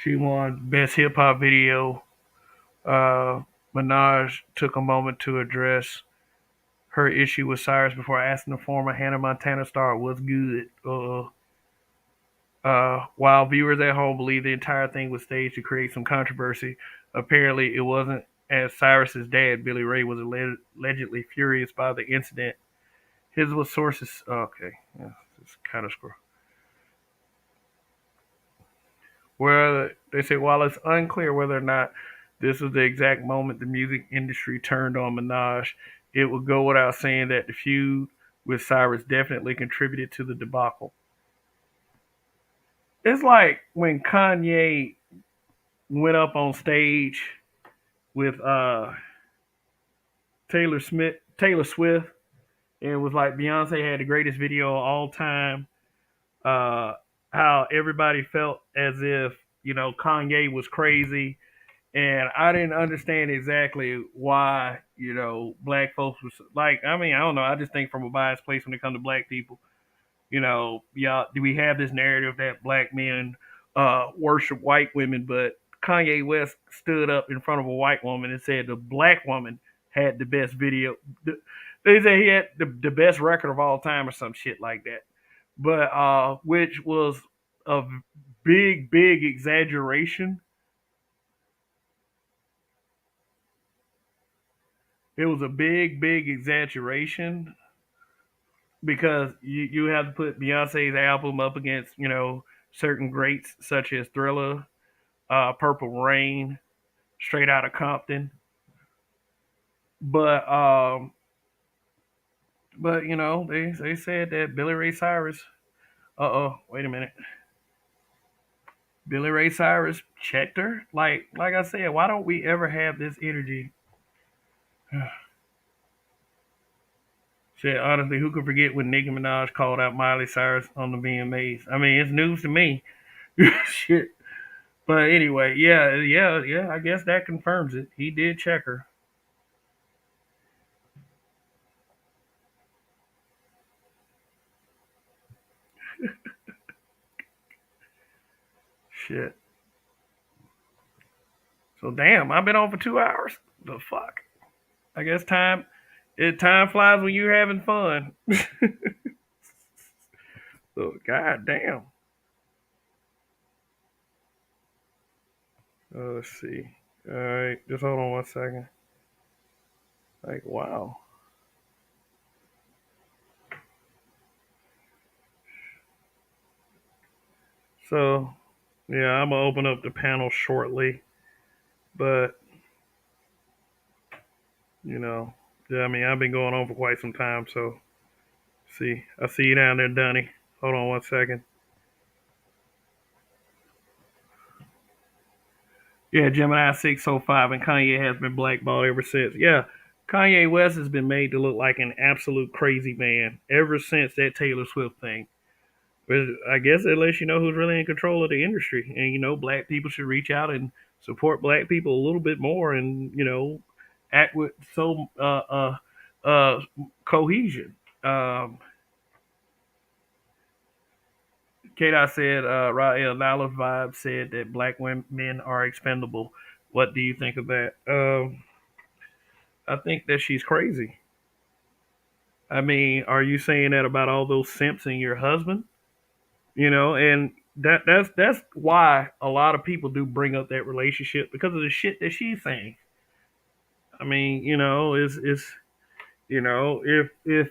she won Best Hip Hop Video. Minaj took a moment to address her issue with Cyrus before asking the former Hannah Montana star what's good. While viewers at home believe the entire thing was staged to create some controversy, apparently it wasn't, as Cyrus's dad, Billy Ray, was allegedly furious by the incident. His was sources. Okay, yeah, it's kind of screw. Where they say while it's unclear whether or not this was the exact moment the music industry turned on Minaj, it would go without saying that the feud with Cyrus definitely contributed to the debacle. It's like when Kanye went up on stage with Taylor Swift, and was like Beyonce had the greatest video of all time. Uh, how everybody felt as if Kanye was crazy, and I didn't understand exactly why black folks was like. I mean, I don't know. I just think from a biased place when it comes to black people. Yeah, do we have this narrative that black men worship white women, but Kanye West stood up in front of a white woman and said the black woman had the best video. They say he had the best record of all time or some shit like that. But which was a big exaggeration. It was a big exaggeration because you have to put Beyonce's album up against, certain greats such as Thriller, Purple Rain, Straight Outta Compton. But they said that Billy Ray Cyrus. Wait a minute. Billy Ray Cyrus checked her. Like I said, why don't we ever have this energy? Shit, honestly, who could forget when Nicki Minaj called out Miley Cyrus on the VMAs? I mean, it's news to me. Shit. But anyway, yeah. I guess that confirms it. He did check her. Shit. So damn, I've been on for 2 hours. The fuck? I guess time flies when you're having fun. So god damn. Let's see. All right, just hold on one second. Like wow. So yeah, I'm gonna open up the panel shortly, but yeah, I mean I've been going on for quite some time. So I see you down there, Dunny. Hold on one second. Yeah, Gemini 605 and Kanye has been blackballed ever since. Yeah, Kanye West has been made to look like an absolute crazy man ever since that Taylor Swift thing. I guess it lets you know who's really in control of the industry. And, black people should reach out and support black people a little bit more and, act with some cohesion. K-Dot said, Rael Nala Vibe said that black men are expendable. What do you think of that? I think that she's crazy. I mean, are you saying that about all those simps and your husband? And that's why a lot of people do bring up that relationship because of the shit that she's saying. I mean, it's if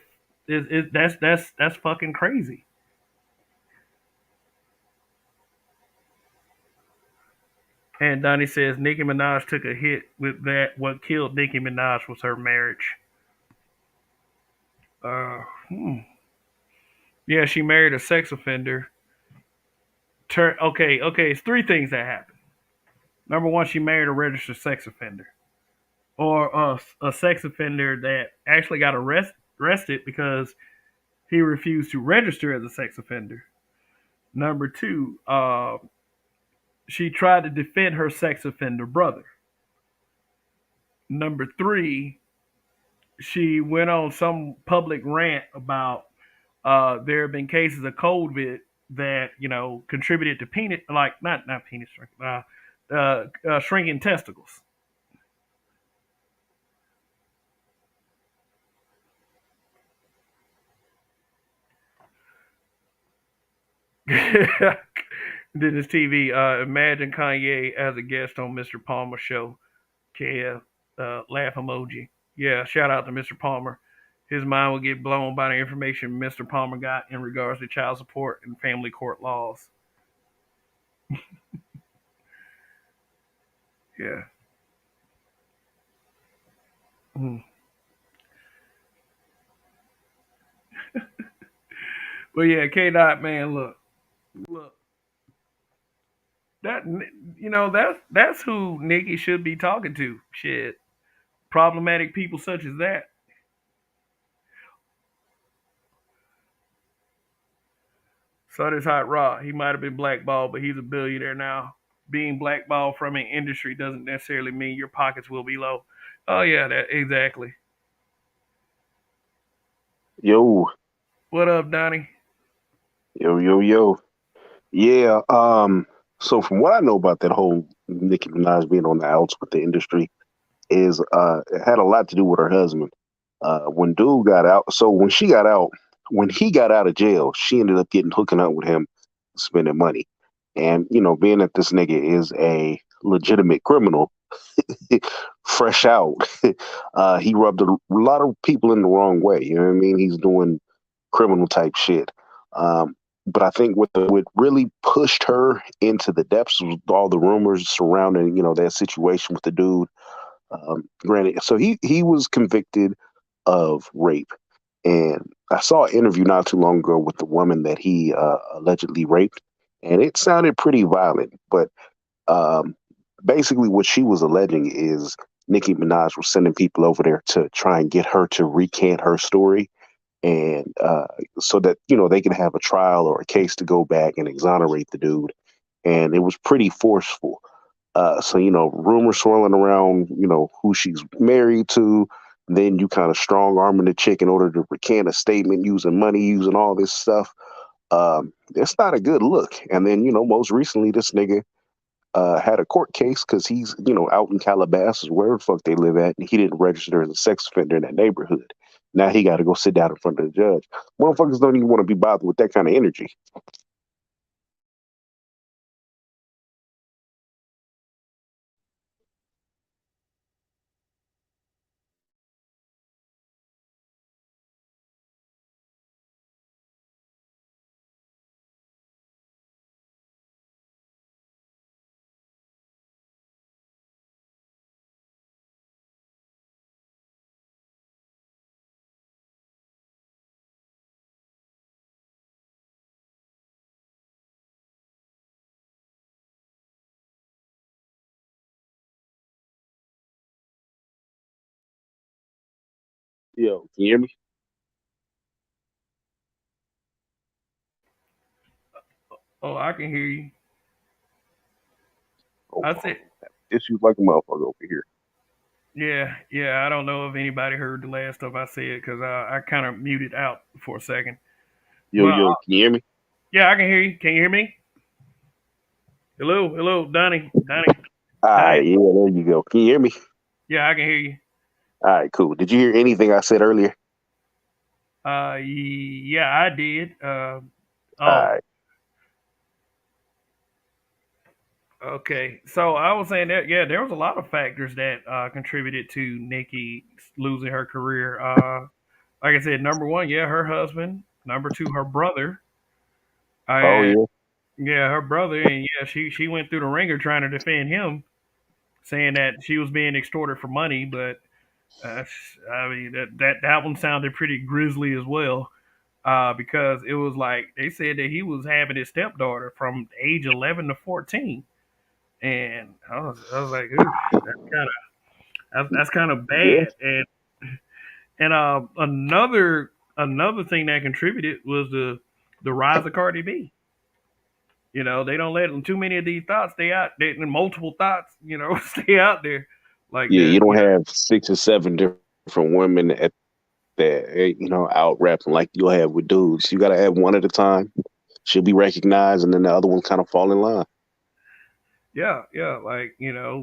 that's fucking crazy. And Donnie says Nicki Minaj took a hit with that. What killed Nicki Minaj was her marriage. Uh, hmm. Yeah, she married a sex offender. Okay. It's three things that happened. Number one, she married a registered sex offender, or a sex offender that actually got arrested because he refused to register as a sex offender. Number two, she tried to defend her sex offender brother. Number three, she went on some public rant about there have been cases of COVID that contributed to penis, like not penis shrinking testicles. Dennis TV. Imagine Kanye as a guest on Mr. Palmer's show. KF, laugh emoji. Yeah, shout out to Mr. Palmer. His mind will get blown by the information Mr. Palmer got in regards to child support and family court laws. Yeah. Mm. But yeah, K Dot man, look. That's who Nicki should be talking to. Shit, problematic people such as that. So does Hot Rod. He might have been blackballed, but he's a billionaire now. Being blackballed from an industry doesn't necessarily mean your pockets will be low. Oh yeah, that exactly. Yo. What up, Donnie? Yo. Yeah, So from what I know about that whole Nicki Minaj being on the outs with the industry is it had a lot to do with her husband. When dude got out, so when he got out of jail, she ended up getting hooking up with him, spending money. And being that this nigga is a legitimate criminal, fresh out, he rubbed a lot of people in the wrong way. You know what I mean? He's doing criminal type shit. Um, but I think what really pushed her into the depths was all the rumors surrounding that situation with the dude. Granted, so he was convicted of rape, and I saw an interview not too long ago with the woman that he allegedly raped, and it sounded pretty violent. But um, basically, what she was alleging is Nicki Minaj was sending people over there to try and get her to recant her story, and so that they can have a trial or a case to go back and exonerate the dude. And it was pretty forceful. So rumors swirling around, who she's married to. Then you kind of strong arming the chick in order to recant a statement, using money, using all this stuff. It's not a good look. And then most recently, this nigga had a court case because he's out in Calabasas, wherever the fuck they live at, and he didn't register as a sex offender in that neighborhood. Now he got to go sit down in front of the judge. Motherfuckers don't even want to be bothered with that kind of energy. Yo, can you hear me? Oh, I can hear you. Oh, I said, issues like a motherfucker over here. yeah. I don't know if anybody heard the last stuff I said because I kind of muted out for a second. Yo, But yo, can you hear me? yeah, I can hear you. Can you hear me? Hello, Donnie. All right, yeah, there you go. Can you hear me? Yeah, I can hear you. All right, cool. Did you hear anything I said earlier? Yeah, I did. All Oh, right. okay. So I was saying that yeah, there was a lot of factors that contributed to Nikki losing her career. Like I said, number one, yeah, her husband. Number two, her brother. Oh And yeah. yeah, her brother, and yeah, she went through the ringer trying to defend him, saying that she was being extorted for money. But uh, I mean, that one sounded pretty grisly as well. Because it was like they said that he was having his stepdaughter from age 11 to 14, and I was like, oof, that's kind of Yeah. bad. And another thing that contributed was the rise of Cardi B. They don't let them too many of these thoughts stay out. Multiple thoughts, stay out there like Yeah, that. you don't have 6 or 7 different women at that out rapping like you'll have with dudes. You got to have one at a time. She'll be recognized, and then the other one kind of fall in line. Yeah, like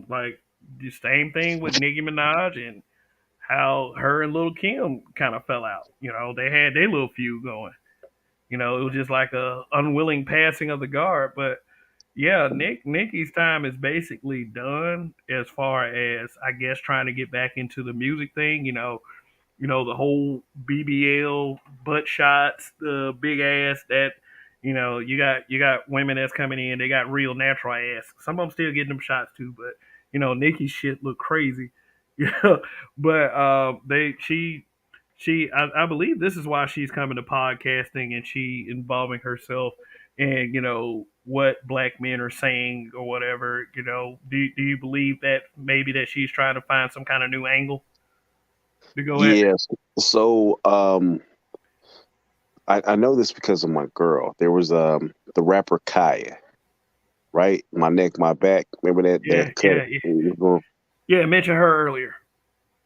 like the same thing with Nicki Minaj and how her and Little Kim kind of fell out. They had their little feud going. It was just like a unwilling passing of the guard. But yeah, Nicki's time is basically done as far as I guess trying to get back into the music thing. The whole BBL butt shots, the big ass that you got women that's coming in, they got real natural ass. Some of them still getting them shots too, but Nikki's shit look crazy. Yeah, but I believe this is why she's coming to podcasting and she involving herself in what black men are saying or whatever. Do you believe that maybe that she's trying to find some kind of new angle to go at? Yes. So I know this because of my girl. There was the rapper Kaya, right? My neck, my back. Remember Yeah, that cut? yeah, yeah. Yeah, mention her earlier.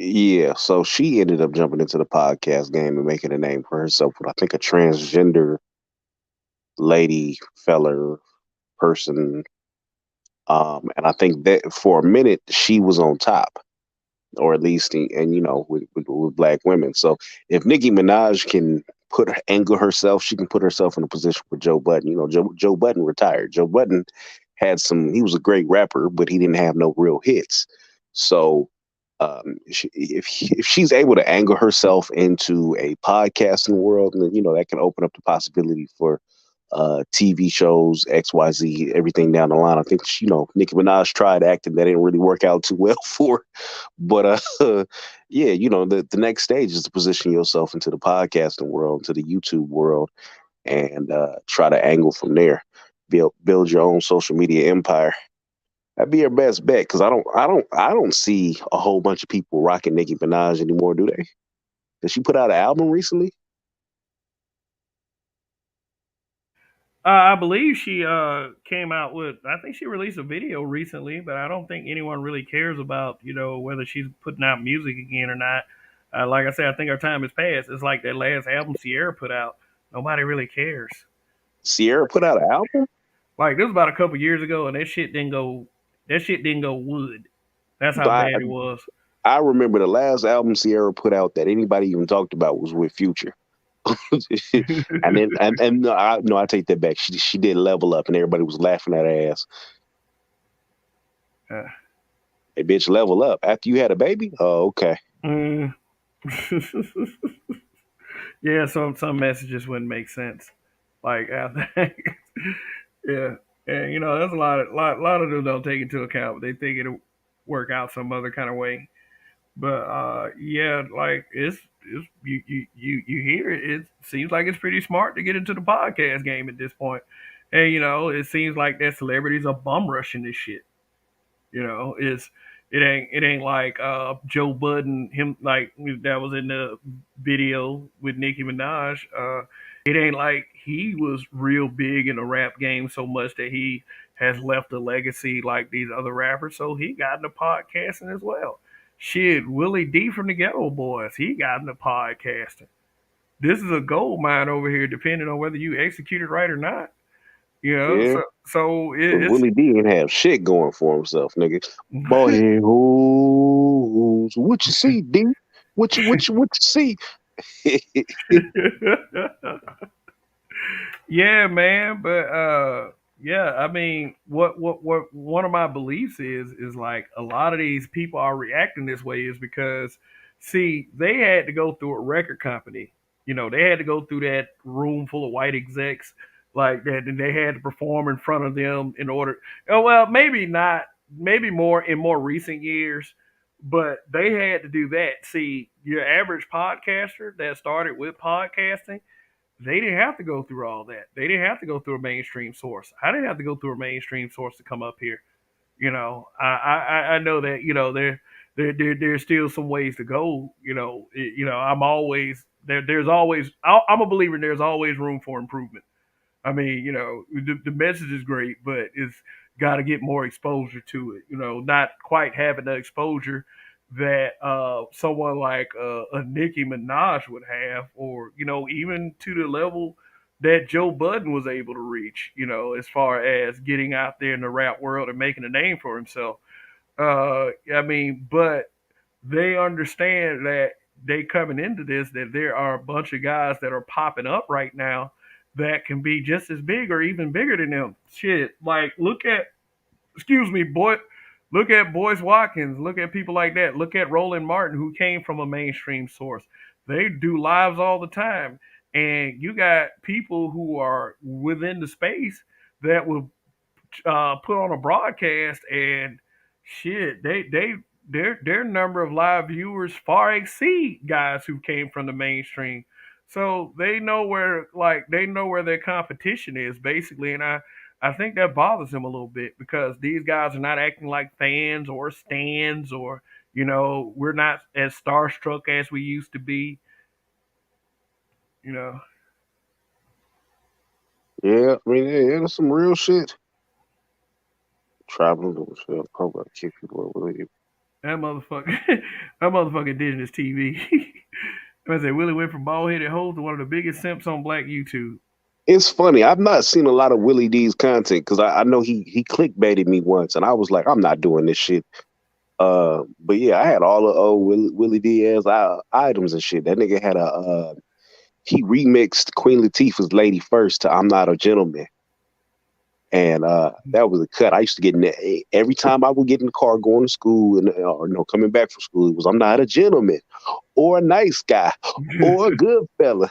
Yeah, so she ended up jumping into the podcast game and making a name for herself with I think a transgender lady, feller, person. And I think that for a minute she was on top, or at least, and with black women. So if Nicki Minaj can angle herself, she can put herself in a position with Joe Budden. Joe Budden retired. Joe Budden he was a great rapper, but he didn't have no real hits. So if she's able to angle herself into a podcasting world, then that can open up the possibility for TV shows, XYZ, everything down the line. I think Nicki Minaj tried acting, that didn't really work out too well for her. But yeah, the next stage is to position yourself into the podcasting world, into the YouTube world, and try to angle from there. Build your own social media empire. That'd be your best bet, because I don't see a whole bunch of people rocking Nicki Minaj anymore, do they? Did she put out an album recently? I believe she came out with. I think she released a video recently, but I don't think anyone really cares about whether she's putting out music again or not. Like I said, I think our time has passed. It's like that last album Sierra put out. Nobody really cares. Sierra put out an album? Like this was about a couple years ago, and that shit didn't go. That shit didn't go wood. That's how I, bad it was. I remember the last album Sierra put out that anybody even talked about was with Future. and then and no, I take that back. She did Level Up, and everybody was laughing at her ass. Hey, bitch, level up after you had a baby. Oh, okay. Yeah, some messages wouldn't make sense. Like I think, yeah, and there's a lot of them don't take into account. They think it'll work out some other kind of way. But yeah, like it's you hear it. It seems like it's pretty smart to get into the podcast game at this point. And it seems like that celebrities are bum rushing this shit. It's it ain't like Joe Budden, him, like that was in the video with Nicki Minaj. It ain't like he was real big in the rap game so much that he has left a legacy like these other rappers. So he got into podcasting as well. Shit, Willie D from the Ghetto Boys, he got into podcasting. This is a gold mine over here, depending on whether you execute it right or not. Yeah. So it's Willie D didn't have shit going for himself, nigga. Boy, what you see, D? What you see? Yeah, man, but yeah, I mean, what one of my beliefs is like a lot of these people are reacting this way is because see, they had to go through a record company. They had to go through that room full of white execs like that, and they had to perform in front of them in order. Oh, well, maybe not, maybe more in more recent years, but they had to do that. See, your average podcaster that started with podcasting, they didn't have to go through all that. They didn't have to go through a mainstream source. I didn't have to go through a mainstream source to come up here. I know that there's still some ways to go. I'm always there. There's always I'm a believer. There's always room for improvement. I mean, the message is great, but it's got to get more exposure to it. Not quite having the exposure that someone like a Nicki Minaj would have, or even to the level that Joe Budden was able to reach. As far as getting out there in the rap world and making a name for himself. I mean, but they understand that they coming into this that there are a bunch of guys that are popping up right now that can be just as big or even bigger than them. Shit, like look at, excuse me, boy, look at Boyce Watkins, look at people like that. Look at Roland Martin, who came from a mainstream source. They do lives all the time, and you got people who are within the space that will put on a broadcast and shit, their number of live viewers far exceed guys who came from the mainstream. So they know where their competition is basically, and I think that bothers them a little bit because these guys are not acting like fans or stands or we're not as starstruck as we used to be. You know. Yeah, I mean, yeah, that's some real shit. Traveling to the probably kick people over there. That motherfucker, that motherfucker indigenous TV. I say Willie went from bald headed hoe to one of the biggest simps on Black YouTube. It's funny. I've not seen a lot of Willie D's content because I know he clickbaited me once, and I was like, I'm not doing this shit. But yeah, I had all the old Willie Diaz items and shit. That nigga had he remixed Queen Latifah's "Lady First" to "I'm Not a Gentleman," and that was a cut. I used to get in there every time I would get in the car going to school and or no coming back from school. It was "I'm not a gentleman" or a nice guy or a good fella.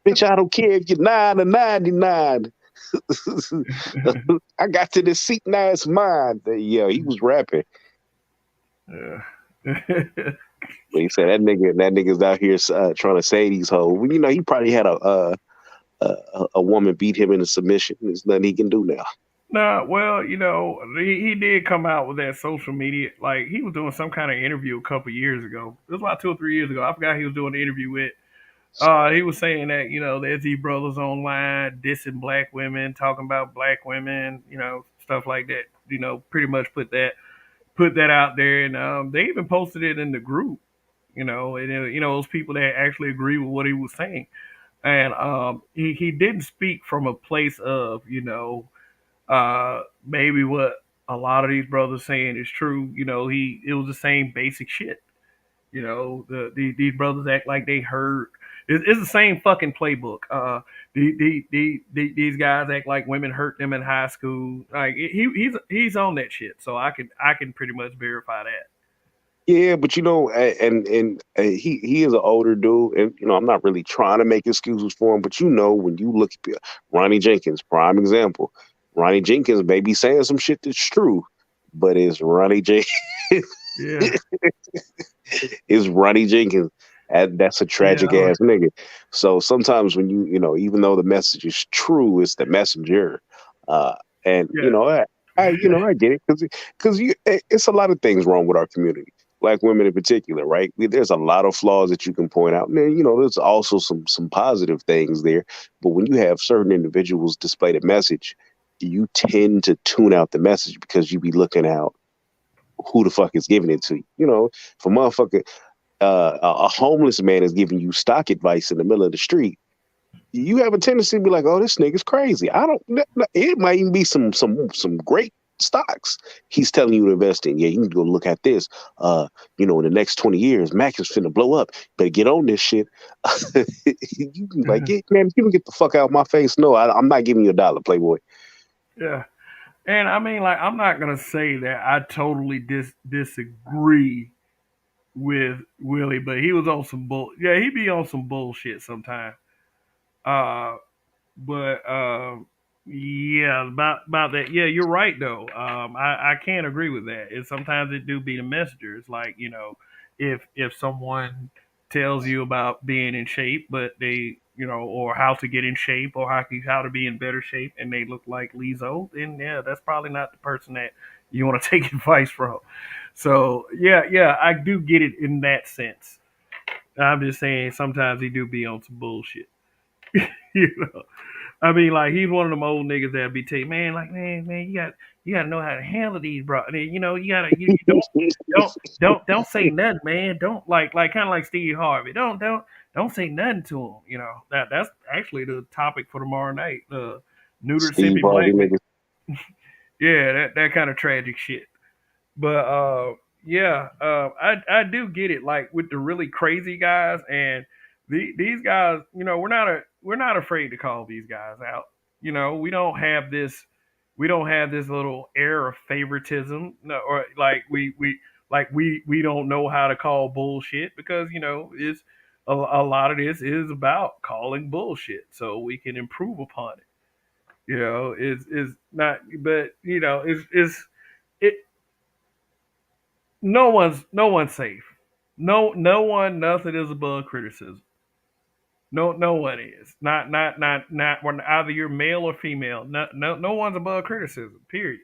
Bitch, I don't care if you're 9 or 99. I got to the seat, now it's mine. Yeah, he was rapping. Yeah. But he said that nigga's out here trying to say these hoes. Well, you know, he probably had a woman beat him into submission. There's nothing he can do now. Nah, well, you know, he did come out with that social media. Like, he was doing some kind of interview a couple years ago. It was about 2 or 3 years ago. I forgot he was doing the interview with. He was saying that, you know, there's these brothers online dissing black women, talking about black women, you know, stuff like that. You know, pretty much put that out there, and they even posted it in the group. You know, and you know those people that actually agree with what he was saying, and he didn't speak from a place of, you know, maybe what a lot of these brothers saying is true. You know, it was the same basic shit. You know, these brothers act like they heard. It's the same fucking playbook. These guys act like women hurt them in high school. Like, he's on that shit. So I can pretty much verify that. Yeah, but you know, he is an older dude, and you know, I'm not really trying to make excuses for him, but you know, when you look at Ronnie Jenkins, prime example, Ronnie Jenkins may be saying some shit that's true, but it's Ronnie Jenkins. Yeah. Is Ronnie Jenkins. That's a tragic Yeah. ass nigga. So sometimes when you know, even though the message is true, it's the messenger. Uh, and you Yeah. know, I get it because it's a lot of things wrong with our community, black women in particular, right? There's a lot of flaws that you can point out, and then, you know, there's also some positive things there. But when you have certain individuals display the message, you tend to tune out the message because you be looking out who the fuck is giving it to you. You know, if a motherfucker, a homeless man is giving you stock advice in the middle of the street, you have a tendency to be like, "Oh, this nigga's crazy." I don't. It might even be some great stocks he's telling you to invest in. Yeah, you need to go look at this. You know, in the next 20 years, Mac is finna blow up. Better get on this shit. You be like, man, you can get the fuck out of my face. No, I'm not giving you $1, Playboy. Yeah. And I mean, like, I'm not gonna say that I totally disagree with Willie, but he was on some bull. Yeah, he be on some bullshit sometimes. Uh, but yeah, about that. Yeah, you're right though. I can't agree with that. And sometimes it do be the messenger. It's like, you know, if someone tells you about being in shape, but they, you know, or how to get in shape, or how to be in better shape, and they look like Lizzo, then yeah, that's probably not the person that you want to take advice from. So yeah, I do get it in that sense. I'm just saying sometimes he do be on some bullshit. You know, I mean, like, he's one of them old niggas that be telling, man, like, man, you gotta know how to handle these, bro. You know, you don't say nothing, man. Don't like kind of like Steve Harvey. Don't say nothing to him. You know, that's actually the topic for tomorrow night. Neutered Steve simpy Harvey black men. niggas. Yeah, that kind of tragic shit. But yeah, I do get it. Like, with the really crazy guys, and these guys, you know, we're not afraid to call these guys out. You know, we don't have this little air of favoritism, no, or like we don't know how to call bullshit, because, you know, it's a lot of this is about calling bullshit so we can improve upon it. You know, is not, but you know, it no one's safe. No one, nothing is above criticism. No one is. Not when either you're male or female. No one's above criticism. Period.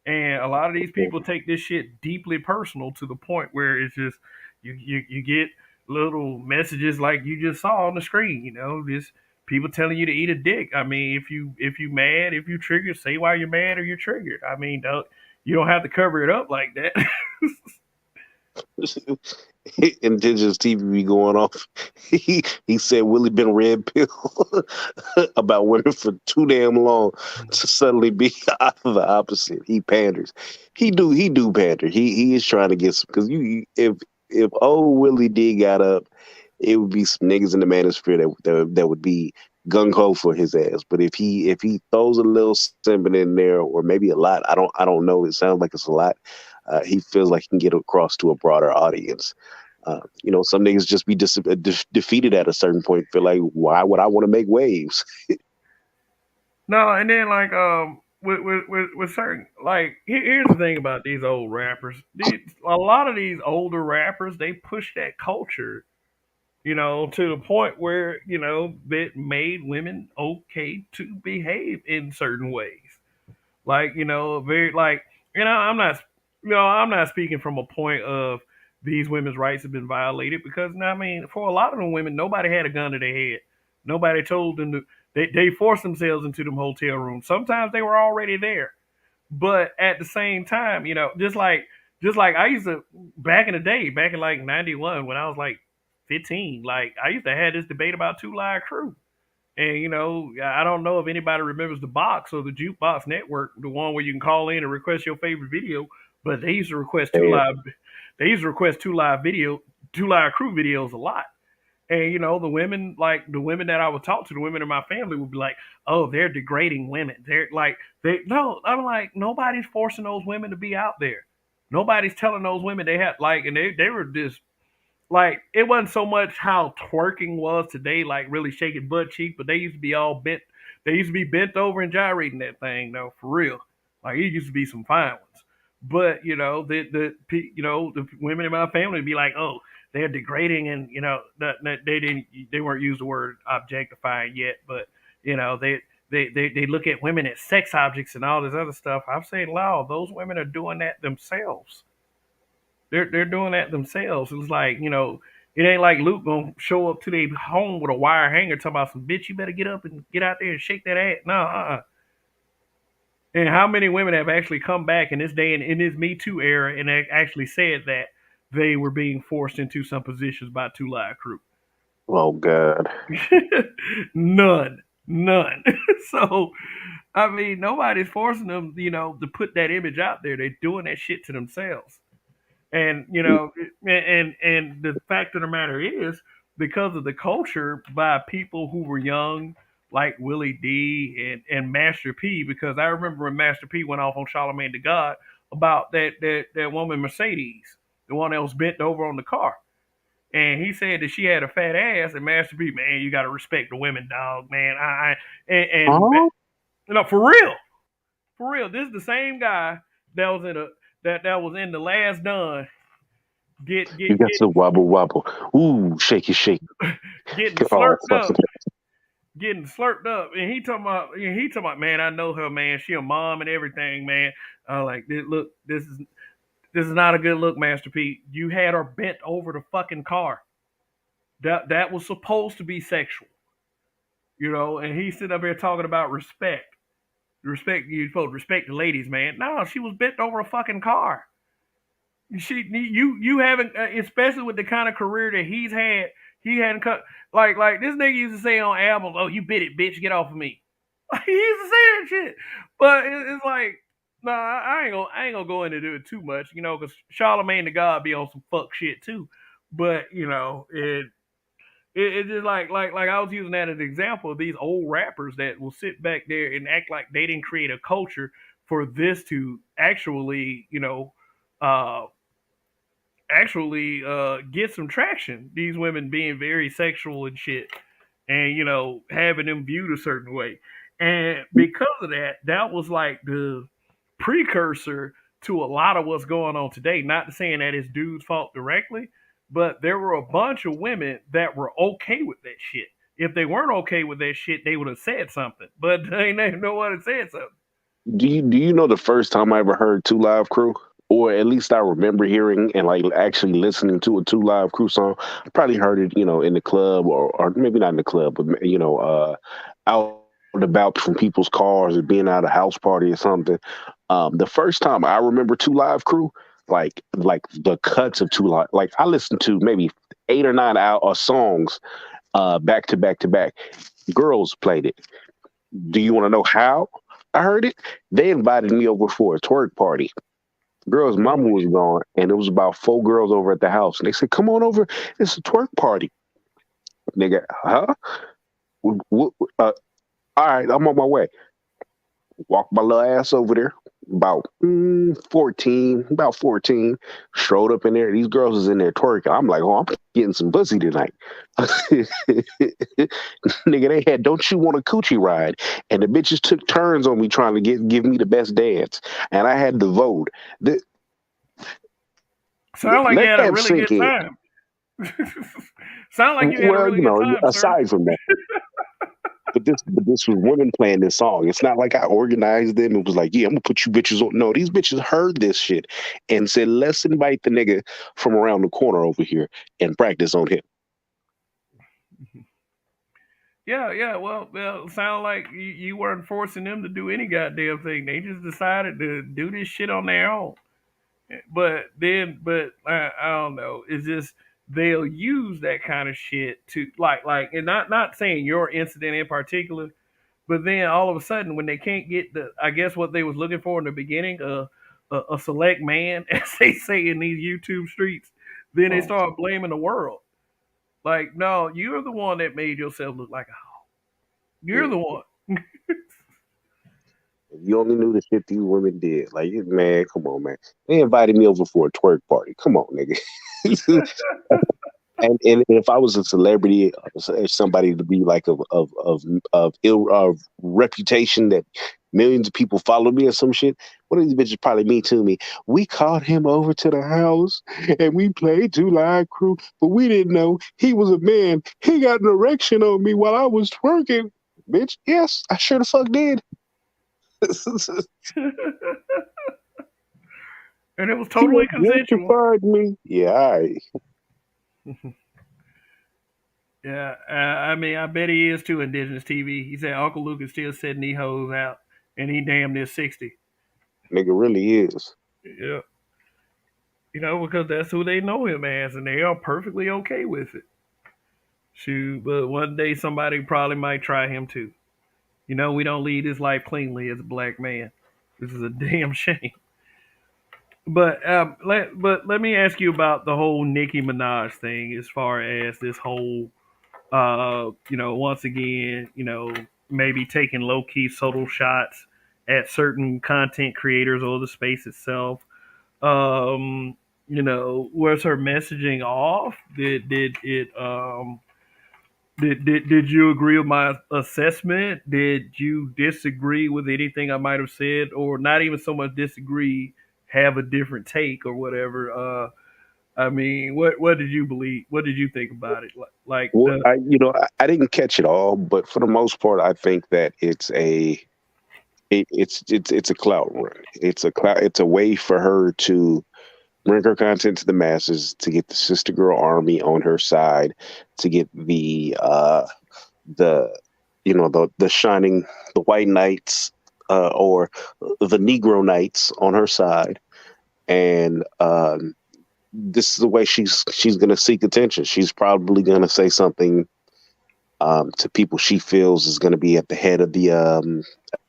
And a lot of these people take this shit deeply personal to the point where it's just you get little messages like you just saw on the screen. You know, just people telling you to eat a dick. I mean, if you mad, if you triggered, say why you're mad or you're triggered. I mean, you don't have to cover it up like that. Indigenous TV be going off. He said Willie been red pill about women for too damn long to suddenly be the opposite. He panders. He do pander. He is trying to get some because if old Willie D got up, it would be some niggas in the manosphere that would be gung ho for his ass. But if he throws a little sentiment in there or maybe a lot, I don't know. It sounds like it's a lot. He feels like he can get across to a broader audience. Some niggas just be defeated at a certain point. Feel like, why would I want to make waves? No, and then like with certain like here's the thing about these old rappers. A lot of these older rappers they push that culture, to the point where that made women okay to behave in certain ways. Like, very like, I'm not speaking from a point of these women's rights have been violated because I mean, for a lot of them women, nobody had a gun to their head. Nobody told them to. They forced themselves into them hotel rooms. Sometimes they were already there, but at the same time, just like I used to back in the day, back in like '91 when I was like 15, like I used to have this debate about Two Live Crew. And I don't know if anybody remembers the box or the jukebox network, the one where you can call in and request your favorite video. But they used to request two Yeah. live. They used to request two live crew videos a lot. And the women that I would talk to, the women in my family would be like, "Oh, they're degrading women. They're like, they no." I'm like, nobody's forcing those women to be out there. Nobody's telling those women they had like, and they were just like it wasn't so much how twerking was today, like really shaking butt cheek, but they used to be all bent. They used to be bent over and gyrating that thing, though, for real. Like it used to be some fine ones. But the women in my family would be like, oh, they're degrading, and they weren't use the word objectifying yet, but they look at women as sex objects and all this other stuff. I'm saying, wow, those women are doing that themselves. They're doing that themselves. It's like, it ain't like Luke gonna show up to their home with a wire hanger talking about some bitch, you better get up and get out there and shake that ass. No, And how many women have actually come back in this day and in this Me Too era and actually said that they were being forced into some positions by Two Live Crew? Oh God. None. None. So I mean nobody's forcing them, to put that image out there. They're doing that shit to themselves. And and the fact of the matter is, because of the culture by people who were young, like Willie D and Master P. Because I remember when Master P went off on Charlamagne the God about that woman Mercedes, the one that was bent over on the car, and he said that she had a fat ass. And Master P, man, you got to respect the women, dog, man. And Huh? for real, this is the same guy that was in a that was in the last done get You get got getting to wobble wobble. Ooh, shaky shake. getting Oh slurped fuck. up, getting slurped up, and he talking about, man, I know her, man, she a mom and everything, man. Like, look, this is not a good look, Master P. You had her bent over the fucking car. That was supposed to be sexual, and he's sitting up here talking about respect. Respect, you supposed to respect the ladies, man. No, she was bent over a fucking car. You haven't, especially with the kind of career that he's had. He hadn't cut like this nigga used to say on albums, "Oh, you bit it, bitch, get off of me." He used to say that shit, but it's like, nah, I ain't gonna go into it too much, because Charlamagne the God be on some fuck shit too. But it just like I was using that as an example of these old rappers that will sit back there and act like they didn't create a culture for this to uh, get some traction. These women being very sexual and shit, and having them viewed a certain way, and because of that, that was like the precursor to a lot of what's going on today. Not saying that it's dude's fault directly, but there were a bunch of women that were okay with that shit. If they weren't okay with that shit, they would have said something, but they ain't no one had said something. Do you know the first time I ever heard Two Live Crew? Or at least I remember hearing and like actually listening to a Two Live Crew song. I probably heard it, in the club or maybe not in the club, but out and about from people's cars or being at a house party or something. The first time I remember Two Live Crew, like the cuts of two lines. Like I listened to maybe 8 or 9 songs back to back to back. Girls played it. Do you want to know how I heard it? They invited me over for a twerk party. Girl's mama was gone, and it was about 4 girls over at the house. And they said, "Come on over. It's a twerk party." Nigga, huh? All right, I'm on my way. Walked my little ass over there. About 14, about 14. Strode up in there. These girls is in there twerking. I'm like, oh, I'm getting some pussy tonight. Nigga, they had "Don't You Want a Coochie Ride?" And the bitches took turns on me trying to give me the best dance. And I had to vote. Sound like you Let had a that really sink good in. time. Sound like you had a Well, really good time, sir. aside from that, but this was women playing this song. It's not like I organized them. It was like, yeah, I'm gonna put you bitches on. No, these bitches heard this shit and said, let's invite the nigga from around the corner over here and practice on him. Yeah. Well, sound like you weren't forcing them to do any goddamn thing. They just decided to do this shit on their own. But I don't know. It's just they'll use that kind of shit to and not saying your incident in particular, but then all of a sudden when they can't get I guess what they was looking for in the beginning, a select man, as they say in these YouTube streets, then they start blaming the world. Like, no, you're the one that made yourself look like a hoe. You're the one. You only knew the shit these women did. Like, man, come on, man. They invited me over for a twerk party. Come on, nigga. And if I was a celebrity, somebody to be like of ill reputation that millions of people follow me or some shit, one of these bitches probably me to me. We called him over to the house and we played July Crew, but we didn't know he was a man. He got an erection on me while I was twerking. Bitch, yes, I sure the fuck did. And it was totally consensual. Me. Yeah, all right. Yeah, I mean, I bet he is too. Indigenous TV. He said Uncle Luke is still setting these hoes out, and he damn near 60. Nigga really is. Yeah, because that's who they know him as, and they are perfectly okay with it. Shoot, but one day somebody probably might try him too. We don't lead this life cleanly as a black man. This is a damn shame. But let me ask you about the whole Nicki Minaj thing, as far as this whole once again, maybe taking low key subtle shots at certain content creators or the space itself. Was her messaging off? Did it did you agree with my assessment? Did you disagree with anything I might have said, or not even so much disagree, have a different take or whatever? I mean, what did you believe? What did you think about it? Well, I didn't catch it all, but for the most part, I think that it's a clout run. It's a way for her to bring her content to the masses, to get the sister girl army on her side, to get the shining, the white knights or the Negro knights on her side, and this is the way she's going to seek attention. She's probably going to say something to people she feels is going to be at the head of the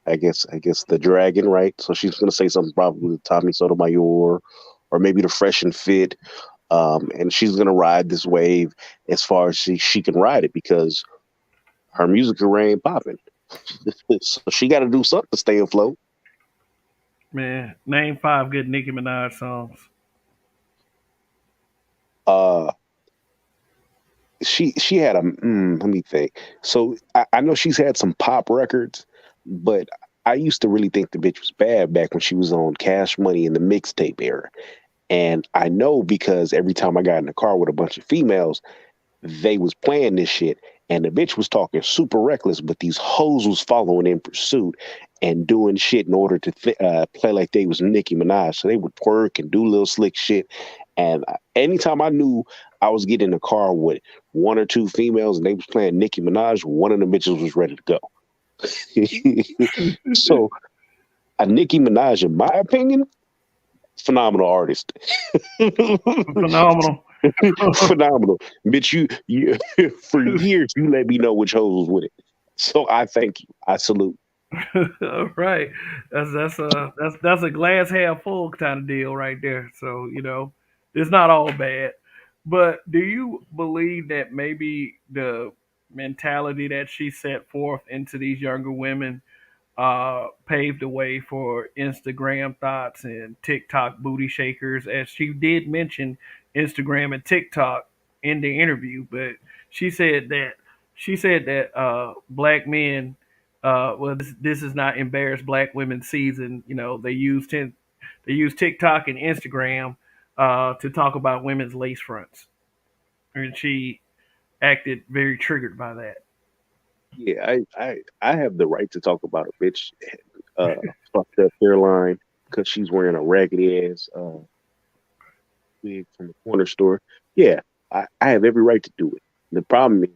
I guess the dragon, right? So she's going to say something probably to Tommy Sotomayor or maybe the Fresh and Fit, and she's going to ride this wave as far as she can ride it, because her music career ain't popping. So she got to do something to stay afloat. Man, name 5 good Nicki Minaj songs. She had let me think. So I know she's had some pop records, but I used to really think the bitch was bad back when she was on Cash Money in the mixtape era. And I know because every time I got in the car with a bunch of females, they was playing this shit, and the bitch was talking super reckless, but these hoes was following in pursuit and doing shit in order to play like they was Nicki Minaj. So they would twerk and do little slick shit. And anytime I knew I was getting in the car with 1 or 2 females and they was playing Nicki Minaj, one of the bitches was ready to go. So a Nicki Minaj, in my opinion, Phenomenal artist. Phenomenal. Phenomenal. Bitch, you for years you let me know which hoes was with it. So I thank you. I salute. Right. That's a glass half full kind of deal right there. So, it's not all bad. But do you believe that maybe the mentality that she set forth into these younger women paved the way for Instagram thoughts and TikTok booty shakers, as she did mention Instagram and TikTok in the interview, but she said that black men, well, this is not embarrass black women season. They use TikTok and Instagram to talk about women's lace fronts, and she acted very triggered by that. Yeah, I have the right to talk about a bitch fucked up hairline because she's wearing a raggedy ass wig from the corner store. Yeah, I have every right to do it. The problem is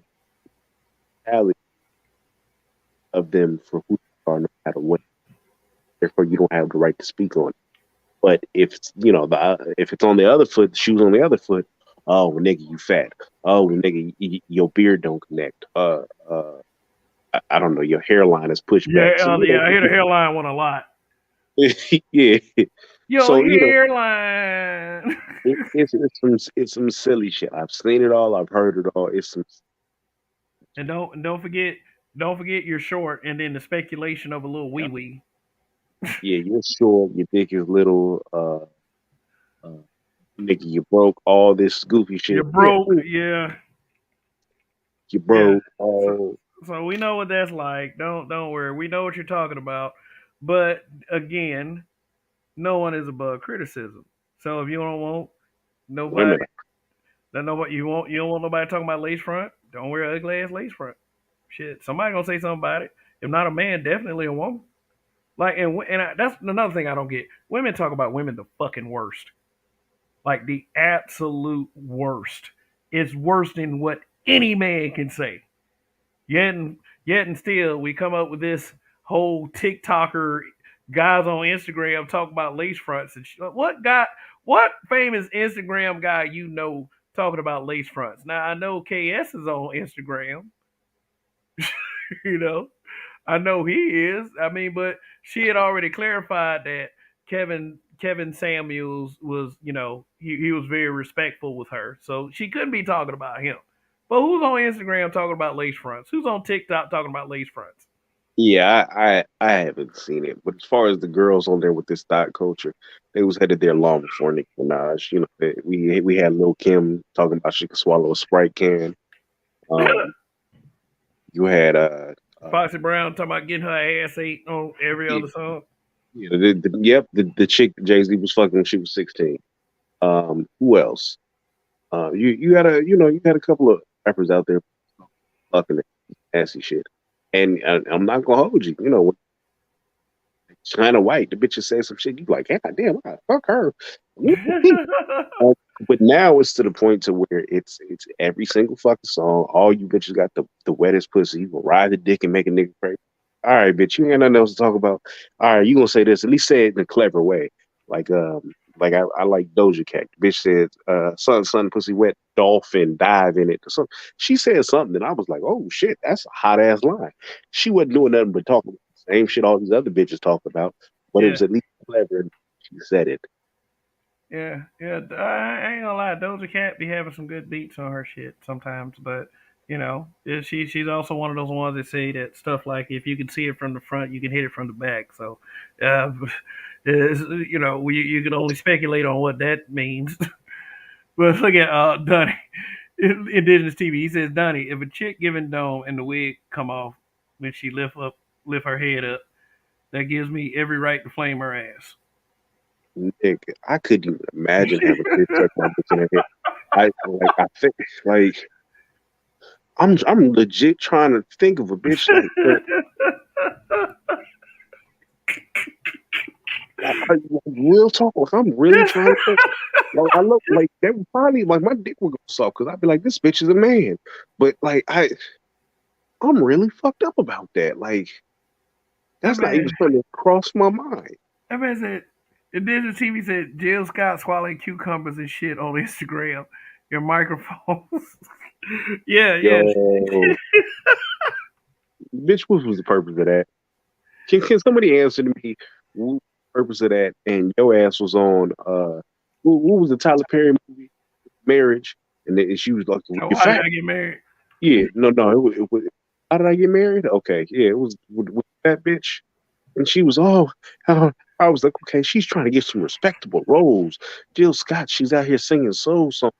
the of them for who they are no matter what. Therefore, you don't have the right to speak on it. But if if it's on the other foot, the shoe's on the other foot. Oh, nigga, you fat. Oh, nigga, your beard don't connect. I don't know. Your hairline is pushed Yeah, back. So yeah, I hear the hairline one a lot. yeah. Your So hairline. it's some silly shit. I've seen it all. I've heard it all. It's some. And don't forget you're short, and then the speculation of a little wee wee. Yeah, you're short. Your dick is little. Nigga, you broke. All this goofy You're shit. Yeah, broke, yeah, you yeah. broke. So, All. so we know what that's like. Don't worry. We know what you're talking about. But again, no one is above criticism. So if you don't want nobody, Women. you don't want nobody talking about lace front. Don't wear ugly ass lace front. Shit, somebody gonna say something about it. If not a man, definitely a woman. Like that's another thing I don't get. Women talk about women the fucking worst, like the absolute worst. It's worse than what any man can say. Yet and still, we come up with this whole TikToker guys on Instagram talk about lace fronts and what guy, what famous Instagram guy talking about lace fronts? Now I know KS is on Instagram, you know. I know he is. I mean, but she had already clarified that Kevin Samuels was, he was very respectful with her, so she couldn't be talking about him. But who's on Instagram talking about lace fronts? Who's on TikTok talking about lace fronts? Yeah, I haven't seen it, but as far as the girls on there with this thought culture, they was headed there long before Nicki Minaj. We had Lil Kim talking about she could swallow a Sprite can. Um, you had Foxy Brown talking about getting her ass ate on every yeah, other song. yeah, the chick Jay-Z was fucking when she was 16. Who else? You had a couple of rappers out there fucking assy shit, and I'm not gonna hold you. China White, the bitch just said some shit. You like, God damn, fuck her. But now it's to the point to where it's every single fucking song. All you bitches got the wettest pussy. You gonna ride the dick and make a nigga pray. All right, bitch, you ain't got nothing else to talk about. All right, you gonna say this? At least say it in a clever way. Like I like Doja Cat. The bitch said, son, pussy wet, dolphin, dive in it. So she said something, and I was like, oh shit, that's a hot ass line. She wasn't doing nothing but talking the same shit all these other bitches talk about, but it Yeah, was at least clever. And she said it. yeah. I ain't gonna lie, Doja Cat be having some good beats on her shit sometimes, but she's also one of those ones that say that stuff like if you can see it from the front, you can hit it from the back. So, uh, you can only speculate on what that means. But look at Donnie, Indigenous TV. He says, Donnie, if a chick giving dome and the wig come off when she lift her head up, that gives me every right to flame her ass. Nick, I couldn't even imagine having a bitch suck my bitch in the head. I think like I'm legit trying to think of a bitch like that. Real talk, like I'm really trying to think. Like I look like that would probably like my dick would go soft because I'd be like, this bitch is a man. But like I'm really fucked up about that. Like That that's not even man, something that crossed my mind. that man said, And then the TV said Jill Scott swallowing cucumbers and shit on Instagram. Your microphones. Yeah, yeah. Yo, bitch, what was the purpose of that? Can somebody answer to me what was the purpose of that? And your ass was on what was the Tyler Perry movie, Marriage? And then she was like, So "You're why did fat." I get married? Yeah, no, it was. How did I get married? Okay, yeah, it was with that bitch, and she was uh, I was like, okay, she's trying to get some respectable roles. Jill Scott, she's out here singing soul songs,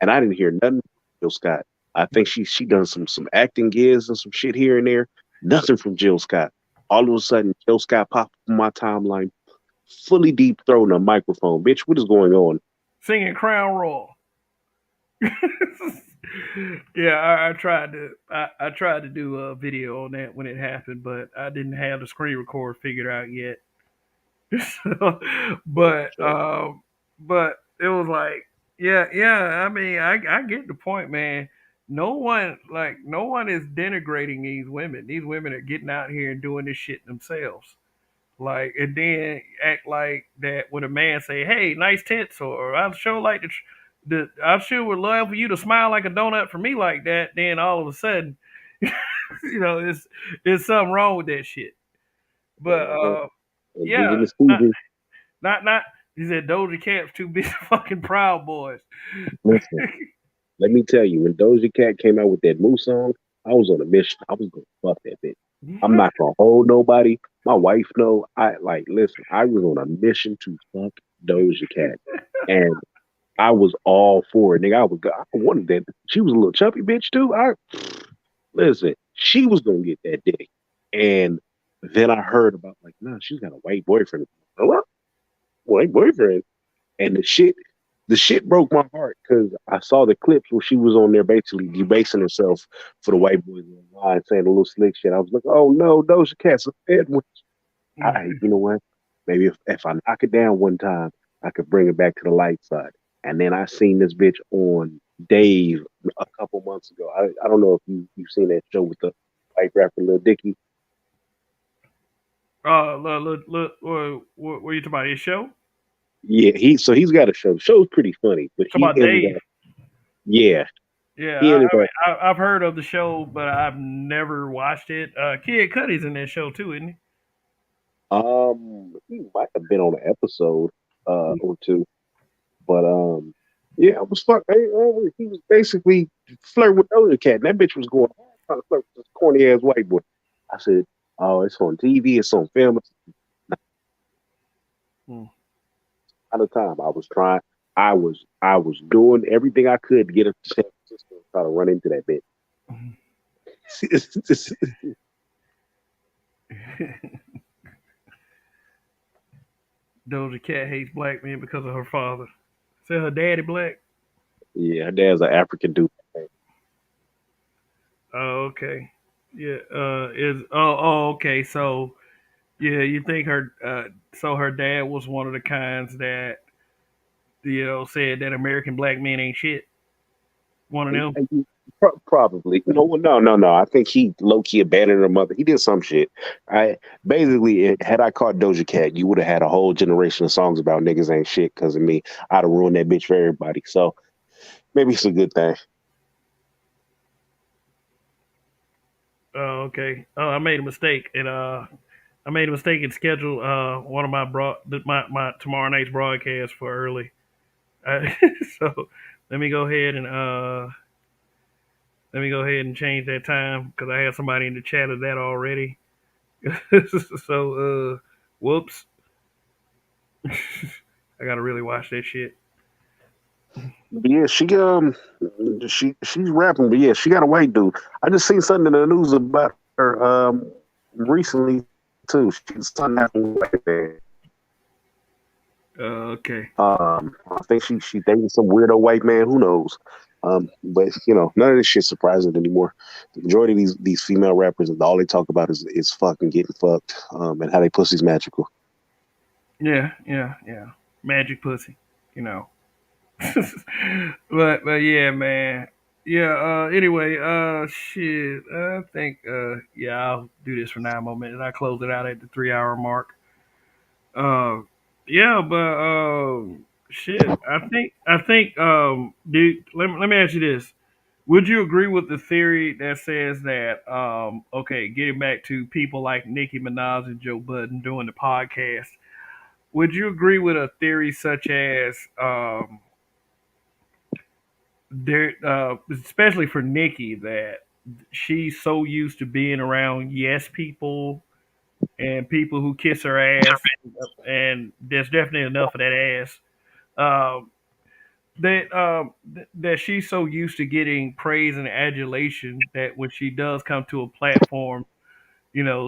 and I didn't hear nothing from Jill Scott. I think she done some acting gigs and some shit here and there. Nothing from Jill Scott. All of a sudden, Jill Scott popped up on my timeline, fully deep throating a microphone. Bitch, what is going on? Singing Crown Royal. Yeah, I tried to do a video on that when it happened, but I didn't have the screen record figured out yet. So, but So, but it was like, yeah, yeah. I mean, I get the point, man. No one is denigrating these women. These women are getting out here and doing this shit themselves. Like, and then act like that when a man say, "Hey, nice tits," or "I sure like I sure would love for you to smile like a donut for me like that." Then all of a sudden, it's something wrong with that shit. But uh, yeah, digging the Stevie. not. He said Doja Cat's too busy fucking Proud Boys. Listen, let me tell you, when Doja Cat came out with that Moose song, I was on a mission. I was gonna fuck that bitch. I'm not gonna hold nobody. My wife know. I like listen. I was on a mission to fuck Doja Cat, and I was all for it, nigga. I wanted that. She was a little chubby bitch too. I listen. She was gonna get that dick, and then I heard about like, nah, she's got a white boyfriend. What? White boyfriend? And the shit broke my heart because I saw the clips where she was on there basically debasing herself for the white boys online, saying a little slick shit. I was like, oh no, Doja Cat's a bad one. You know what? Maybe if I knock it down one time, I could bring it back to the light side. And then I seen this bitch on Dave a couple months ago. I don't know if you've seen that show with the white rapper Lil Dicky. Look, what are you talking about? His show? Yeah, he's got a show. The show's pretty funny, but Talking about Dave? Yeah, Yeah, he ended up. I've heard of the show, but I've never watched it. Kid Cudi's in that show too, isn't He might have been on an episode he? or two, but yeah, it was fuck. He was basically flirting with Doja Cat, and that bitch was going hard trying to flirt with this corny ass white boy. I said, "Oh, it's on TV, it's on film." Hmm. At the time, I was trying. I was doing everything I could to get her to San Francisco and try to run into that bitch. Doja Cat hates black men because of her father. Say her daddy black. Yeah, her dad's an African dude. Oh, okay. Yeah. Okay. So yeah, you think so her dad was one of the kinds that said that American black men ain't shit. One of them. Probably. No. I think he low key abandoned her mother. He did some shit. I basically, had I caught Doja Cat, you would have had a whole generation of songs about niggas ain't shit because of me. I'd have ruined that bitch for everybody. So maybe it's a good thing. Oh, okay. Oh, I made a mistake, and I made a mistake and scheduled one of my tomorrow night's broadcast for early. So let me go ahead and change that time because I had somebody in the chat of that already. So whoops. I gotta really watch that shit. But yeah, she's rapping, but yeah, she got a white dude. I just seen something in the news about her recently too. She's son has a white man. Okay. I think she dating some weirdo white man. Who knows? But none of this shit's surprising anymore. The majority of these female rappers, all they talk about is fucking getting fucked, and how they pussy's magical. Yeah, yeah, yeah. Magic pussy, you know. but yeah, man. Yeah. Anyway. Shit. I think. Yeah. I'll do this for 9 more minutes. I close it out at the 3 hour mark. Uh. Yeah, but shit. I think dude, let me ask you this. Would you agree with the theory that says that okay, getting back to people like Nicki Minaj and Joe Budden doing the podcast, would you agree with a theory such as there especially for Nicki that she's so used to being around yes people and people who kiss her ass and there's definitely enough of that ass. Um that she's so used to getting praise and adulation that when she does come to a platform,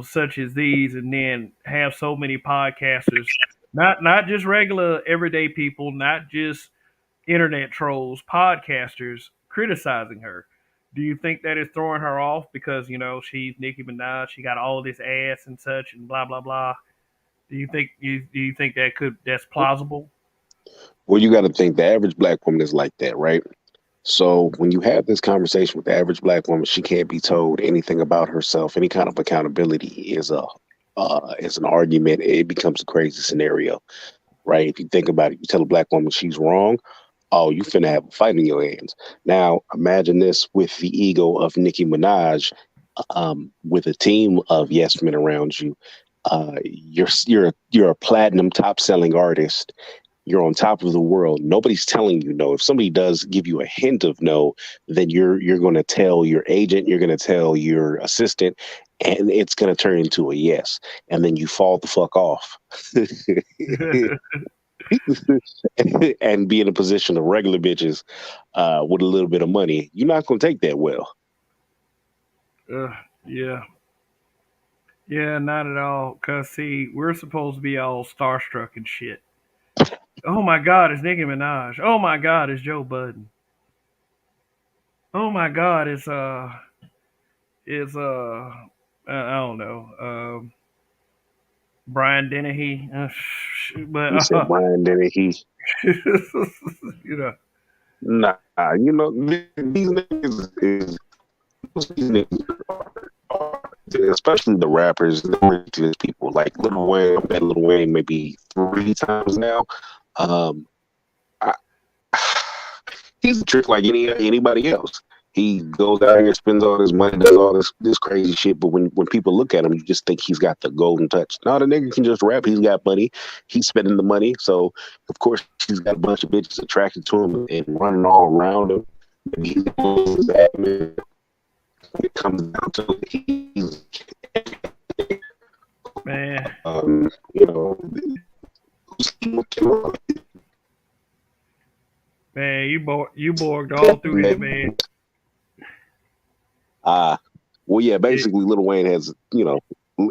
such as these, and then have so many podcasters, not just regular everyday people, not just internet trolls, podcasters criticizing her. Do you think that is throwing her off because she's Nicki Minaj, she got all this ass and such and blah blah blah? Do you think that's plausible? Well, you got to think the average black woman is like that, right? So when you have this conversation with the average black woman, she can't be told anything about herself. Any kind of accountability is an argument. It becomes a crazy scenario, right? If you think about it, you tell a black woman she's wrong. Oh, you finna have a fight in your hands. Now imagine this with the ego of Nicki Minaj, with a team of yes men around you. You're a platinum top selling artist. You're on top of the world. Nobody's telling you no. If somebody does give you a hint of no, then you're going to tell your agent, you're going to tell your assistant, and it's going to turn into a yes. And then you fall the fuck off. And be in a position of regular bitches with a little bit of money. You're not going to take that well. uh, yeah. Yeah, not at all. Cause see, we're supposed to be all starstruck and shit. Oh my God, it's Nicki Minaj. Oh my God, it's Joe Budden. Oh my God, I don't know, Brian Dennehy. You But said Brian Dennehy. you know, Nah, these niggas is these niggas are, especially the rappers, these people like Lil Wayne. I met Lil Wayne maybe 3 times now. Um, I, he's a trick like anybody else. He goes out here, spends all his money, does all this crazy shit. But when people look at him, you just think he's got the golden touch. No, the nigga can just rap. He's got money. He's spending the money. So of course he's got a bunch of bitches attracted to him and running all around him. And he's that man. When it comes down to it, he's man, you know. man, you borged all through that, man. Well, yeah, basically, Lil Wayne has,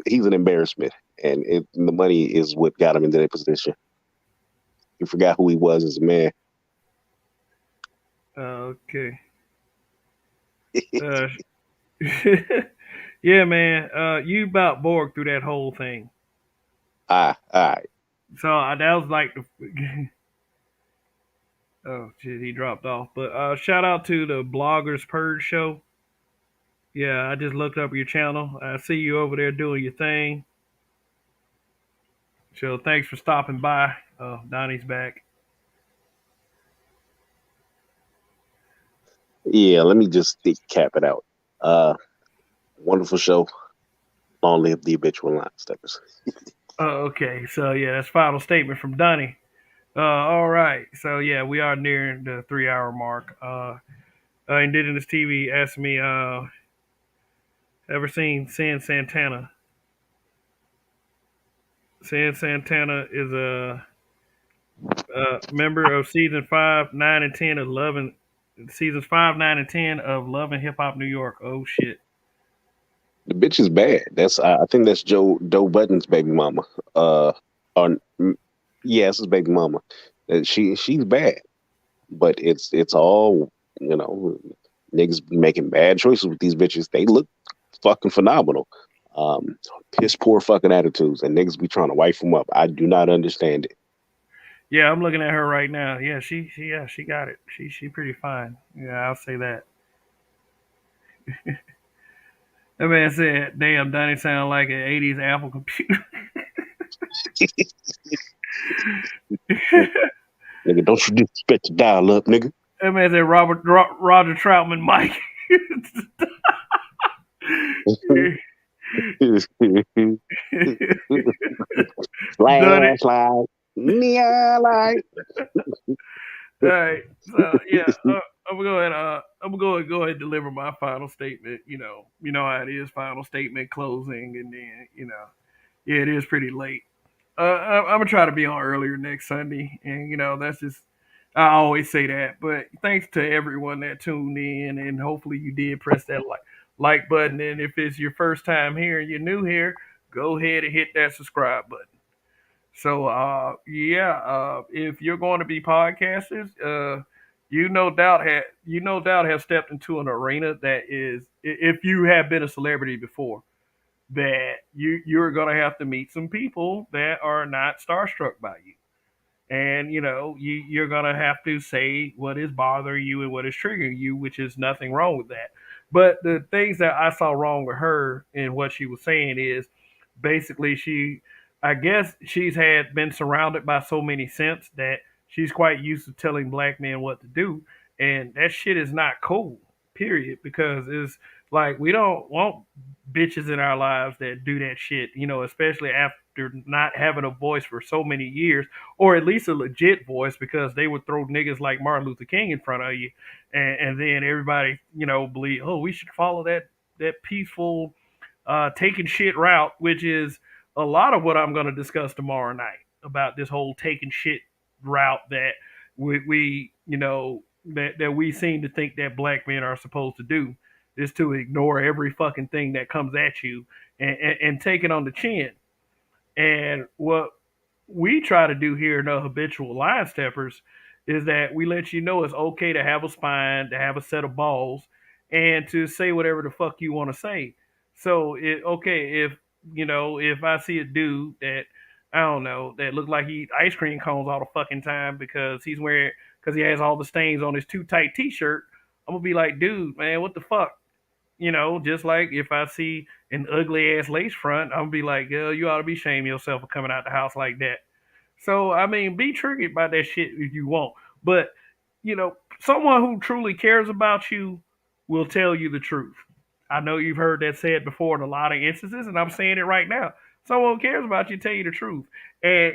he's an embarrassment, and the money is what got him into that position. He forgot who he was as a man. Okay. Uh, yeah, man. You about borged through that whole thing. All right. So that was like the. Oh shit, he dropped off. But shout out to the Bloggers Purge show. Yeah, I just looked up your channel. I see you over there doing your thing. So thanks for stopping by. Donnie's back. Yeah, let me just cap it out. Wonderful show. Long live the habitual line steppers. Oh, okay. So yeah, that's final statement from Donnie. All right. So yeah, we are near the 3 hour mark. Indigenous TV asked me, ever seen San Santana? San Santana is a member of season 5, 9, and 10 of Love and seasons 5, 9, and 10 of Love and Hip Hop New York. Oh shit. The bitch is bad. I think that's Joe Budden's baby mama. On yeah, it's his baby mama. She's bad, but it's all niggas be making bad choices with these bitches. They look fucking phenomenal. Um, Piss poor fucking attitudes, and niggas be trying to wife them up. I do not understand it. Yeah, I'm looking at her right now. Yeah, she got it. She pretty fine. Yeah, I'll say that. That man said, "Damn, Donnie sound like an '80s Apple computer." Nigga, don't you disrespect the dial up, nigga. That man said Roger Troutman Mike. Done it. Flashlight, neon light. All right. So yeah, I'm gonna go ahead. I'm gonna go ahead and deliver my final statement. You know how it is. Final statement, closing, and then yeah, it is pretty late. I'm gonna try to be on earlier next Sunday, and that's just I always say that. But thanks to everyone that tuned in, and hopefully you did press that like button. And if it's your first time here and you're new here, go ahead and hit that subscribe button. So yeah, if you're going to be podcasters, you no doubt have stepped into an arena that is, if you have been a celebrity before, that you're going to have to meet some people that are not starstruck by you. And you're gonna have to say what is bothering you and what is triggering you, which is nothing wrong with that. But the things that I saw wrong with her and what she was saying is basically I guess she's had been surrounded by so many simps that she's quite used to telling black men what to do, and that shit is not cool. Period. Because it's like we don't want bitches in our lives that do that shit. Especially after not having a voice for so many years, or at least a legit voice, because they would throw niggas like Martin Luther King in front of you, and then everybody, believe, oh, we should follow that peaceful, taking shit route, which is a lot of what I'm going to discuss tomorrow night about this whole taking shit route that we that we seem to think that black men are supposed to do, is to ignore every fucking thing that comes at you and take it on the chin. And what we try to do here in the habitual line steppers is that we let you know it's okay to have a spine, to have a set of balls, and to say whatever the fuck you want to say. So okay, if I see a dude that I don't know that look like he eats ice cream cones all the fucking time because he has all the stains on his too tight t-shirt, I'm gonna be like, dude, man, what the fuck? Just like if I see an ugly ass lace front, I'm gonna be like, girl, you ought to be shaming yourself for coming out the house like that. So I mean, be triggered by that shit if you want, but someone who truly cares about you will tell you the truth. I know you've heard that said before in a lot of instances, and I'm saying it right now. Someone who cares about you tell you the truth, and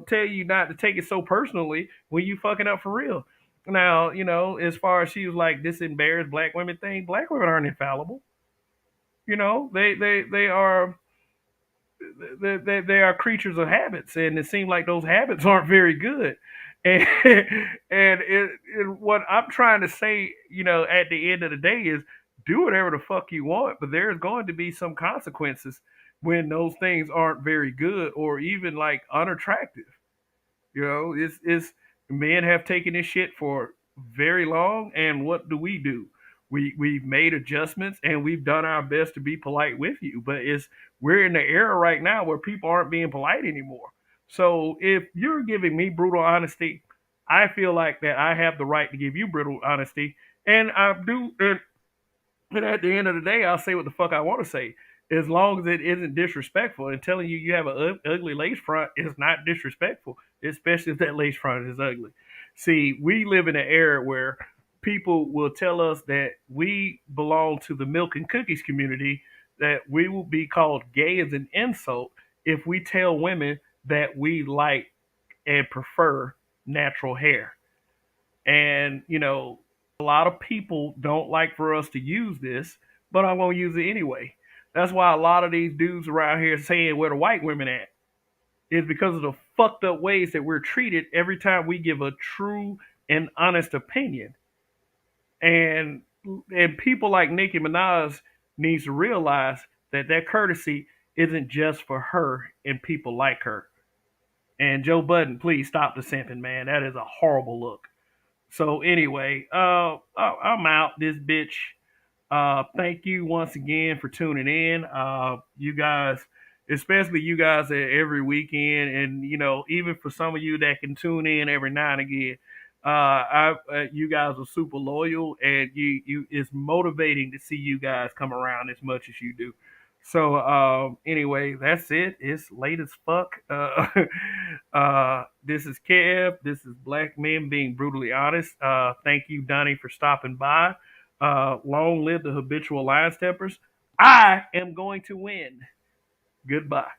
tell you not to take it so personally when you fucking up for real. Now, as far as she was like this embarrassed black women thing, black women aren't infallible. They are they are creatures of habits, and it seems like those habits aren't very good. And what I'm trying to say, at the end of the day, is do whatever the fuck you want, but there's going to be some consequences when those things aren't very good or even like unattractive. It's men have taken this shit for very long, and what do? We've made adjustments and we've done our best to be polite with you, but we're in the era right now where people aren't being polite anymore. So if you're giving me brutal honesty, I feel like that I have the right to give you brutal honesty, and I do. And at the end of the day, I'll say what the fuck I want to say, as long as it isn't disrespectful. And telling you have an ugly lace front is not disrespectful, especially if that lace front is ugly. See, we live in an era where people will tell us that we belong to the milk and cookies community, that we will be called gay as an insult if we tell women that we like and prefer natural hair. And, a lot of people don't like for us to use this, but I'm going to use it anyway. That's why a lot of these dudes around here saying where the white women at is because of the fucked up ways that we're treated every time we give a true and honest opinion. And people like Nicki Minaj needs to realize that courtesy isn't just for her and people like her. And Joe Budden, please stop the simping, man. That is a horrible look. So anyway, I'm out this bitch. Thank you once again for tuning in. You guys, especially you guys every weekend, and even for some of you that can tune in every now and again. You guys are super loyal, and it's motivating to see you guys come around as much as you do. So anyway, that's it. It's late as fuck. This is Kev. This is Black Men Being Brutally Honest. Thank you, Donnie, for stopping by. Long live the habitual line steppers. I am going to win. Goodbye.